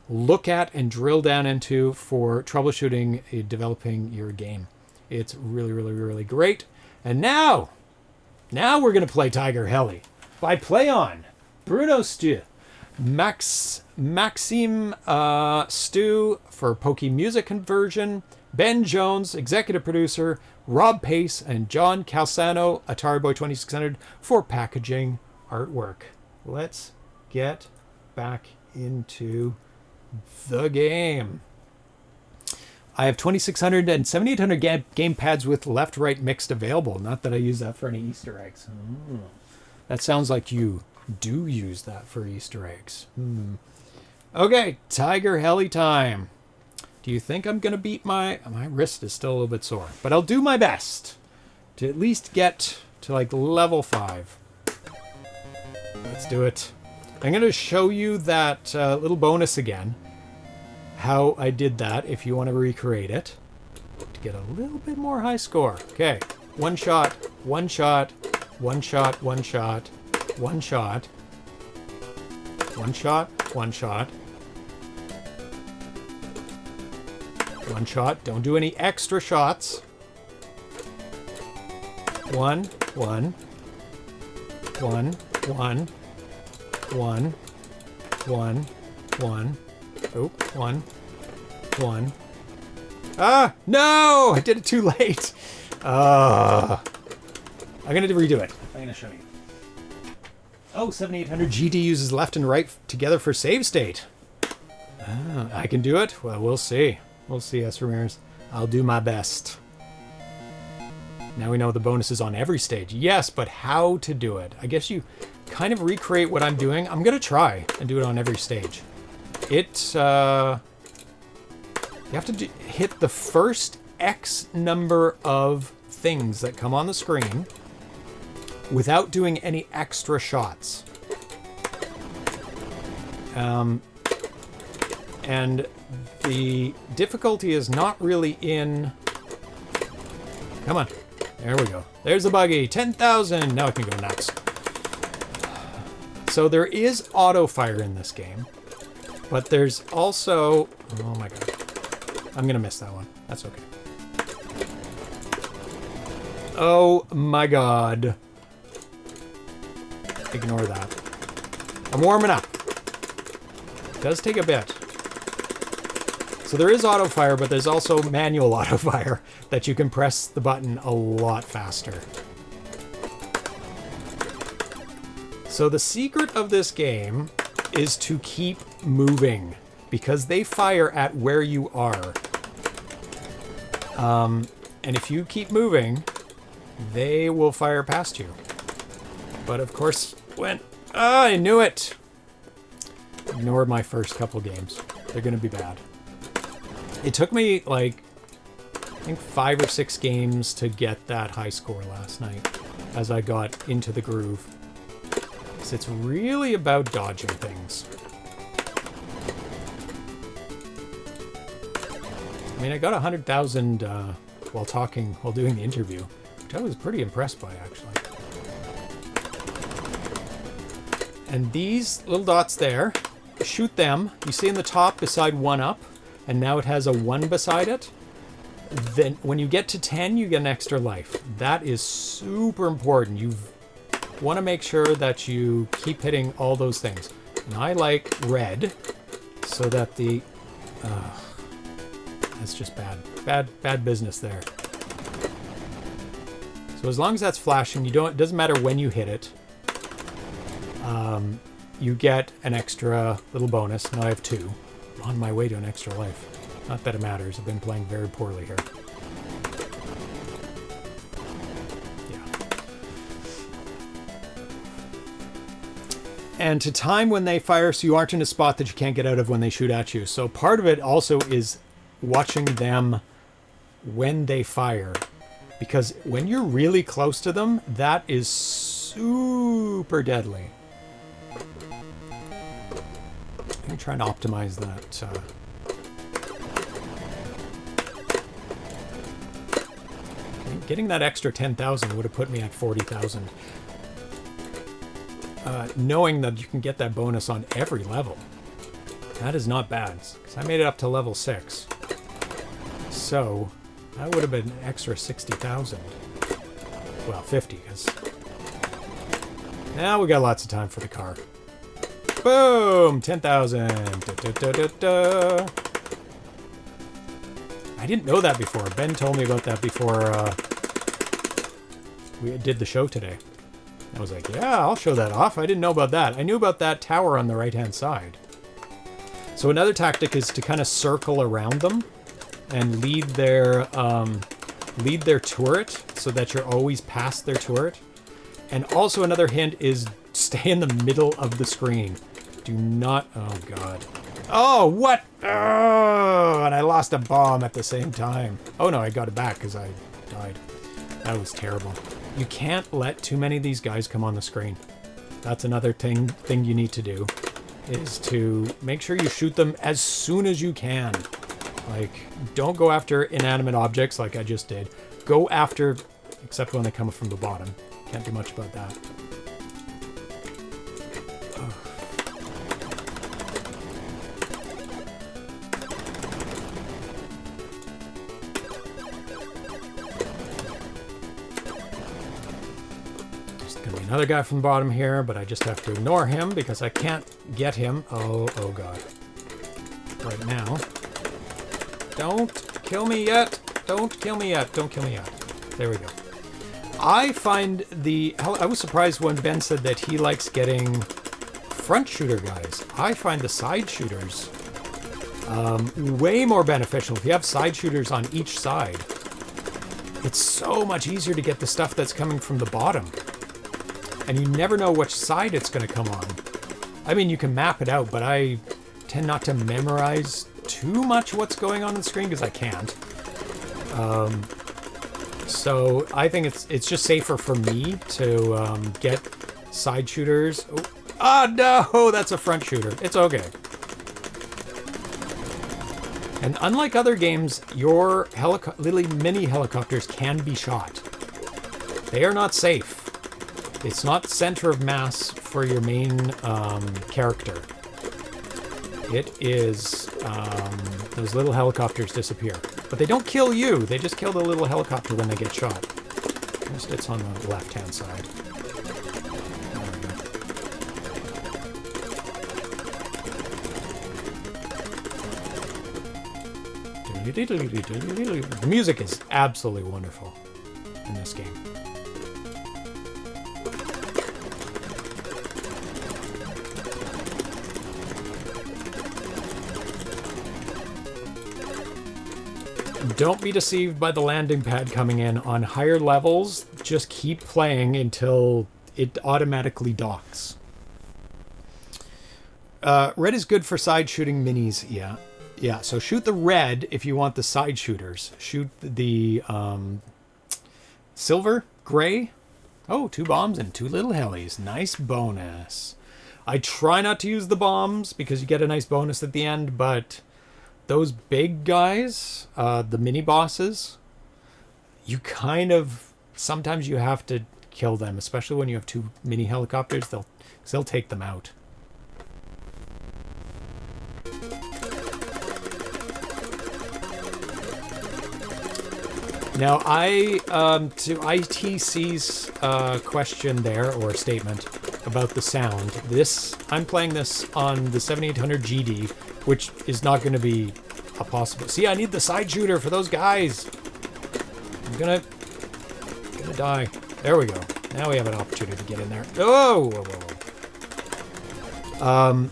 look at and drill down into for troubleshooting, developing your game. It's really, really, really great. And now we're going to play Tiger-Heli by Plaion, Bruno Steux, Maxime Steux for POKEY music conversion, Ben Jones, executive producer, Rob Pace, and John Calcano, Atari Boy 2600 for packaging artwork. Let's get back into the game. I have 2600 and 7800 game pads with left-right mixed available. Not that I use that for any Easter eggs. That sounds like you do use that for Easter eggs. Okay, Tiger-Heli time. Do you think I'm going to beat my wrist is still a little bit sore, but I'll do my best to at least get to like level 5. Let's do it. I'm going to show you that little bonus again. how I did that if you want to recreate it to get a little bit more high score. Okay, one shot, one shot, one shot, one shot, one shot, one shot, one shot, one shot. Don't do any extra shots. One, one, one, one, one, one, one. Oh, one, one. Ah, no! I did it too late. I'm gonna redo it. I'm gonna show you. Oh, 7800 GD uses left and right together for save state. Ah, I can do it? Well, we'll see. We'll see, S. Ramirez. I'll do my best. Now we know the bonus is on every stage. Yes, but how to do it? I guess you kind of recreate what I'm doing. I'm gonna try and do it on every stage. It, you have to hit the first X number of things that come on the screen without doing any extra shots. And the difficulty is not really in... Come on. There we go. There's the buggy. 10,000. Now I can go nuts. So there is auto fire in this game. But there's also... Oh my god. I'm going to miss that one. That's okay. Oh my god. Ignore that. I'm warming up. It does take a bit. So there is auto fire, but there's also manual auto fire that you can press the button a lot faster. So the secret of this game is to keep moving because they fire at where you are. And if you keep moving, they will fire past you. But of course, when... Ah, I knew it! Ignore my first couple games. They're gonna be bad. It took me, like, I think 5 or 6 games to get that high score last night as I got into the groove. So it's really about dodging things. I mean, I got 100,000 while doing the interview, which I was pretty impressed by, actually. And these little dots there, shoot them. You see in the top beside 1 up, and now it has a 1 beside it. Then when you get to 10, you get an extra life. That is super important. You want to make sure that you keep hitting all those things. And I like red, so that the... that's just bad business there. So as long as that's flashing, it doesn't matter when you hit it. You get an extra little bonus. Now I have 2. I'm on my way to an extra life. Not that it matters. I've been playing very poorly here. Yeah. And to time when they fire so you aren't in a spot that you can't get out of when they shoot at you. So part of it also is watching them when they fire. Because when you're really close to them, that is super deadly. I'm going to try and optimize that. Getting that extra 10,000 would have put me at 40,000. Knowing that you can get that bonus on every level. That is not bad. Because I made it up to level 6. So, that would have been an extra 60,000. Well, 50, because... Now we got lots of time for the car. Boom! 10,000. I didn't know that before. Ben told me about that before we did the show today. I was like, yeah, I'll show that off. I didn't know about that. I knew about that tower on the right-hand side. So another tactic is to kind of circle around them and lead their turret so that you're always past their turret. And also another hint is stay in the middle of the screen. Do not... Oh, God. Oh, what? Oh, and I lost a bomb at the same time. Oh, no, I got it back because I died. That was terrible. You can't let too many of these guys come on the screen. That's another thing you need to do. is to make sure you shoot them as soon as you can. Like, don't go after inanimate objects like I just did. Go after, except when they come from the bottom. Can't do much about that. Another guy from the bottom here, but I just have to ignore him because I can't get him. Oh god. Right now. Don't kill me yet. Don't kill me yet. Don't kill me yet. There we go. I find I was surprised when Ben said that he likes getting front shooter guys. I find the side shooters way more beneficial. If you have side shooters on each side, it's so much easier to get the stuff that's coming from the bottom. And you never know which side it's going to come on. I mean, you can map it out, but I tend not to memorize too much what's going on the screen because I can't. So I think it's just safer for me to get side shooters. Oh no, that's a front shooter. It's okay. And unlike other games, your little mini helicopters can be shot. They are not safe. It's not center of mass for your main character. It is, those little helicopters disappear. But they don't kill you, they just kill the little helicopter when they get shot. Just it's on the left-hand side. The music is absolutely wonderful in this game. Don't be deceived by the landing pad coming in. On higher levels, just keep playing until it automatically docks. Red is good for side shooting minis, yeah. Yeah, so shoot the red if you want the side shooters. Shoot the silver, gray. Oh, 2 bombs and 2 little helis. Nice bonus. I try not to use the bombs because you get a nice bonus at the end, but those big guys, the mini bosses, you kind of, sometimes you have to kill them, especially when you have 2 mini helicopters. They'll take them out. Now, to ITC's question there, or statement about the sound, I'm playing this on the 7800 GD, which is not going to be a possible. See, I need the side shooter for those guys. I'm gonna die. There we go. Now we have an opportunity to get in there. Oh! Whoa, whoa, whoa.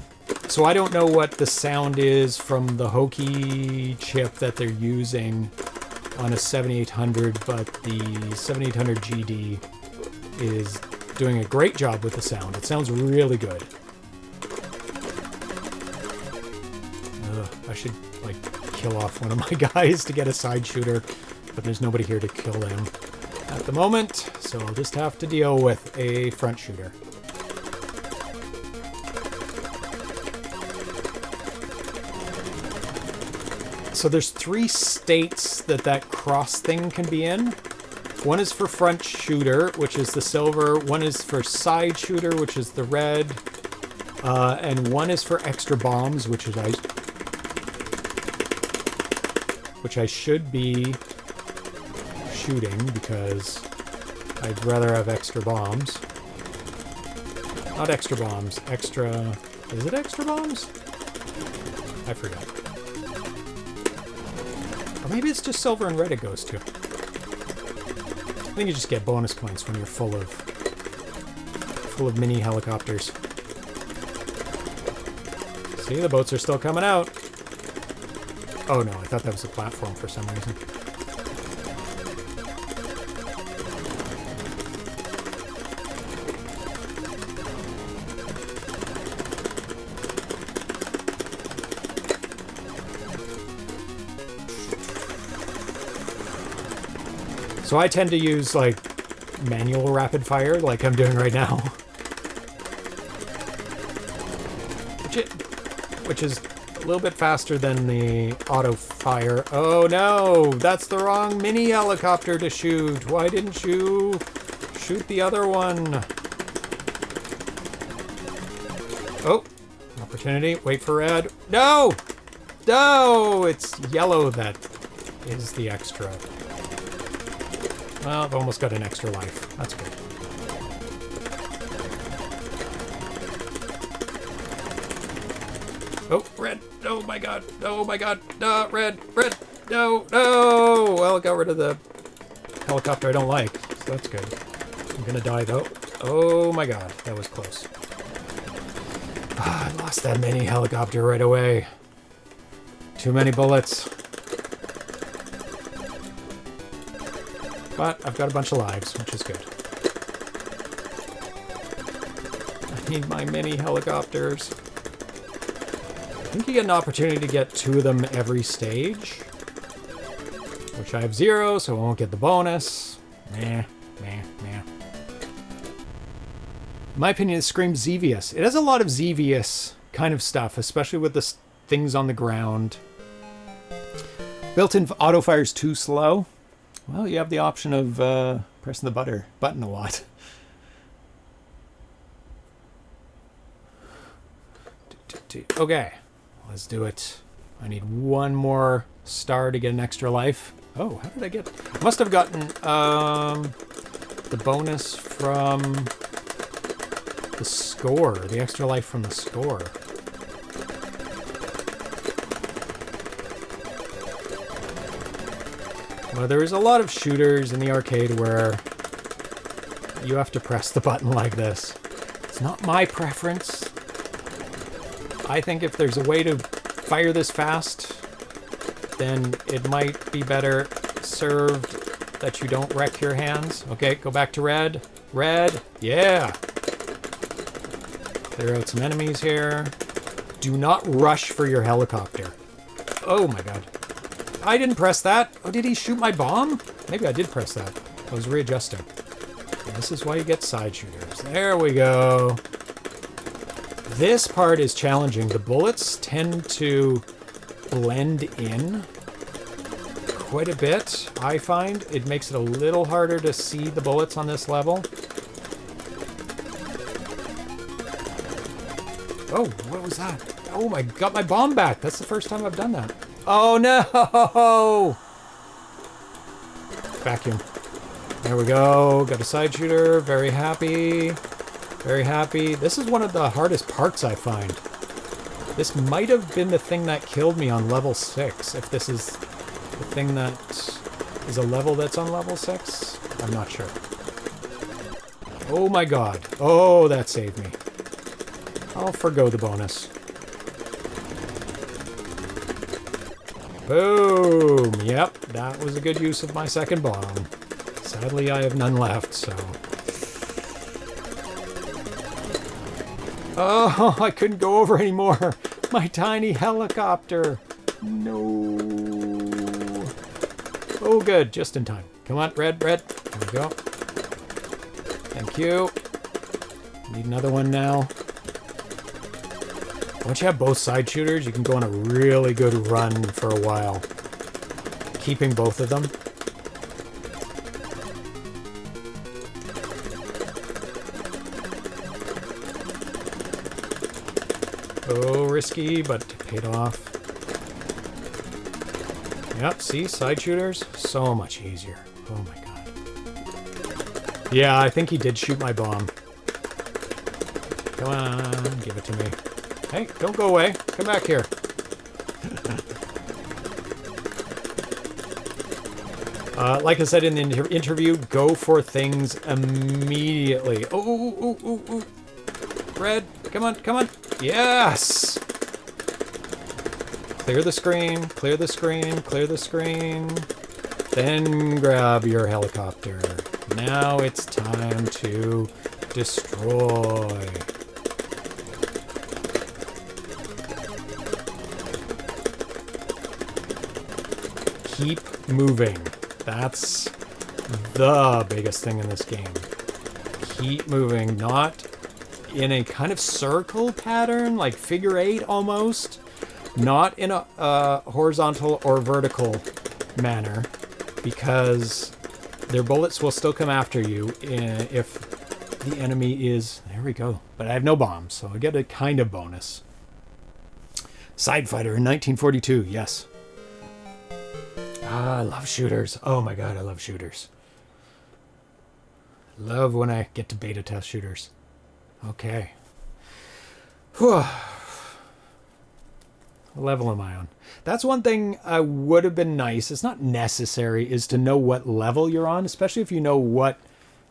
So I don't know what the sound is from the POKEY chip that they're using on a 7800, but the 7800 GD is doing a great job with the sound. It sounds really good. I should, like, kill off one of my guys to get a side shooter, but there's nobody here to kill them at the moment, so I'll just have to deal with a front shooter. So there's 3 states that cross thing can be in. One is for front shooter, which is the silver. One is for side shooter, which is the red. And one is for extra bombs, which I should be shooting because I'd rather have extra bombs. Not extra bombs, extra... Is it extra bombs? I forgot. Or maybe it's just silver and red it goes to. I think you just get bonus points when you're full of mini helicopters. See, the boats are still coming out. Oh no, I thought that was a platform for some reason. So I tend to use, like, manual rapid fire, like I'm doing right now. which is a little bit faster than the auto fire. Oh no, that's the wrong mini helicopter to shoot. Why didn't you shoot the other one? Oh, opportunity. Wait for red. No! No! It's yellow that is the extra. Well, I've almost got an extra life. That's good. Oh, red. Oh my god. Oh my god. No, red. Red. No. No. Well, I got rid of the helicopter I don't like. So that's good. I'm gonna die though. Oh my god. That was close. I lost that mini helicopter right away. Too many bullets. But I've got a bunch of lives, which is good. I need my mini helicopters. I think you get an opportunity to get 2 of them every stage. Which I have 0, so I won't get the bonus. Meh. In my opinion, it screams Xevious. It has a lot of Xevious kind of stuff, especially with the things on the ground. Built-in auto-fire is too slow. Well, you have the option of pressing the button a lot. Okay, let's do it. I need 1 more star to get an extra life. Oh, how did I get... I must have gotten the bonus from the score, the extra life from the score. Well, there is a lot of shooters in the arcade where you have to press the button like this. It's not my preference. I think if there's a way to fire this fast, then it might be better served that you don't wreck your hands. Okay, go back to red. Red, yeah. Clear out some enemies here. Do not rush for your helicopter. Oh my god. I didn't press that. Oh, did he shoot my bomb? Maybe I did press that. I was readjusting. And this is why you get side shooters. There we go. This part is challenging. The bullets tend to blend in quite a bit, I find. It makes it a little harder to see the bullets on this level. Oh, what was that? Oh, I got my bomb back. That's the first time I've done that. Oh no! Vacuum. There we go. Got a side shooter. Very happy. Very happy. This is one of the hardest parts I find. This might have been the thing that killed me on level 6. If this is the thing that is a level that's on level 6. I'm not sure. Oh my god. Oh, that saved me. I'll forgo the bonus. Boom! Yep, that was a good use of my second bomb. Sadly, I have none left, so... Oh, I couldn't go over anymore! My tiny helicopter! No... Oh, good, just in time. Come on, red. There we go. Thank you. Need another one now. Once you have both side shooters, you can go on a really good run for a while. Keeping both of them. Oh, risky, but paid off. Yep, see, side shooters, so much easier. Oh my god. Yeah, I think he did shoot my bomb. Come on, give it to me. Hey, don't go away. Come back here. Like I said in the interview, go for things immediately. Oh. Red, come on. Yes! Clear the screen. Then grab your helicopter. Now it's time to destroy. Keep moving. That's the biggest thing in this game. Keep moving. Not in a kind of circle pattern, like figure 8 almost. Not in a horizontal or vertical manner, because their bullets will still come after you if the enemy is... There we go. But I have no bombs, so I get a kind of bonus. Side Fighter in 1942, yes. Ah, I love shooters. Oh my god, I love shooters. Love when I get to beta test shooters. Okay. Whew. What level am I on? That's one thing I would have been nice. It's not necessary, is to know what level you're on, especially if you know what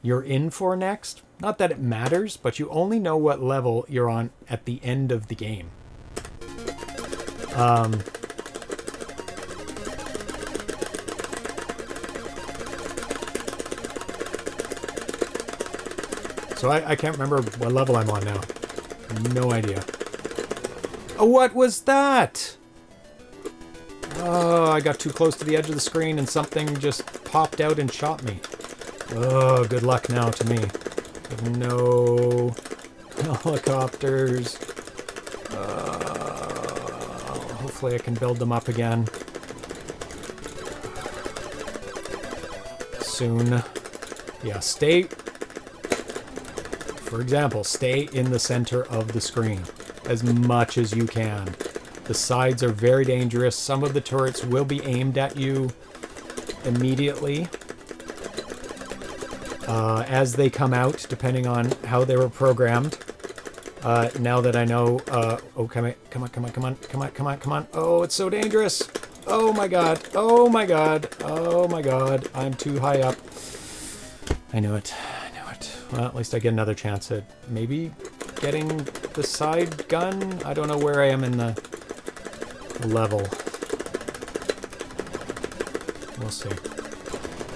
you're in for next. Not that it matters, but you only know what level you're on at the end of the game. So I can't remember what level I'm on now. No idea. Oh, what was that? Oh, I got too close to the edge of the screen and something just popped out and shot me. Oh, good luck now to me. No helicopters. Hopefully I can build them up again. Soon. Yeah, stay... For example, stay in the center of the screen as much as you can. The sides are very dangerous. Some of the turrets will be aimed at you immediately as they come out, depending on how they were programmed. Now that I know... oh, come on. Oh, it's so dangerous. Oh my god. Oh my god. Oh my god. I'm too high up. I knew it. Well, at least I get another chance at maybe getting the side gun. I don't know where I am in the level. We'll see.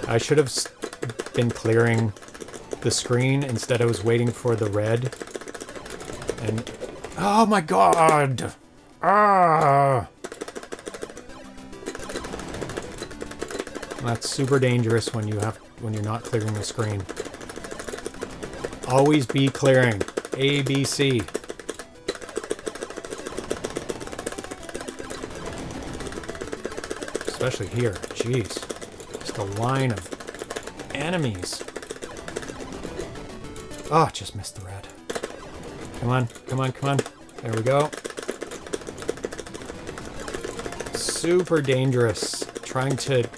I should have been clearing the screen. Instead, I was waiting for the red. And... Oh my god! Ah! That's super dangerous when you're not clearing the screen. Always be clearing. A, B, C. Especially here. Jeez. Just a line of enemies. Oh, just missed the red. Come on. There we go. Super dangerous. Trying to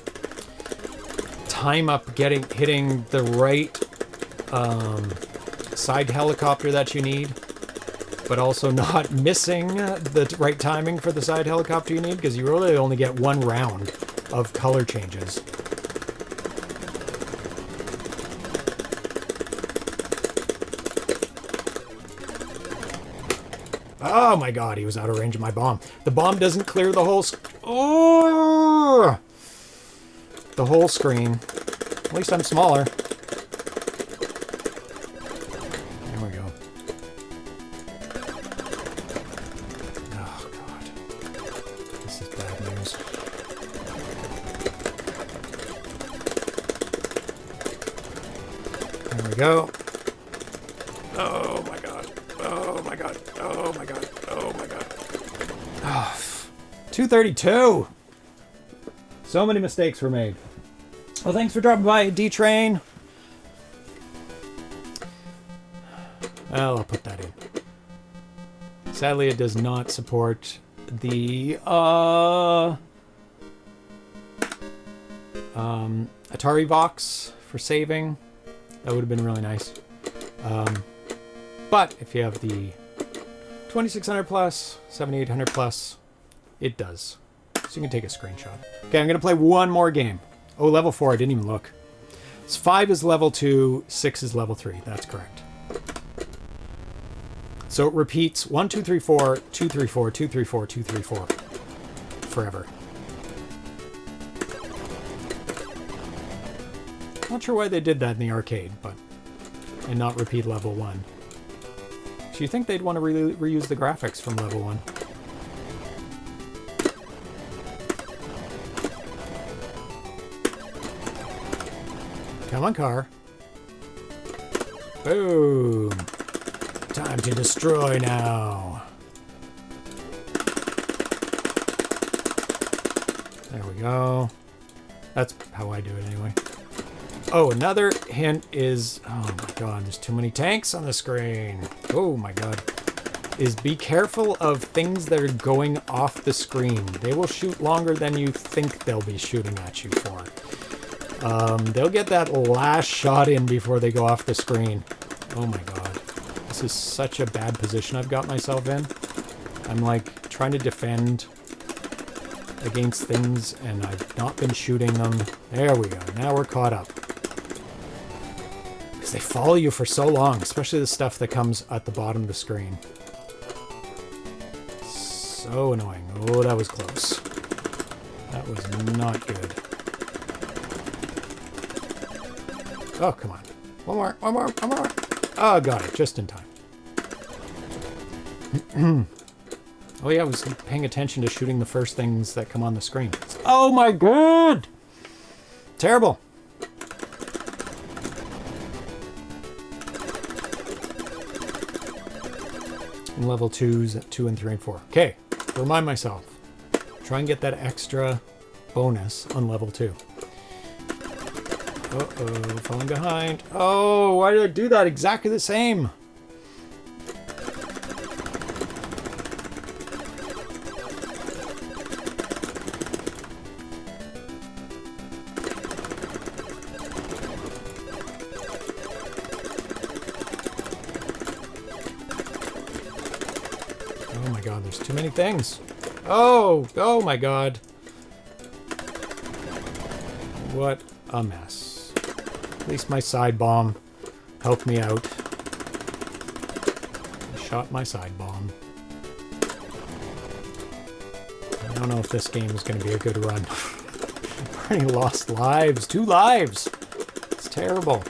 time up hitting the right side helicopter that you need, but also not missing the right timing for the side helicopter you need, because you really only get one round of color changes. Oh my god, he was out of range of my bomb. The bomb doesn't clear the whole the whole screen. At least I'm smaller. Go. Oh my god. Oh my god. Oh my god. Oh my god. Oh, 232. So many mistakes were made. Well, thanks for dropping by, D-Train. Well, I'll put that in. Sadly, it does not support the Atari Vox for saving. That would have been really nice. But if you have the 2600 plus, 7800 plus, it does. So you can take a screenshot. Okay, I'm going to play one more game. Oh, level 4, I didn't even look. It's 5 is level 2, 6 is level 3. That's correct. So it repeats 1, 2, 3, 4, 2, 3, 4, 2, 3, 4, 2, 3, 4. Forever. Not sure why they did that in the arcade, and not repeat level 1. So you think they'd want to reuse the graphics from level 1. Come on, car. Boom. Time to destroy now. There we go. That's how I do it anyway. Oh, another hint is... Oh my god, there's too many tanks on the screen. Oh my god. Is be careful of things that are going off the screen. They will shoot longer than you think they'll be shooting at you for. They'll get that last shot in before they go off the screen. Oh my god. This is such a bad position I've got myself in. I'm like trying to defend against things and I've not been shooting them. There we go. Now we're caught up. Because they follow you for so long, especially the stuff that comes at the bottom of the screen. So annoying. Oh, that was close. That was not good. Oh, come on. One more, one more, one more. Oh, got it. Just in time. Oh, yeah, I was paying attention to shooting the first things that come on the screen. Oh, my God! Terrible. And level 2s at 2 and 3 and 4. Okay, remind myself. Try and get that extra bonus on level 2. Uh-oh, falling behind. Oh, why did I do that? Exactly the same. Oh my god, there's too many things. Oh, oh my god. What a mess. At least my side bomb helped me out. I shot my side bomb. I don't know if this game is going to be a good run. I've already lost lives. 2 lives. It's terrible.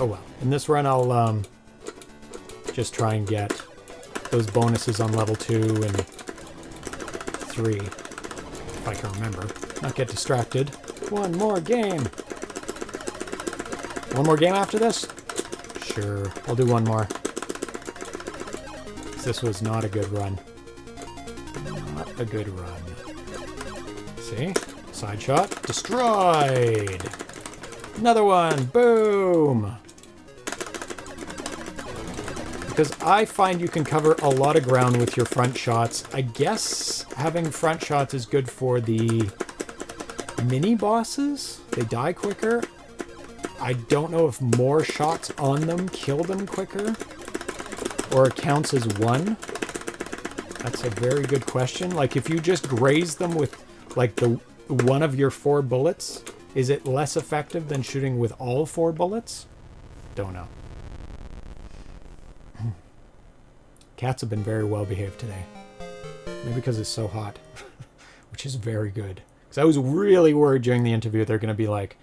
Oh well. In this run, I'll just try and get those bonuses on level 2 and 3, if I can remember. Not get distracted. One more game. One more game after this? Sure. I'll do one more. This was not a good run. Not a good run. See? Side shot. Destroyed! Another one! Boom! Because I find you can cover a lot of ground with your front shots. I guess having front shots is good for the mini bosses. They die quicker. I don't know if more shots on them kill them quicker. Or it counts as one. That's a very good question. Like if you just graze them with like the one of your 4 bullets, is it less effective than shooting with all 4 bullets? Don't know. Cats have been very well behaved today. Maybe because it's so hot. Which is very good. Because I was really worried during the interview they're going to be like,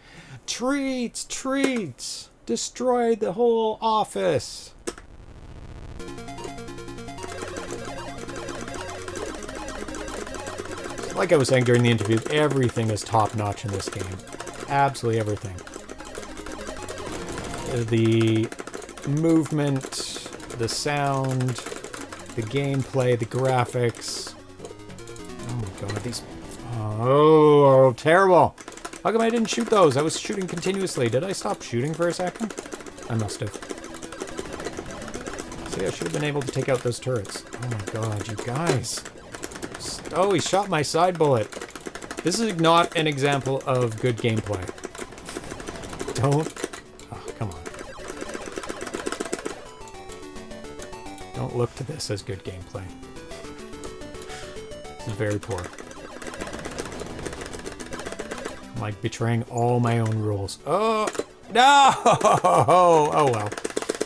treats, treats, destroyed the whole office. Like I was saying during the interview, everything is top-notch in this game. Absolutely everything. The movement, the sound, the gameplay, the graphics. Oh my god, these... Oh, terrible! How come I didn't shoot those? I was shooting continuously. Did I stop shooting for a second? I must have. See, I should have been able to take out those turrets. Oh my god, you guys. Oh, he shot my side bullet. This is not an example of good gameplay. Don't... Oh, come on. Don't look to this as good gameplay. This is very poor. I'm like betraying all my own rules. Oh, no! Oh well.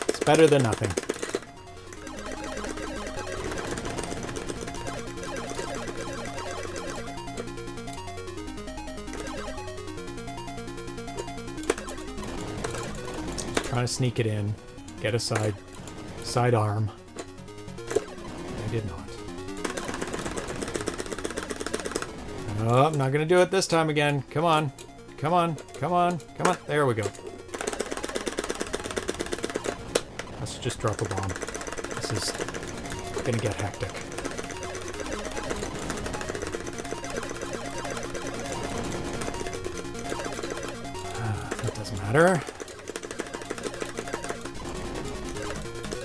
It's better than nothing. Trying to sneak it in, get a side Sidearm. I did not. Oh, I'm not gonna do it this time again. Come on. Come on. Come on. Come on. There we go. Let's just drop a bomb. This is gonna get hectic. That doesn't matter.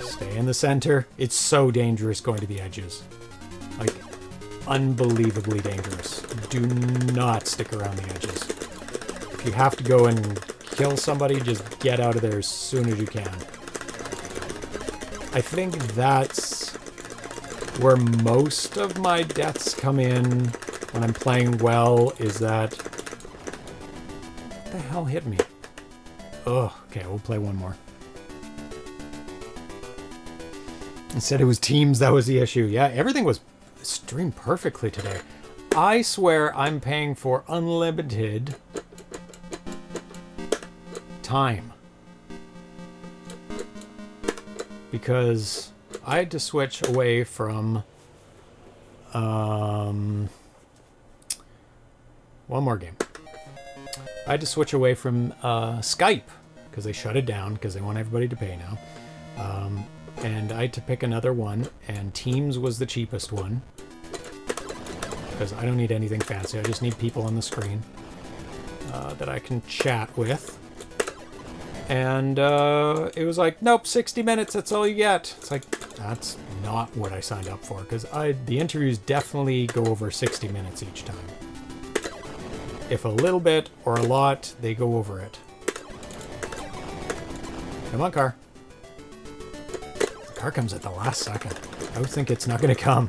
Stay in the center. It's so dangerous going to the edges. Like, unbelievably dangerous. Do not stick around the edges. If you have to go and kill somebody, just get out of there as soon as you can. I think that's where most of my deaths come in when I'm playing well, is that... What the hell hit me? Ugh, okay, we'll play one more. Instead it was teams that was the issue. Yeah, everything was streamed perfectly today. I swear I'm paying for unlimited time. Because I had to switch away from one more game. I had to switch away from Skype because they shut it down because they want everybody to pay now. And I had to pick another one, and Teams was the cheapest one because I don't need anything fancy. I just need people on the screen that I can chat with. And it was like, nope, 60 minutes, that's all you get. It's like, that's not what I signed up for, because the interviews definitely go over 60 minutes each time. If a little bit or a lot, they go over it. Come on, car. The car comes at the last second. I would think it's not going to come.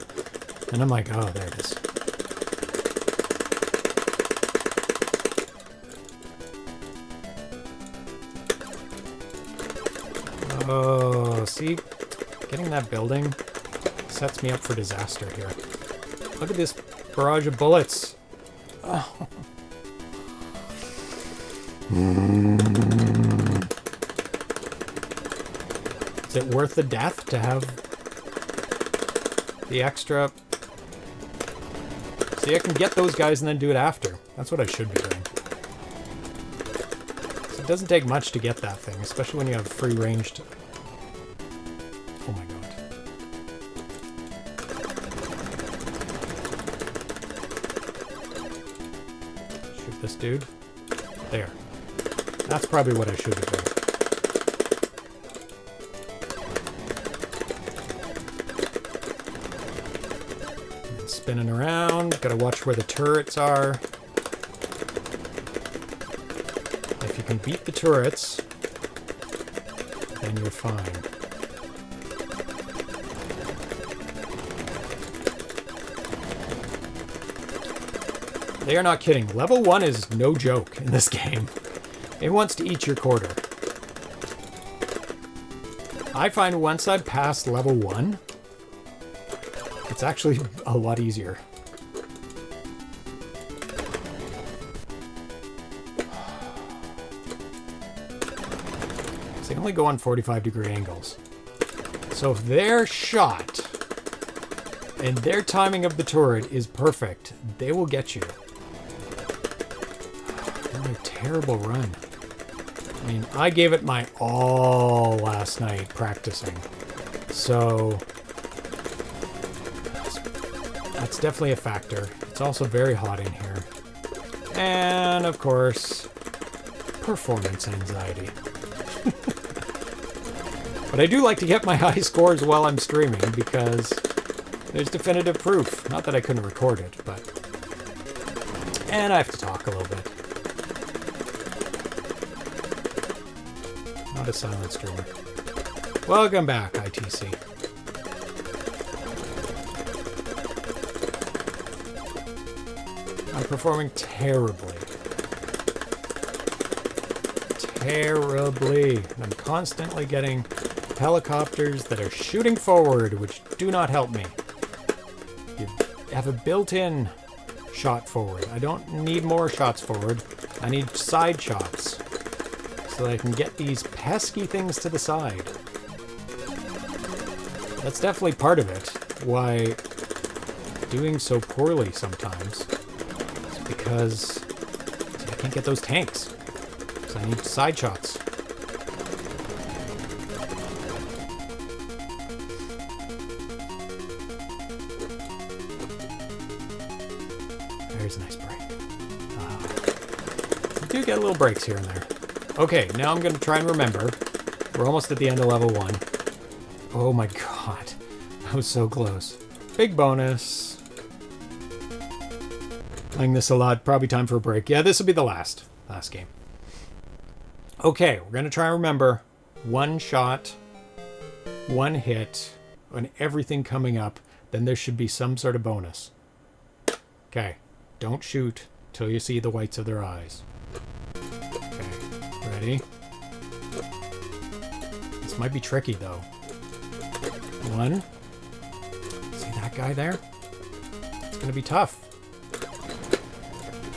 And I'm like, oh, there it is. Oh, see? Getting that building sets me up for disaster here. Look at this barrage of bullets. Oh. Is it worth the death to have the extra? See, I can get those guys and then do it after. That's what I should be doing. So it doesn't take much to get that thing, especially when you have free ranged. Oh my god. Shoot this dude. There. That's probably what I should be doing. And spinning around. Gotta watch where the turrets are. If you can beat the turrets, then you're fine. They are not kidding. Level 1 is no joke in this game. It wants to eat your quarter. I find once I've passed level 1, it's actually a lot easier. So they only go on 45-degree angles. So if their shot and their timing of the turret is perfect, they will get you. What a terrible run. I mean, I gave it my all last night practicing. So that's definitely a factor. It's also very hot in here. And of course, performance anxiety. But I do like to get my high scores while I'm streaming because there's definitive proof. Not that I couldn't record it, but... And I have to talk a little bit. Not a silent streamer. Welcome back, ITC. I'm performing terribly. Terribly. I'm constantly getting helicopters that are shooting forward, which do not help me. You have a built-in shot forward. I don't need more shots forward. I need side shots so that I can get these pesky things to the side. That's definitely part of it. Why doing so poorly sometimes is because I can't get those tanks. Because I need side shots. There's a nice break. You do get little breaks here and there. Okay, now I'm going to try and remember. We're almost at the end of level 1. Oh my god. That was so close. Big bonus. Playing this a lot. Probably time for a break. Yeah, this will be the last game. Okay, we're going to try and remember. 1 shot, 1 hit, on everything coming up. Then there should be some sort of bonus. Okay. Don't shoot till you see the whites of their eyes. Okay, ready? This might be tricky though. 1. See that guy there? It's gonna be tough.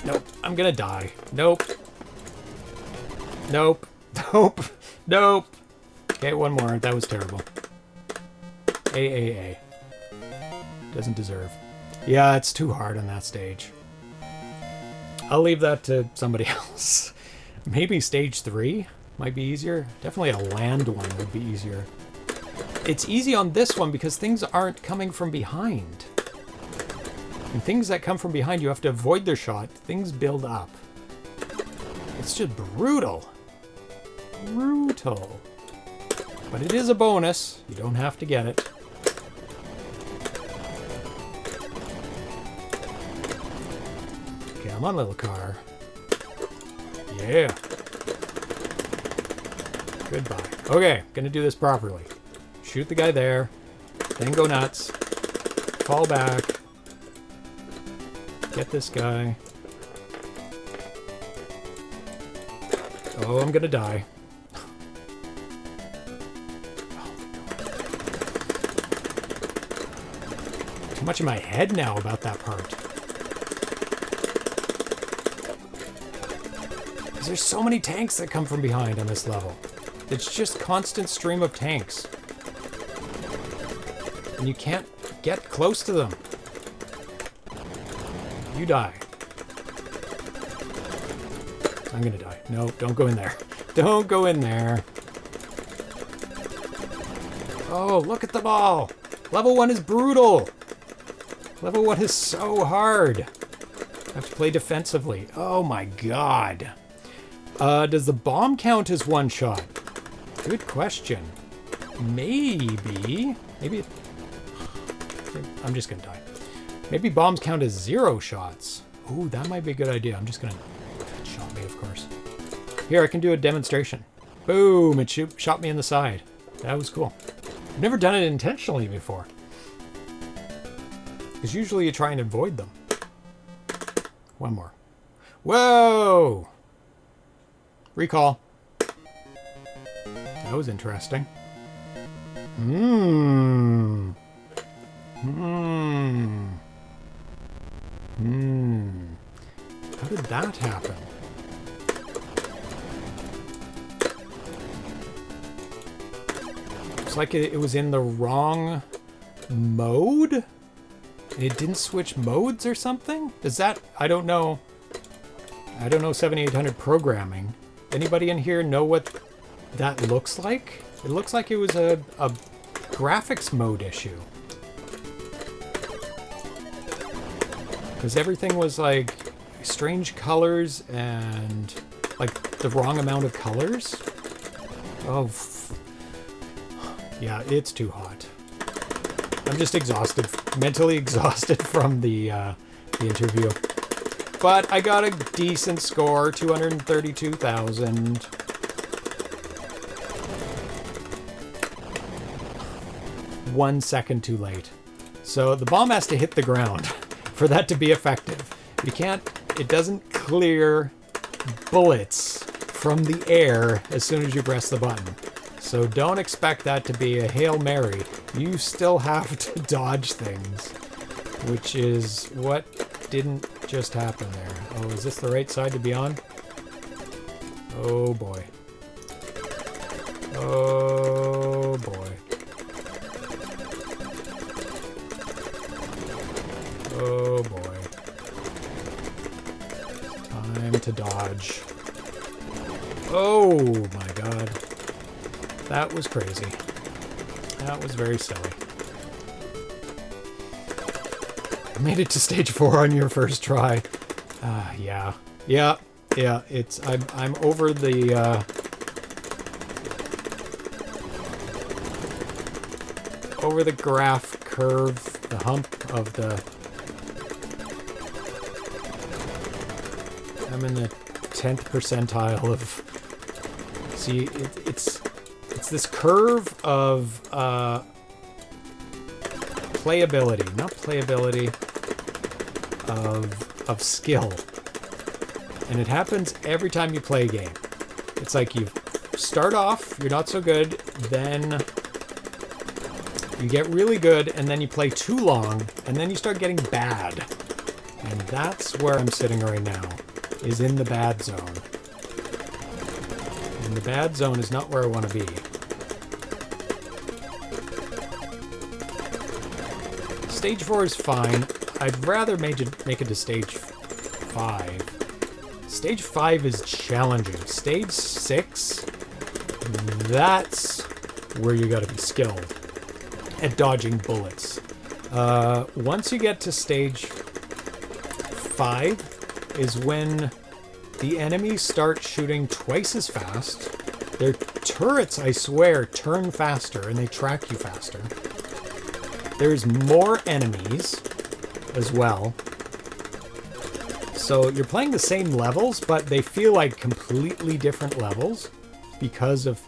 Nope, I'm gonna die. Nope. Nope. Nope. Nope. Okay, 1 more. That was terrible. A. Doesn't deserve. Yeah, it's too hard on that stage. I'll leave that to somebody else. Maybe stage 3 might be easier. Definitely a land one would be easier. It's easy on this one because things aren't coming from behind. And things that come from behind, you have to avoid their shot. Things build up. It's just brutal. Brutal. But it is a bonus. You don't have to get it. Come on, little car. Yeah. Goodbye. Okay, gonna do this properly. Shoot the guy there. Then go nuts. Fall back. Get this guy. Oh, I'm gonna die. Too much in my head now about that part. There's so many tanks that come from behind on this level. It's just constant stream of tanks. And you can't get close to them. You die. I'm gonna die. No, don't go in there. Don't go in there. Oh, look at the ball. Level 1 is brutal. Level 1 is so hard. I have to play defensively. Oh my god. Does the bomb count as 1 shot? Good question. Maybe. Maybe. I'm just gonna die. Maybe bombs count as 0 shots. Ooh, that might be a good idea. I'm just gonna. That shot me, of course. Here, I can do a demonstration. Boom! It shot me in the side. That was cool. I've never done it intentionally before. Because usually you try and avoid them. 1 more. Whoa! Recall. That was interesting. How did that happen? Looks like it was in the wrong mode? It didn't switch modes or something? Is that... I don't know. I don't know 7800 programming. Anybody in here know what that looks like? It looks like it was a graphics mode issue. Because everything was like strange colors and like the wrong amount of colors. Oh, yeah, it's too hot. I'm just exhausted, mentally exhausted from the interview. But I got a decent score, 232,000. One second too late. So the bomb has to hit the ground for that to be effective. You can't, it doesn't clear bullets from the air as soon as you press the button. So don't expect that to be a Hail Mary. You still have to dodge things, which is what didn't just happen there. Oh, is this the right side to be on? Oh boy. Oh boy. to dodge. Oh my god. That was crazy. That was very silly. I made it to stage 4 on your first try. Yeah. Yeah. Yeah, it's... I'm over the... over the graph curve, the hump of the... I'm in the 10th percentile of... See, it's this curve of playability, not playability, of skill. And it happens every time you play a game. It's like you start off, you're not so good, then you get really good, and then you play too long, and then you start getting bad. And that's where I'm sitting right now, is in the bad zone. And the bad zone is not where I want to be. Stage 4 is fine. I'd rather make it to stage 5. Stage 5 is challenging. Stage 6, that's where you gotta be skilled at dodging bullets. Once you get to stage 5 is when the enemies start shooting twice as fast. Their turrets, I swear, turn faster and they track you faster. There's more enemies as well. So you're playing the same levels, but they feel like completely different levels because of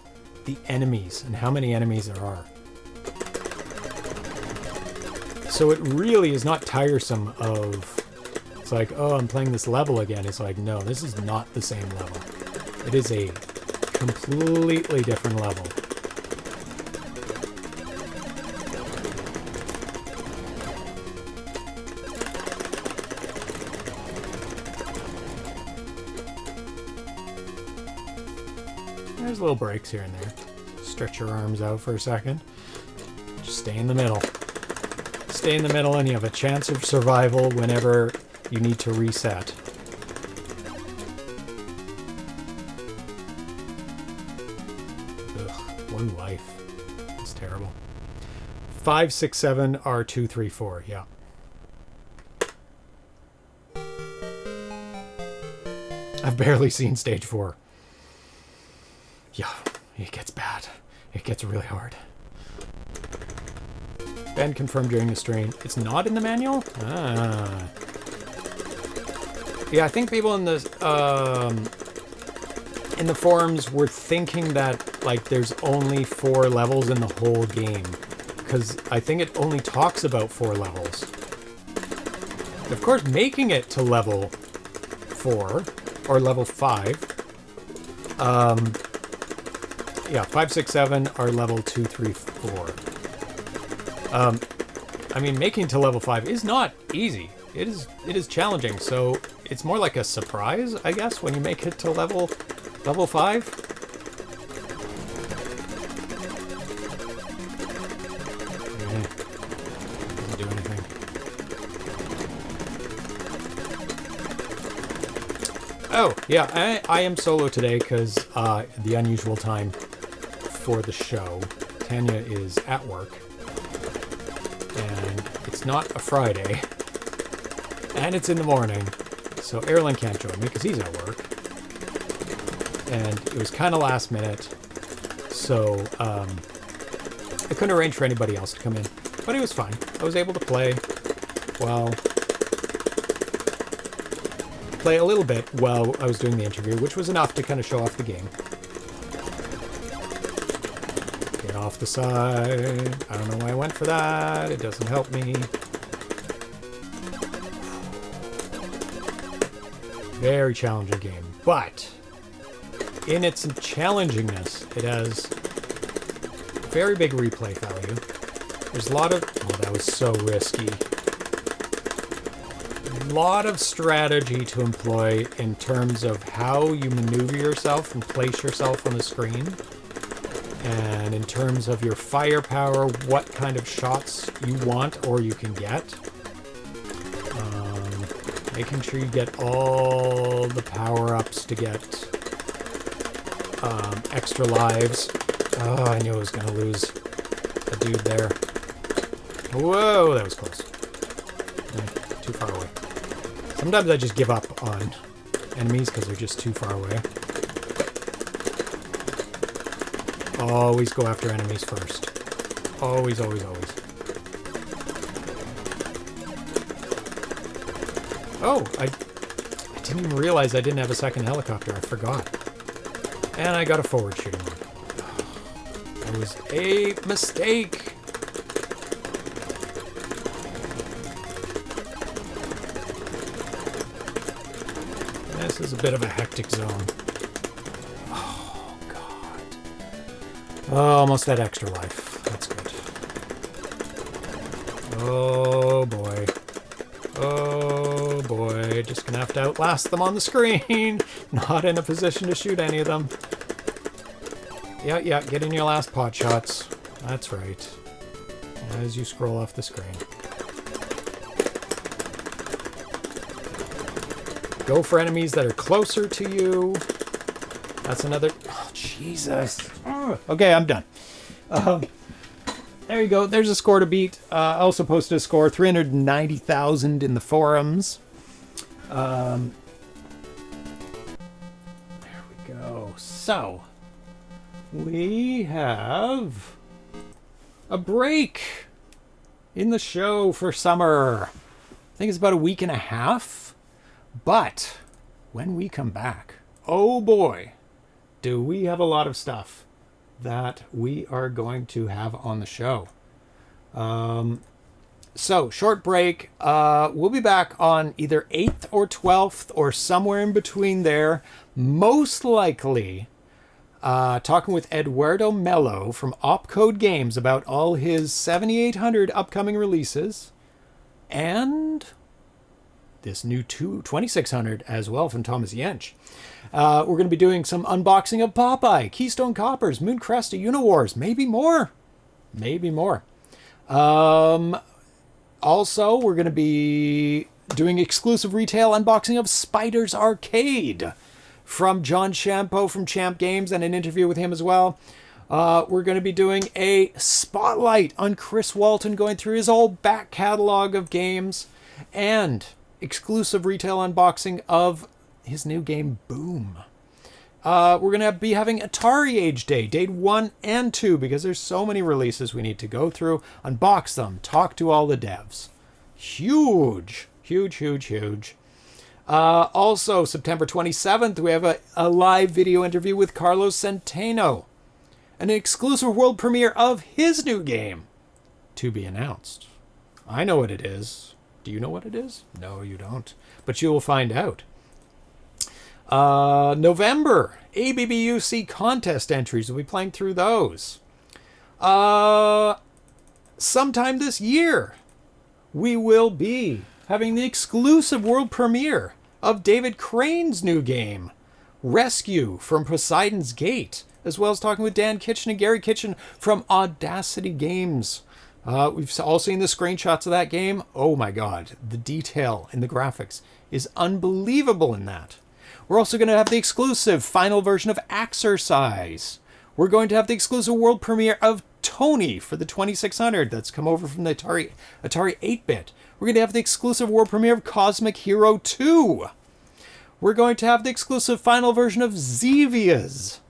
the enemies and how many enemies there are. So it really is not tiresome of... It's like, oh, I'm playing this level again. It's like, no, this is not the same level. It is a completely different level. There's little breaks here and there. Stretch your arms out for a second. Just stay in the middle. Stay in the middle and you have a chance of survival whenever you need to reset. Ugh, 1 life. It's terrible. 5, 6, 7 are 2, 3, 4. Yeah. I've barely seen stage 4. Yeah, it gets bad. It gets really hard. Ben confirmed during the stream. It's not in the manual? Ah. Yeah, I think people in the forums were thinking that like there's only 4 levels in the whole game, because I think it only talks about 4 levels. Of course, making it to level 4 or level 5. Yeah, 5, 6, 7 are level 2, 3, 4. I mean, making to level 5 is not easy. It is challenging, so it's more like a surprise, I guess, when you make it to level 5. Yeah, doesn't do anything. Oh, yeah, I am solo today because the unusual time for the show. Tanya is at work. And it's not a Friday. And it's in the morning. So Erlen can't join me because he's at work. And it was kind of last minute. So I couldn't arrange for anybody else to come in. But it was fine. I was able to play a little bit while I was doing the interview, which was enough to kind of show off the game. Get off the side. I don't know why I went for that. It doesn't help me. Very challenging game. But in its challengingness, it has very big replay value. There's a lot of... Oh, that was so risky. A lot of strategy to employ in terms of how you maneuver yourself and place yourself on the screen. And in terms of your firepower, what kind of shots you want or you can get. making sure you get all the power-ups to get extra lives. Oh, I knew I was going to lose a dude there. Whoa, that was close. Too far away. Sometimes I just give up on enemies because they're just too far away. Always go after enemies first. Always, always, always. Oh, I didn't even realize I didn't have a second helicopter. I forgot. And I got a forward shooting one. That was a mistake. This is a bit of a hectic zone. Oh, God. Oh, almost that extra life. That's good. Oh, boy. Oh, boy. Just gonna have to outlast them on the screen. Not in a position to shoot any of them. Yeah, get in your last pot shots. That's right. As you scroll off the screen. Go for enemies that are closer to you. That's another... Oh, Jesus. Okay, I'm done. There you go. There's a score to beat. I also posted a score, 390,000 in the forums. There we go. So, we have a break in the show for summer. I think it's about a week and a half. But when we come back, oh boy, do we have a lot of stuff that we are going to have on the show. So, short break. We'll be back on either 8th or 12th or somewhere in between there. Most likely talking with Eduardo Mello from Opcode Games about all his 7800 upcoming releases. And this new 2600 as well from Thomas Jensch. We're going to be doing some unboxing of Popeye, Keystone Coppers, Mooncrest, Uniwars, maybe more. Maybe more. Also, we're going to be doing exclusive retail unboxing of Spider's Arcade from John Champeau from Champ Games and an interview with him as well. We're going to be doing a spotlight on Chris Walton going through his old back catalog of games and exclusive retail unboxing of his new game, Boom. We're going to be having Atari Age Day, Day 1 and 2, because there's so many releases we need to go through, unbox them, talk to all the devs. Huge, huge, huge, huge. Also, September 27th, we have a live video interview with Carlos Centeno, an exclusive world premiere of his new game, to be announced. I know what it is. Do you know what it is? No, you don't. But you will find out. November, ABBUC contest entries. We'll be playing through those. Sometime this year, we will be having the exclusive world premiere of David Crane's new game, Rescue from Poseidon's Gate, as well as talking with Dan Kitchen and Gary Kitchen from Audacity Games. We've all seen the screenshots of that game. Oh my God, the detail in the graphics is unbelievable in that. We're also going to have the exclusive final version of Axercise. We're going to have the exclusive world premiere of Tony for the 2600 that's come over from the Atari 8-bit. We're going to have the exclusive world premiere of Cosmic Hero 2. We're going to have the exclusive final version of Xevious.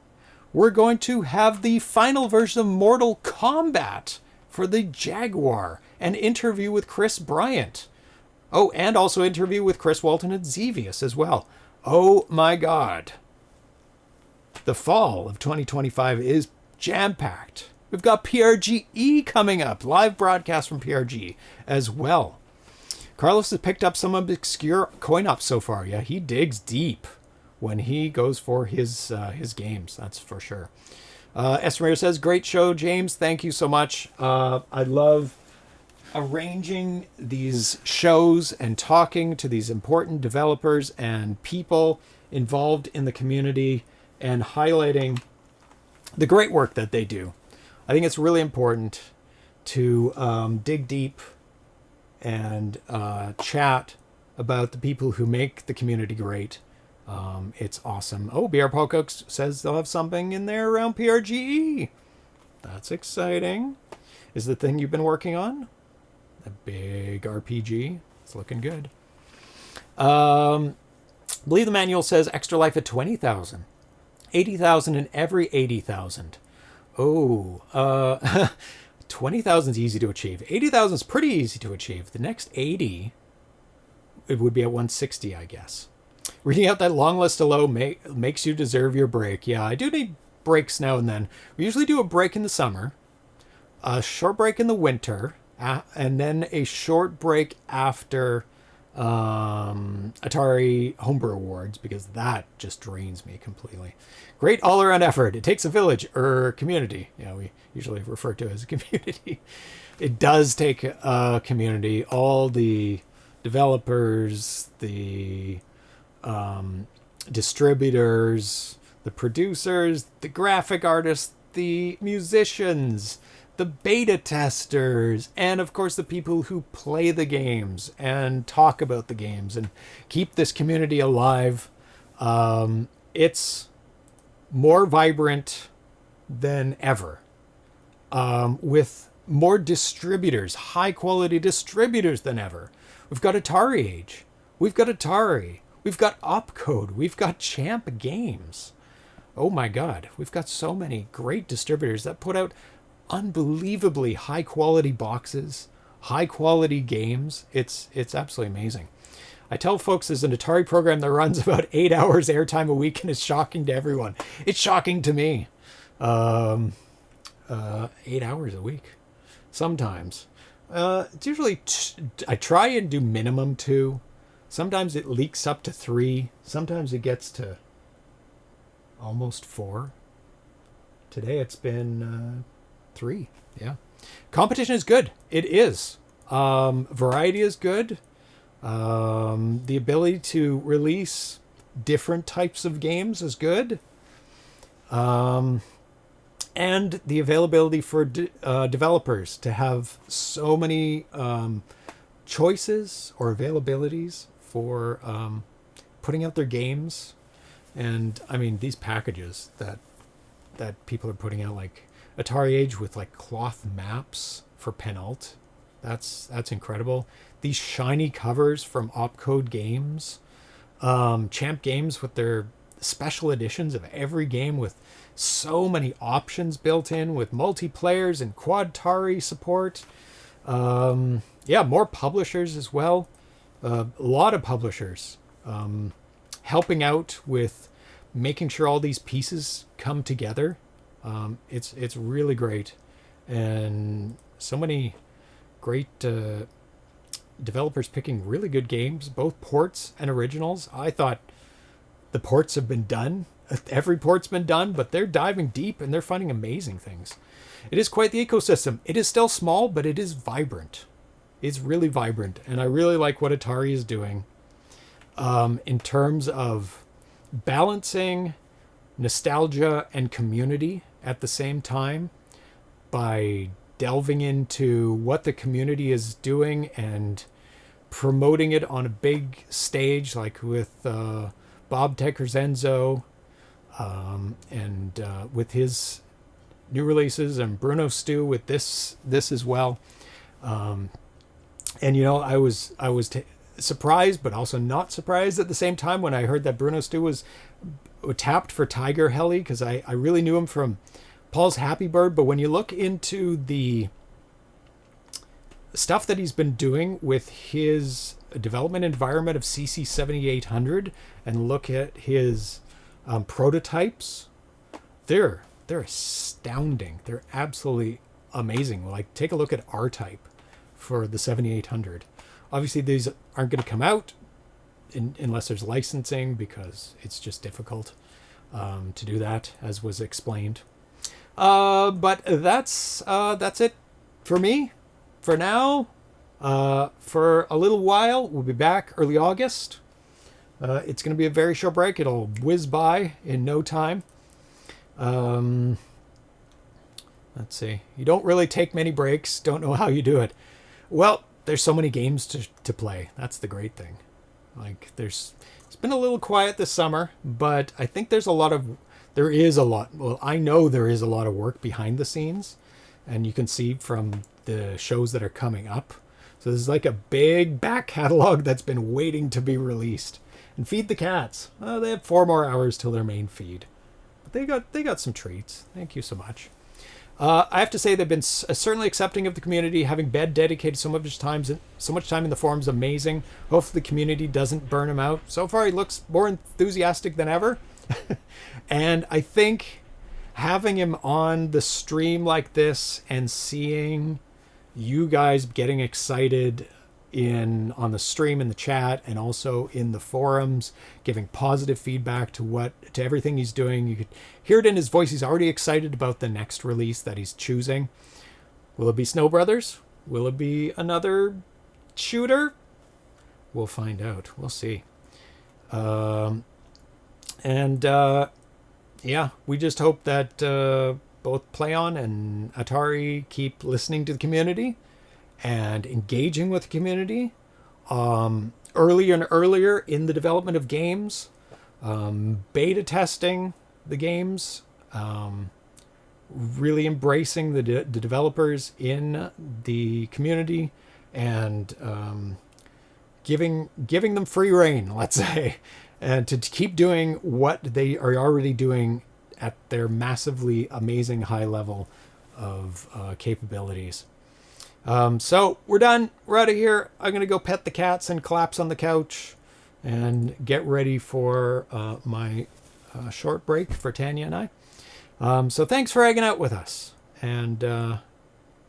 We're going to have the final version of Mortal Kombat for the Jaguar, an interview with Chris Bryant. Oh, and also interview with Chris Walton at Xevious as well. Oh my God. The fall of 2025 is jam-packed. We've got PRGE coming up, live broadcast from PRG as well. Carlos has picked up some obscure coin-ops so far. Yeah, he digs deep when he goes for his games, that's for sure. Esmer says, great show, James. Thank you so much. I love arranging these shows and talking to these important developers and people involved in the community and highlighting the great work that they do. I think it's really important to dig deep and chat about the people who make the community great. It's awesome. Oh, BR Paul Cooks says they'll have something in there around PRGE. That's exciting. Is the thing you've been working on? A big RPG. It's looking good. Believe the manual says extra life at 20,000. 80,000 in every 80,000. Oh, 20,000 is easy to achieve. 80,000 is pretty easy to achieve. The next 80, it would be at 160, I guess. Reading out that long list alone makes you deserve your break. Yeah, I do need breaks now and then. We usually do a break in the summer, a short break in the winter, and then a short break after Atari Homebrew Awards, because that just drains me completely. Great all-around effort. It takes a village or community. Yeah, we usually refer to it as a community. It does take a community. All the developers, the distributors, the producers, the graphic artists, the musicians, the beta testers, and of course the people who play the games and talk about the games and keep this community alive. It's more vibrant than ever, with more distributors, high quality distributors than ever. We've got Atari Age, we've got Atari, we've got Opcode, we've got Champ Games. Oh my God, we've got so many great distributors that put out unbelievably high quality boxes, high quality games. It's absolutely amazing. I tell folks there's an Atari program that runs about 8 hours airtime a week, and it's shocking to everyone. It's shocking to me. 8 hours a week, sometimes. It's usually I try and do minimum 2. Sometimes it leaks up to 3. Sometimes it gets to almost 4. Today it's been 3. Yeah. Competition is good. It is. Variety is good. The ability to release different types of games is good. And the availability for developers to have so many choices or availabilities for putting out their games. And I mean, these packages that people are putting out, like Atari Age with like cloth maps for Penult. That's incredible. These shiny covers from Opcode Games, Champ Games with their special editions of every game with so many options built in with multiplayers and Quad-Tari support. Yeah, more publishers as well. A lot of publishers helping out with making sure all these pieces come together. It's really great, and so many great developers picking really good games, both ports and originals. I thought the ports have been done. Every port's been done, but they're diving deep and they're finding amazing things. It is quite the ecosystem. It is still small, but it is vibrant. It's really vibrant, and I really like what Atari is doing in terms of balancing nostalgia and community at the same time by delving into what the community is doing and promoting it on a big stage, like with Bob Teckerzenzo and with his new releases, and Bruno Steux with this as well. And you know, I was surprised, but also not surprised at the same time when I heard that Bruno Steux was tapped for Tiger-Heli, because I really knew him from Paul's Happy Bird. But when you look into the stuff that he's been doing with his development environment of CC7800 and look at his prototypes, they're astounding. They're absolutely amazing. Like, take a look at R-Type for the 7800. Obviously, these aren't going to come out unless there's licensing, because it's just difficult to do that, as was explained. But that's it for me for now. For a little while, we'll be back early August. It's going to be a very short break. It'll whiz by in no time. Let's see. You don't really take many breaks. Don't know how you do it. Well, there's so many games to play. That's the great thing. Like it's been a little quiet this summer, but I think there is a lot. Well, I know there is a lot of work behind the scenes, and you can see from the shows that are coming up. So there's like a big back catalog that's been waiting to be released. And Feed the Cats. They have 4 more hours till their main feed. But they got some treats. Thank you so much. I have to say they've been certainly accepting of the community. Having Ben dedicated so much time in the forums, amazing. Hopefully the community doesn't burn him out. So far he looks more enthusiastic than ever. And I think having him on the stream like this and seeing you guys getting excited on the stream, in the chat, and also in the forums, giving positive feedback to everything he's doing. You could hear it in his voice. He's already excited about the next release that he's choosing. Will it be Snow Brothers? Will it be another shooter? We'll find out. We'll see. Yeah, we just hope that both Plaion and Atari keep listening to the community and engaging with the community earlier and earlier in the development of games, beta testing the games, really embracing the developers in the community, and giving them free rein, let's say, and to keep doing what they are already doing at their massively amazing high level of capabilities. So we're done. We're out of here. I'm going to go pet the cats and collapse on the couch and get ready for my short break for Tanya and I. So thanks for hanging out with us and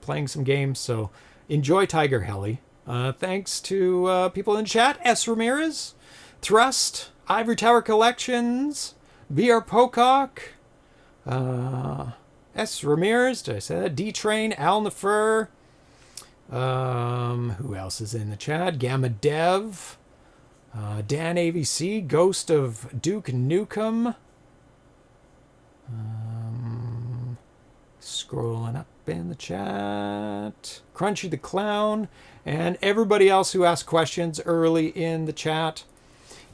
playing some games. So enjoy Tiger-Heli. Thanks to people in chat. S. Ramirez, Thrust, Ivory Tower Collections, VR Pocock, S. Ramirez, did I say that? D-Train, Al Nefer. Who else is in the chat? Gamma Dev, Dan AVC, Ghost of Duke Nukem. Scrolling up in the chat. Crunchy the Clown, and everybody else who asked questions early in the chat.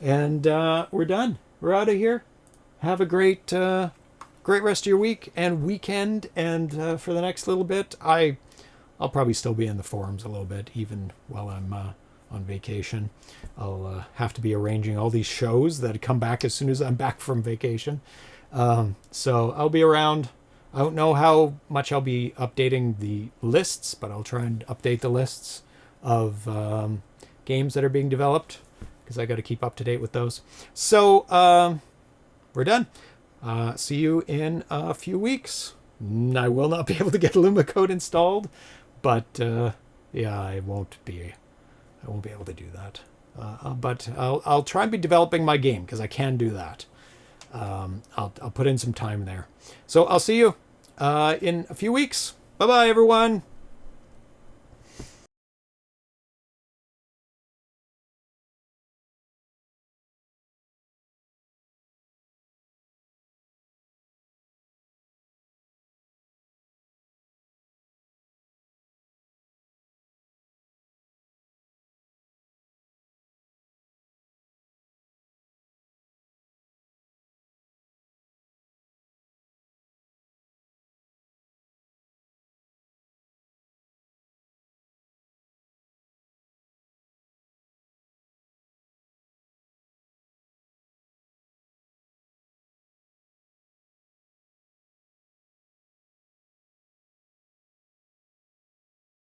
And we're done. We're out of here. Have a great rest of your week and weekend. And for the next little bit, I'll probably still be in the forums a little bit, even while I'm on vacation. I'll have to be arranging all these shows that come back as soon as I'm back from vacation. So I'll be around. I don't know how much I'll be updating the lists, but I'll try and update the lists of games that are being developed, because I got to keep up to date with those. So we're done. See you in a few weeks. I will not be able to get LumaCode installed. But yeah, I won't be able to do that. But I'll try and be developing my game, because I can do that. I'll put in some time there. So I'll see you in a few weeks. Bye bye, everyone.